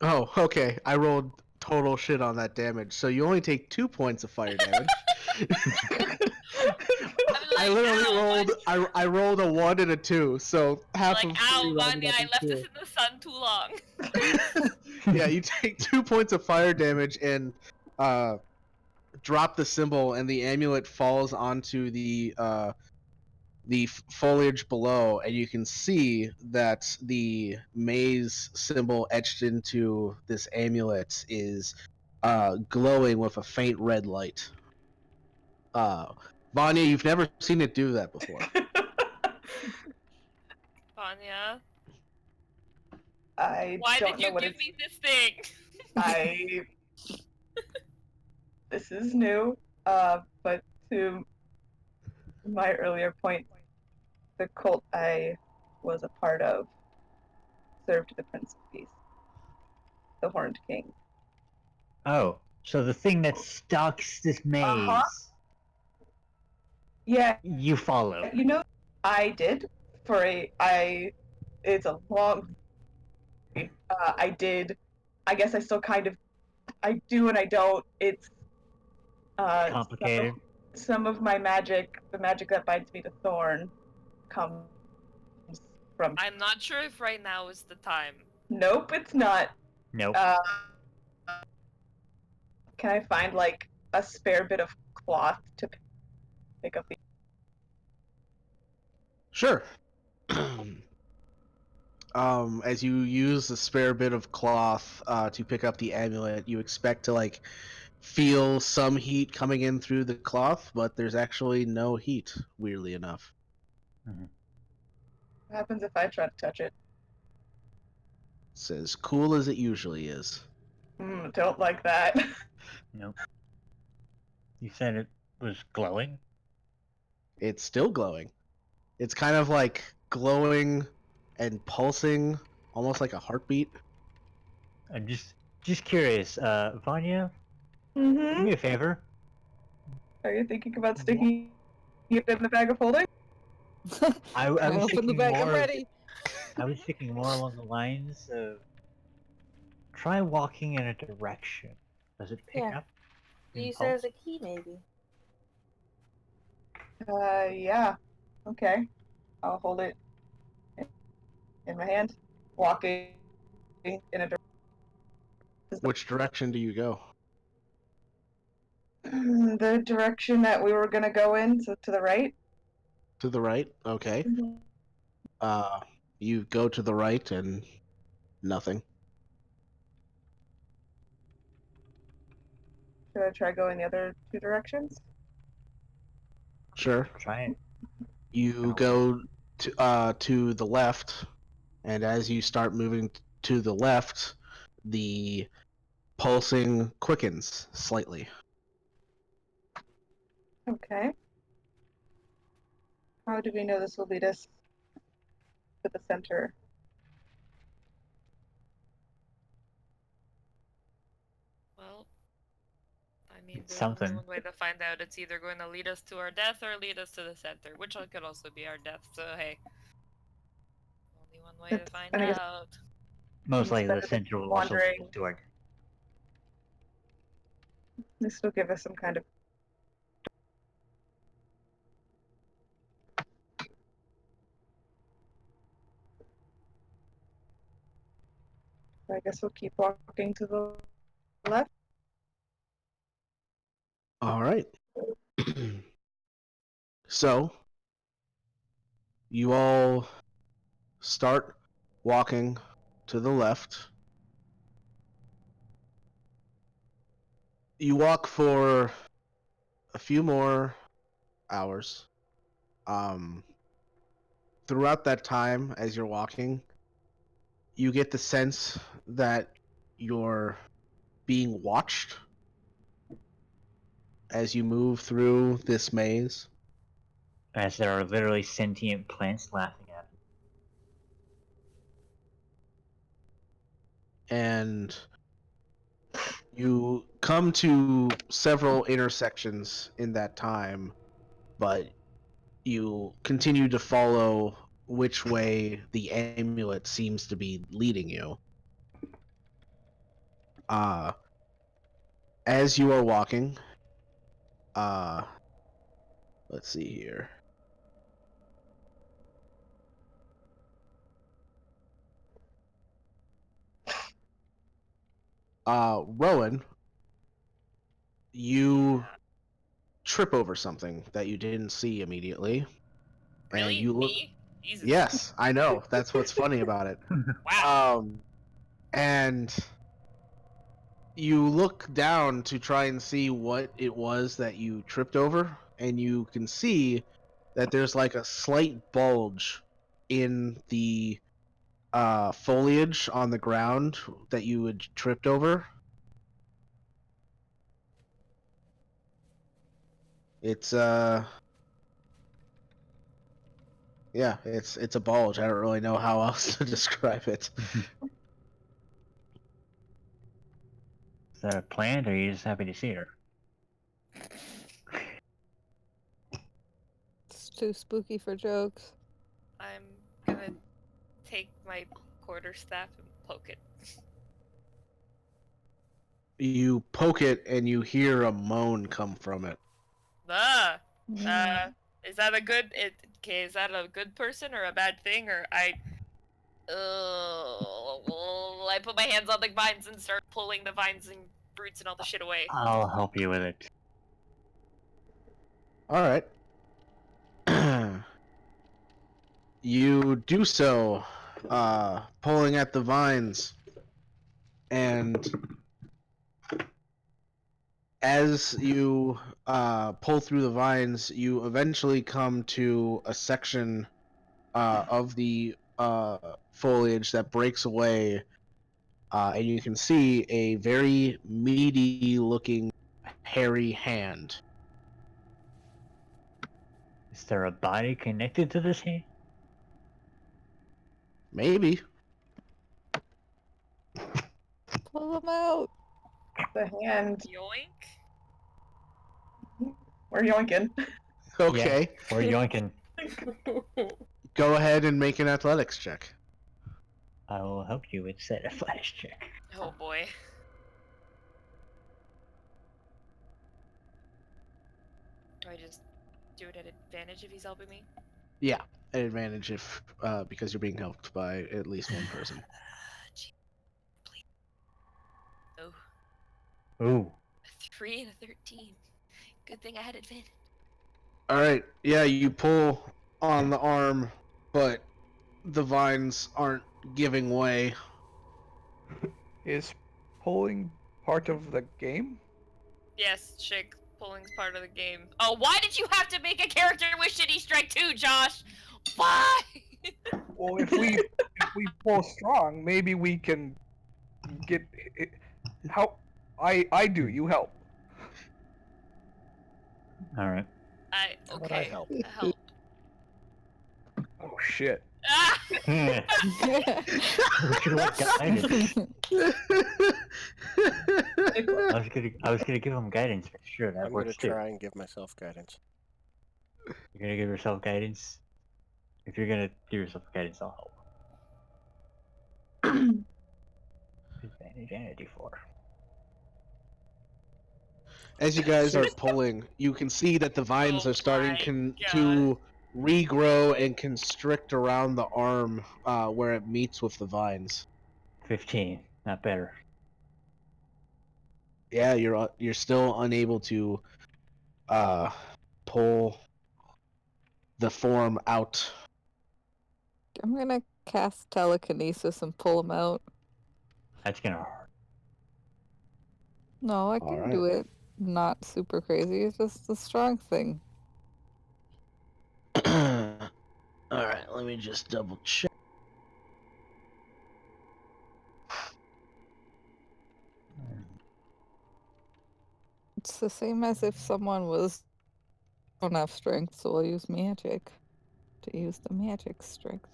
Oh, okay. I rolled total shit on that damage, so you only take 2 points of fire damage. I literally rolled. I rolled a 1 and a 2, so half Like, of ow, 3 rounded Vanya, up I is left 2. this in the sun too long. Yeah, you take 2 points of fire damage and drop the symbol, and the amulet falls onto the foliage below, and you can see that the maze symbol etched into this amulet is glowing with a faint red light. Vanya, you've never seen it do that before. Vanya, I why don't did know you what give it's. me this thing? This is new. But to my earlier point, the cult I was a part of served the Prince of Peace, the Horned King. Oh, so the thing that stalks this maze, Yeah, you follow. you know, I did it's a long. I did. I guess I still kind of. I do and I don't. It's Complicated. some of my magic, the magic that binds me to Thorn, comes from. I'm not sure if right now is the time. Nope, it's not. Nope. Can I find like a spare bit of cloth to pick up the? Sure. As you use the spare bit of cloth to pick up the amulet, you expect to like feel some heat coming in through the cloth, but there's actually no heat, weirdly enough. What happens if I try to touch it? It's as cool as it usually is. Don't like that. Nope. You said it was glowing? It's still glowing. It's kind of like glowing and pulsing, almost like a heartbeat. I'm just curious, Vanya, do Mm-hmm. me a favor. Are you thinking about sticking it in the bag of holding? I was Open the thinking bag. more. I'm ready. I was thinking more along the lines of try walking in a direction. Does it pick Yeah. up? Use it impulse? as a key, maybe. Yeah. Okay. I'll hold it in my hand, walking in a direction. Which direction do you go? The direction that we were gonna go in, so to the right. To the right? Okay. You go to the right and nothing. Should I try going the other 2 directions? Sure. Try it. You go to the left, and as you start moving to the left, the pulsing quickens slightly. Okay. How do we know this will lead us to the center? Well, I mean, It's there's something. only one way to find out. It's either going to lead us to our death or lead us to the center, which could also be our death. So hey, only one way to find And I guess out. Most likely the instead of center will also wandering, lead to our. this will give us some kind of. I guess we'll keep walking to the left. All right. So, you all start walking to the left. You walk for a few more hours. Throughout that time, as you're walking, you get the sense that you're being watched as you move through this maze. As there are literally sentient plants laughing at him. And you come to several intersections in that time, but you continue to follow which way the amulet seems to be leading you. As you are walking, let's see here. Rowan, you trip over something that you didn't see immediately. Really? And you look. Me? Jesus. Yes, I know. That's what's funny about it. Wow. And you look down to try and see what it was that you tripped over, and you can see that there's like a slight bulge in the foliage on the ground that you had tripped over. It's yeah, it's a bulge. I don't really know how else to describe it. Is that a plant, or are you just happy to see her? It's too spooky for jokes. I'm gonna take my quarterstaff and poke it. You poke it and you hear a moan come from it. Is that a good? Is that a good person or a bad thing? Or I put my hands on the vines and start pulling the vines and roots and all the shit away. I'll help you with it. All right. You do so, pulling at the vines, and as you pull through the vines, you eventually come to a section of the foliage that breaks away, and you can see a very meaty-looking, hairy hand. Is there a body connected to this hand? Maybe. Pull them out. The hand. Yoink. We're yoinking. Okay. Yeah, we're yoinking. Go ahead and make an athletics check. I will help you with set a flash check. Oh boy. Do I just do it at advantage if he's helping me? Yeah, an advantage if because you're being helped by at least one person. Gee, please. Oh, Ooh. a 3 and a 13. Good thing I had advantage. All right, yeah, you pull on the arm, but the vines aren't giving way. Is pulling part of the game? Yes, Shylk, pulling's part of the game. Oh, why did you have to make a character with Shitty Strike 2, Josh? Why? Well, if we pull strong, maybe we can get how I do. You help. All right. How about I Okay. help? Help. Oh shit. Ah! Would you like guidance? I was gonna give him guidance for sure. That I'm gonna works too. try and give myself guidance. You're gonna give yourself guidance. If you're gonna give yourself guidance, I'll help. Advantage and a D4. As you guys are pulling, you can see that the vines Oh are starting my to regrow and constrict around the arm where it meets with the vines. 15. Not better. Yeah, you're still unable to pull the form out. I'm gonna cast telekinesis and pull them out. That's gonna hurt. No, I can do it. Not super crazy. It's just a strong thing. All right, let me just double check. the same as if someone was enough strength, so I'll use magic to use the magic strength.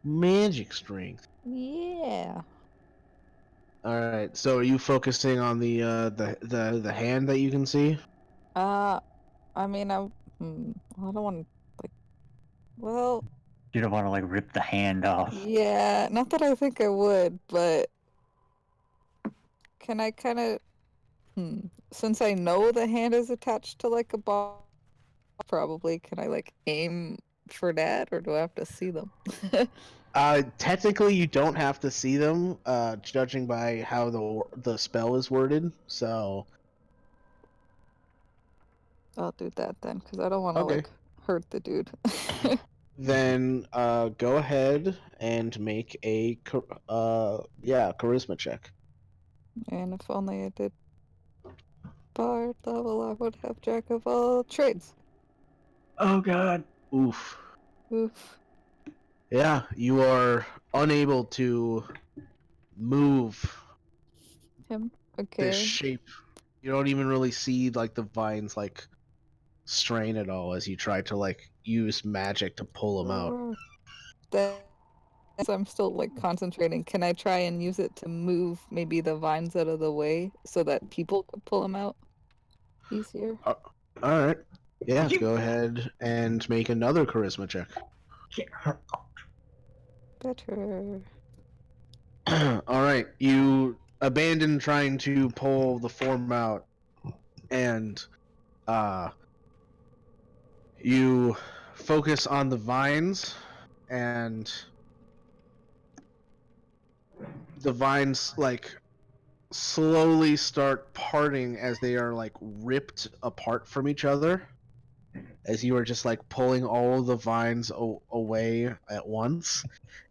Magic strength. Yeah. All right. So are you focusing on the hand that you can see? I mean, I don't want to like. Well, You don't want to like rip the hand off. yeah. Not that I think I would, but can I kind of? Since I know the hand is attached to like a ball, probably can I like aim for that, or do I have to see them? Technically, you don't have to see them, judging by how the spell is worded. So, I'll do that then, because I don't want to okay. like hurt the dude. Then, go ahead and make a charisma check. And if only I did bard level, I would have jack of all trades. Oh god. Oof. Oof. Yeah, you are unable to move Him. this Okay. shape. You don't even really see like the vines like strain at all as you try to like use magic to pull them out. That as I'm still like concentrating, can I try and use it to move maybe the vines out of the way so that people could pull them out easier? All right. Yeah, go ahead and make another charisma check. Better. All right, you abandon trying to pull the form out, and you focus on the vines, and the vines like slowly start parting as they are like ripped apart from each other, as you are just like pulling all the vines away at once.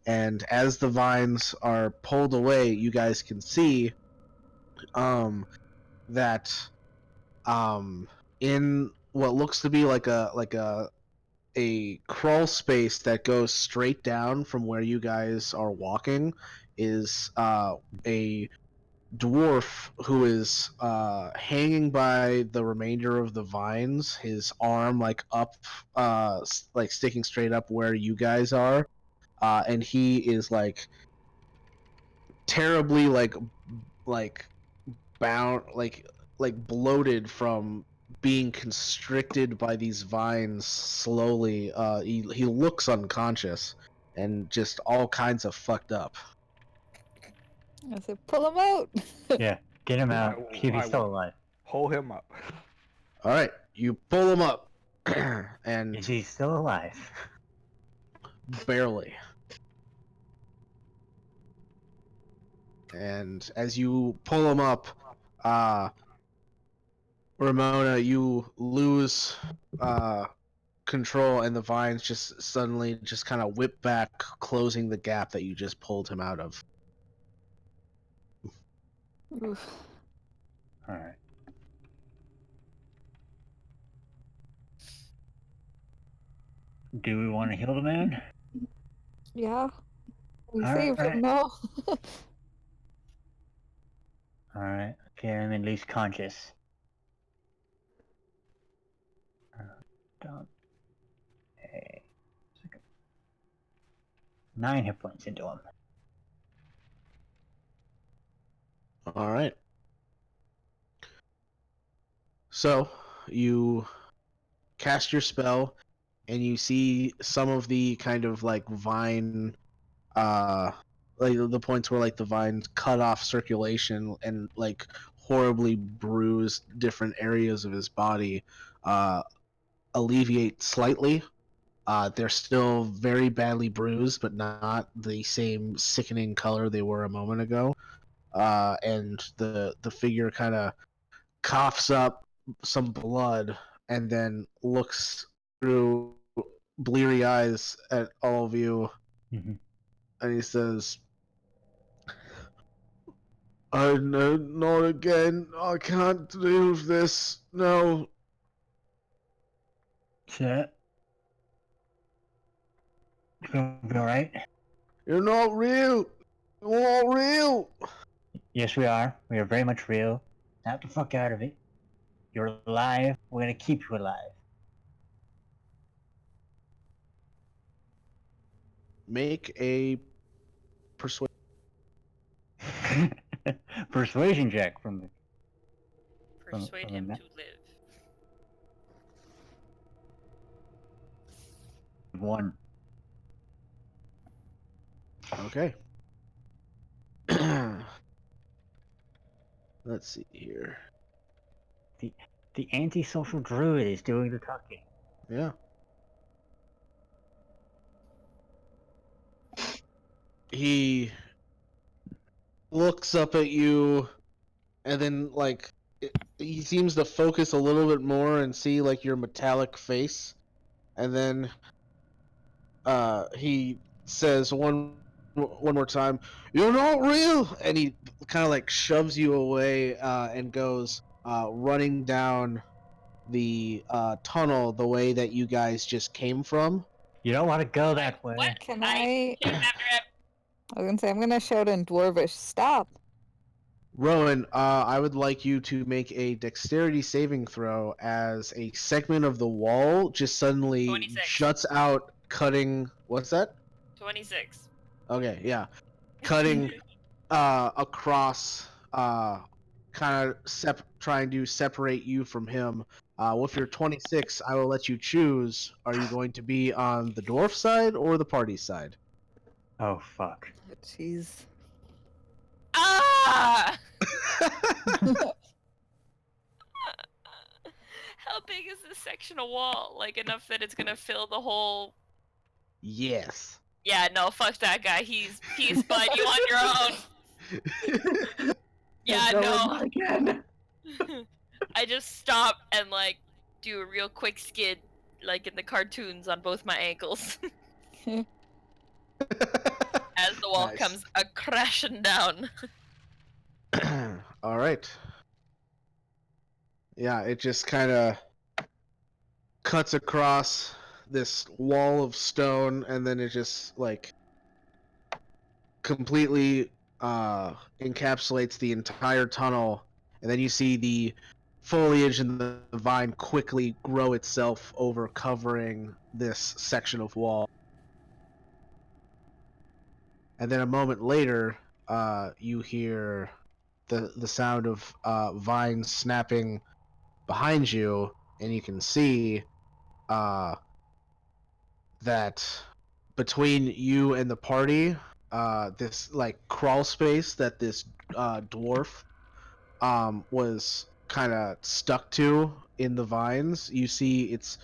And as the vines are pulled away, you guys can see that in what looks to be like a crawl space that goes straight down from where you guys are walking is a dwarf who is hanging by the remainder of the vines, his arm like up, like sticking straight up where you guys are, and he is like terribly like bound, like bloated from being constricted by these vines slowly. He looks unconscious and just all kinds of fucked up. I said, pull him out. Yeah, get him out. See if he's I still will. alive. Pull him up. All right, you pull him up, Is and he still alive? barely. And as you pull him up, Ramona, you lose control, and the vines just suddenly just kind of whip back, closing the gap that you just pulled him out of. Oof. Alright. Do we want to heal the man? Yeah. We All saved right. him now. Alright, okay, I'm at least conscious. Don't. Hey. 9 hit points into him. All right. So you cast your spell, and you see some of the kind of like vine, like the points where like the vines cut off circulation and like horribly bruise different areas of his body, alleviate slightly. They're still very badly bruised, but not the same sickening color they were a moment ago. And the figure kind of coughs up some blood and then looks through bleary eyes at all of you, Mm-hmm. and he says, no, not again. I can't do this. No. Shit. You be alright? You're not real. You're not real. Yes, we are. We are very much real. Out the fuck out of it. You're alive. We're gonna keep you alive. Make a persuasion. Persuasion check from Persuade from him the to live. one. Okay. Let's see here. The antisocial druid is doing the talking. Yeah. He looks up at you, and then he seems to focus a little bit more and see like your metallic face, and then he says one more time, "You're not real," and he kind of like shoves you away and goes running down the tunnel the way that you guys just came from. You don't want to go that way. What? Can I I? came after him. I was gonna say I'm gonna shout in Dwarvish. Stop! Rowan, I would like you to make a dexterity saving throw as a segment of the wall just suddenly 26. juts out, cutting. What's that? 26. Okay, yeah, cutting across, kind of trying to separate you from him. With your 26, I will let you choose. Are you going to be on the dwarf side or the party side? Oh fuck. Jeez. Ah! How big is this section of wall? Like enough that it's gonna fill the whole. Yes. Yeah, no, fuck that guy. He's fine. You on your own. Yeah, Don't no. go again. I just stop and like do a real quick skid, like in the cartoons, on both my ankles as the wall Nice. comes a crashing down. All right. Yeah, it just kind of cuts across this wall of stone, and then it just like completely encapsulates the entire tunnel, and then you see the foliage and the vine quickly grow itself over, covering this section of wall. And then a moment later, you hear the sound of vines snapping behind you, and you can see that between you and the party, this like crawl space that this dwarf was kind of stuck to in the vines, you see it's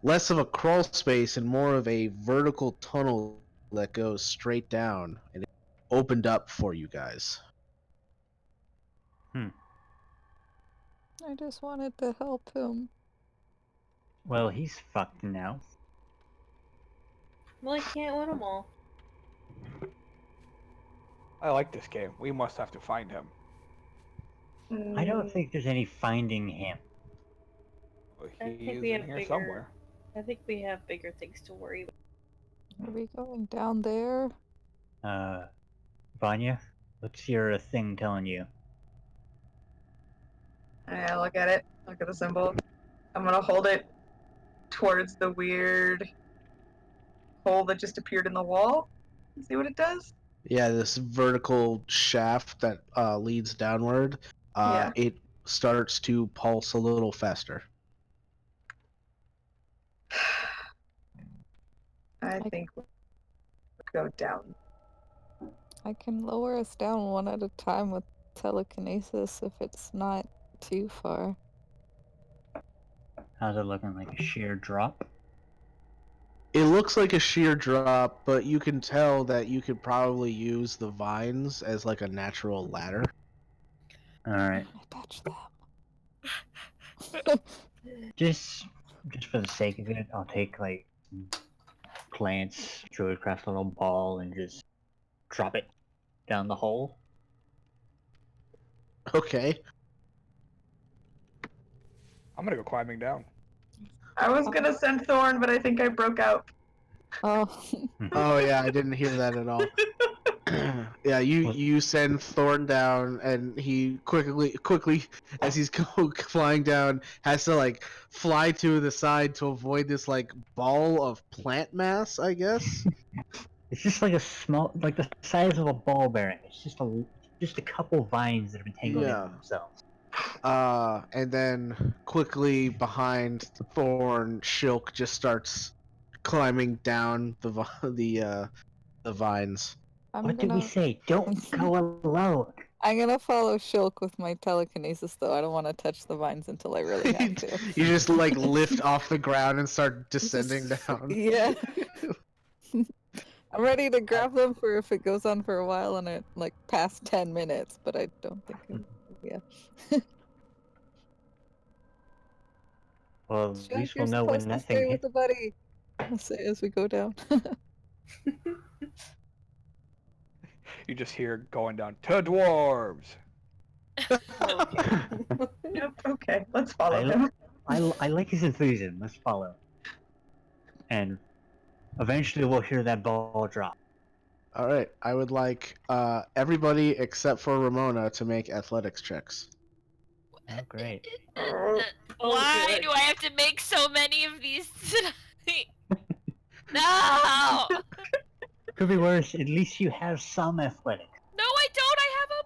less of a crawl space and more of a vertical tunnel that goes straight down, and it opened up for you guys. I just wanted to help him. Well, he's fucked now. Well, I can't win them all. I like this game. We must have to find him. I don't think there's any finding him. Well, I he think is we in have here bigger- somewhere. I think we have bigger things to worry about. Are we going down there? Vanya, what's your thing telling you? I look at it. Look at the symbol. I'm gonna hold it towards the weird hole that just appeared in the wall. See what it does? Yeah, this vertical shaft that leads downward. Yeah. It starts to pulse a little faster. I think we'll go down. I can lower us down one at a time with telekinesis if it's not too far. How's it looking? Like a sheer drop? It looks like a sheer drop, but you can tell that you could probably use the vines as like a natural ladder. Alright. I touch them. Just for the sake of it, I'll take like plants, Druidcraft little ball, and just drop it down the hole. Okay. I'm gonna go climbing down. I was gonna send Thorn, but I think I broke out. Oh, Oh yeah, I didn't hear that at all. Yeah, you send Thorn down, and he quickly as he's flying down, has to like fly to the side to avoid this like ball of plant mass, I guess. It's just like a small, like the size of a ball bearing. It's just a couple vines that have been tangled Yeah. in themselves. And then quickly behind Thorn, Shylk just starts climbing down the vines. What did we say? Don't go alone. I'm gonna follow Shylk with my telekinesis, though. I don't want to touch the vines until I really have to. You just like lift off the ground and start descending down. Yeah. I'm ready to grab them for if it goes on for a while and it like past 10 minutes, but I don't think it, yeah. Well, at Shylk, least you're we'll know when supposed to that stay thing with hits. the buddy. I'll say as we go down. You just hear going down to dwarves. Yep, okay, let's follow I, him. I like his enthusiasm. Let's follow. And eventually we'll hear that ball drop. All right, I would like everybody except for Ramona to make athletics checks. Oh, great. Why do I have to make so many of these tonight? No! Could be worse. At least you have some athletics. No, I don't. I have a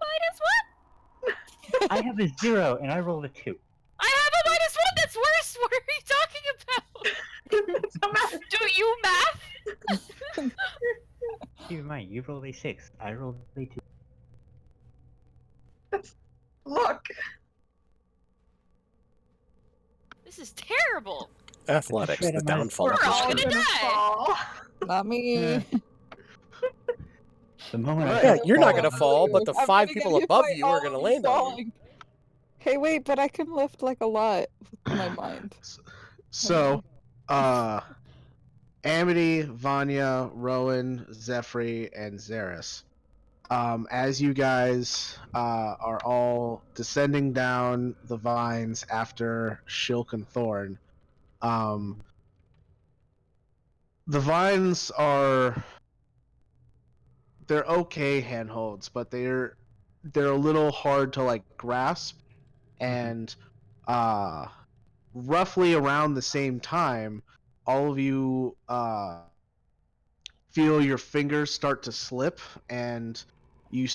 -1. I have a 0 and I rolled a 2. I have a -1. That's worse. What are you talking about? It's no matter. Do you math? Keep in mind, you rolled a 6. I rolled a 2. Look. This is terrible. Athletics, Just the read a downfall We're of all history. gonna die. fall. Not me. Yeah. The moment I Yeah, start you're not falling, gonna fall, but the I'm 5 gonna people get hit above by you are all gonna of land on you. falling. Hey, wait, but I can lift like a lot with my mind. So, Amity, Vanya, Rowan, Zephyr, and Xeris. As you guys are all descending down the vines after Shylk and Thorn, the vines they're okay handholds, but they're a little hard to like grasp, and roughly around the same time, all of you feel your fingers start to slip, and you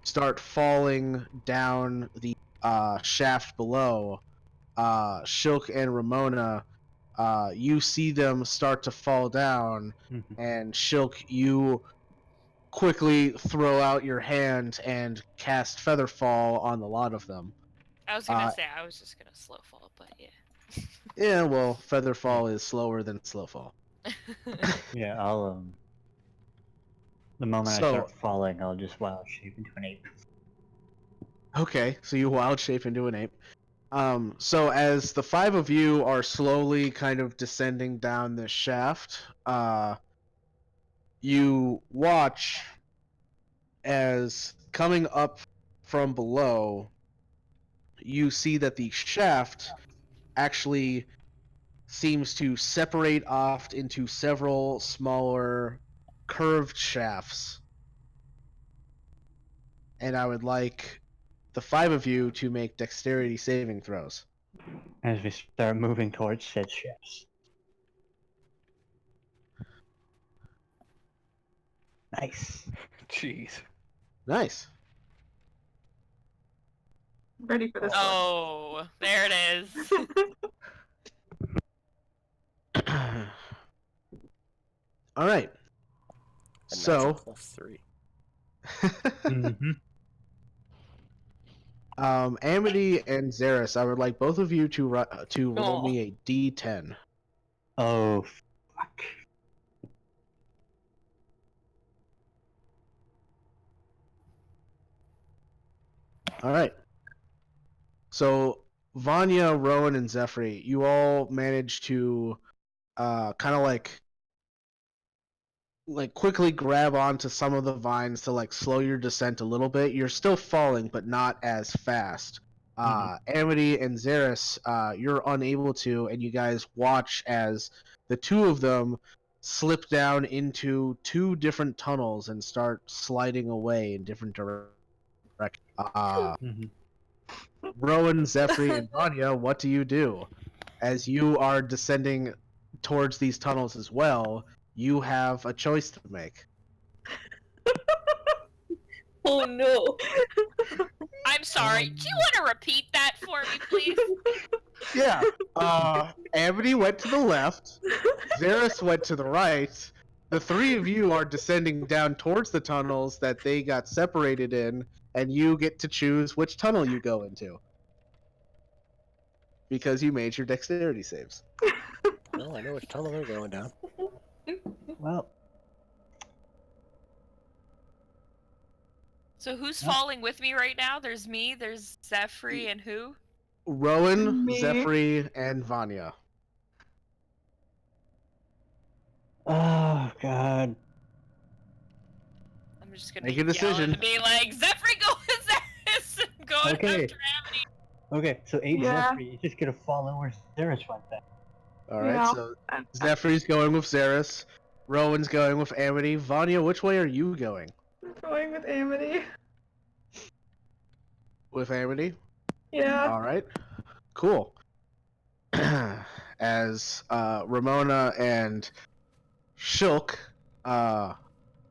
start falling down the shaft below. Shylk and Ramona, you see them start to fall down, and Shylk, you quickly throw out your hand and cast Featherfall on the lot of them. I was gonna say I was just gonna slow fall, but yeah. Yeah, well, Featherfall is slower than Slowfall. yeah, I'll the moment I So- start falling, I'll just wild shape into an ape. Okay, so you wild shape into an ape. So as the 5 of you are slowly kind of descending down this shaft, you watch as coming up from below, you see that the shaft actually seems to separate off into several smaller curved shafts. And I would like the 5 of you to make dexterity saving throws. As we start moving towards said shafts. Nice. Jeez. Nice. Ready for this one. Oh, there it is. All right. A So, natural +3. Mm-hmm. Amity and Xeris, I would like both of you to roll Oh. me a D10. Oh, fuck. All right. So, Vanya, Rowan, and Zephyr, you all managed to kind of like quickly grab onto some of the vines to like slow your descent a little bit. You're still falling, but not as fast. Amity and Xeris, you're unable to, and you guys watch as the 2 of them slip down into 2 different tunnels and start sliding away in different directions. Rowan, Zephyr, and Vanya, what do you do? As you are descending towards these tunnels as well, you have a choice to make. Oh no. I'm sorry. Do you want to repeat that for me, please? Yeah. Amity went to the left, Xeris went to the right. The 3 of you are descending down towards the tunnels that they got separated in, and you get to choose which tunnel you go into. Because you made your dexterity saves. Well, I know which tunnel they're going down. Well, So who's Yep. falling with me right now? There's me, there's Zephyr, and who? Rowan, Me. Zephyr, and Vanya. oh god. I'm just gonna Make a yell decision. and be like, Zephyr, go with Zephyrus! Going Okay. after Amity. Okay, so 8 Yeah. Zephyr, you just gonna follow where Xeris went then. Alright, Yeah. so Zephyr's going with Xeris. Rowan's going with Amity. Vanya, which way are you going? I'm going with Amity. With Amity? Yeah. Alright. Cool. As Ramona and Shylk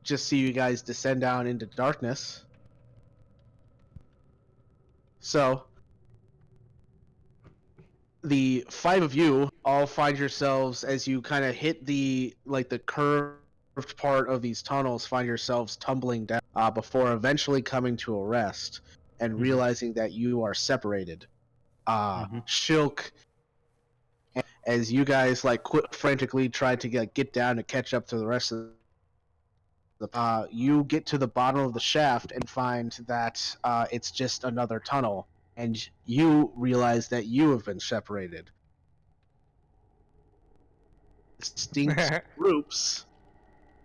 just see you guys descend down into darkness. So the 5 of you all find yourselves, as you kind of hit the curved part of these tunnels, find yourselves tumbling down before eventually coming to a rest and Mhm. realizing that you are separated. Mhm. Shylk, as you guys frantically try to get down and catch up to the rest of you get to the bottom of the shaft and find that it's just another tunnel, and you realize that you have been separated. Distinct groups.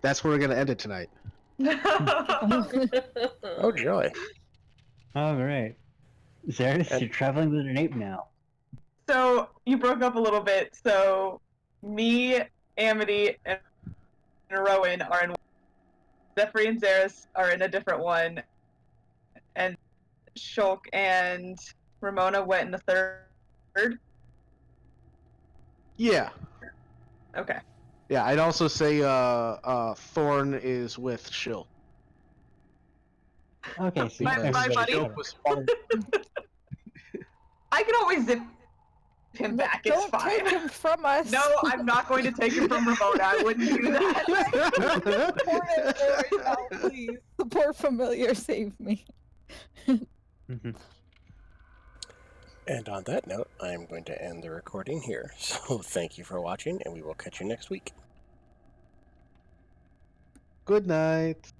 That's where we're going to end it tonight. Oh, joy. Alright. Xeris, And- you're traveling with an ape now. So you broke up a little bit. So me, Amity, and Rowan are in one. Zephyr and Xeris are in a different one. And Shylk and Ramona went in the third. Yeah. Okay. Yeah, I'd also say Thorn is with Shylk. Okay, so My everybody buddy. shut Shylk up. was falling. I can always zip him back. It's Don't fine. take him from us. No, I'm not going to take him from Ramona. I wouldn't do that. Poor right now, please. The poor familiar saved me. Mhm. And on that note, I'm going to end the recording here. So thank you for watching, and we will catch you next week. Good night.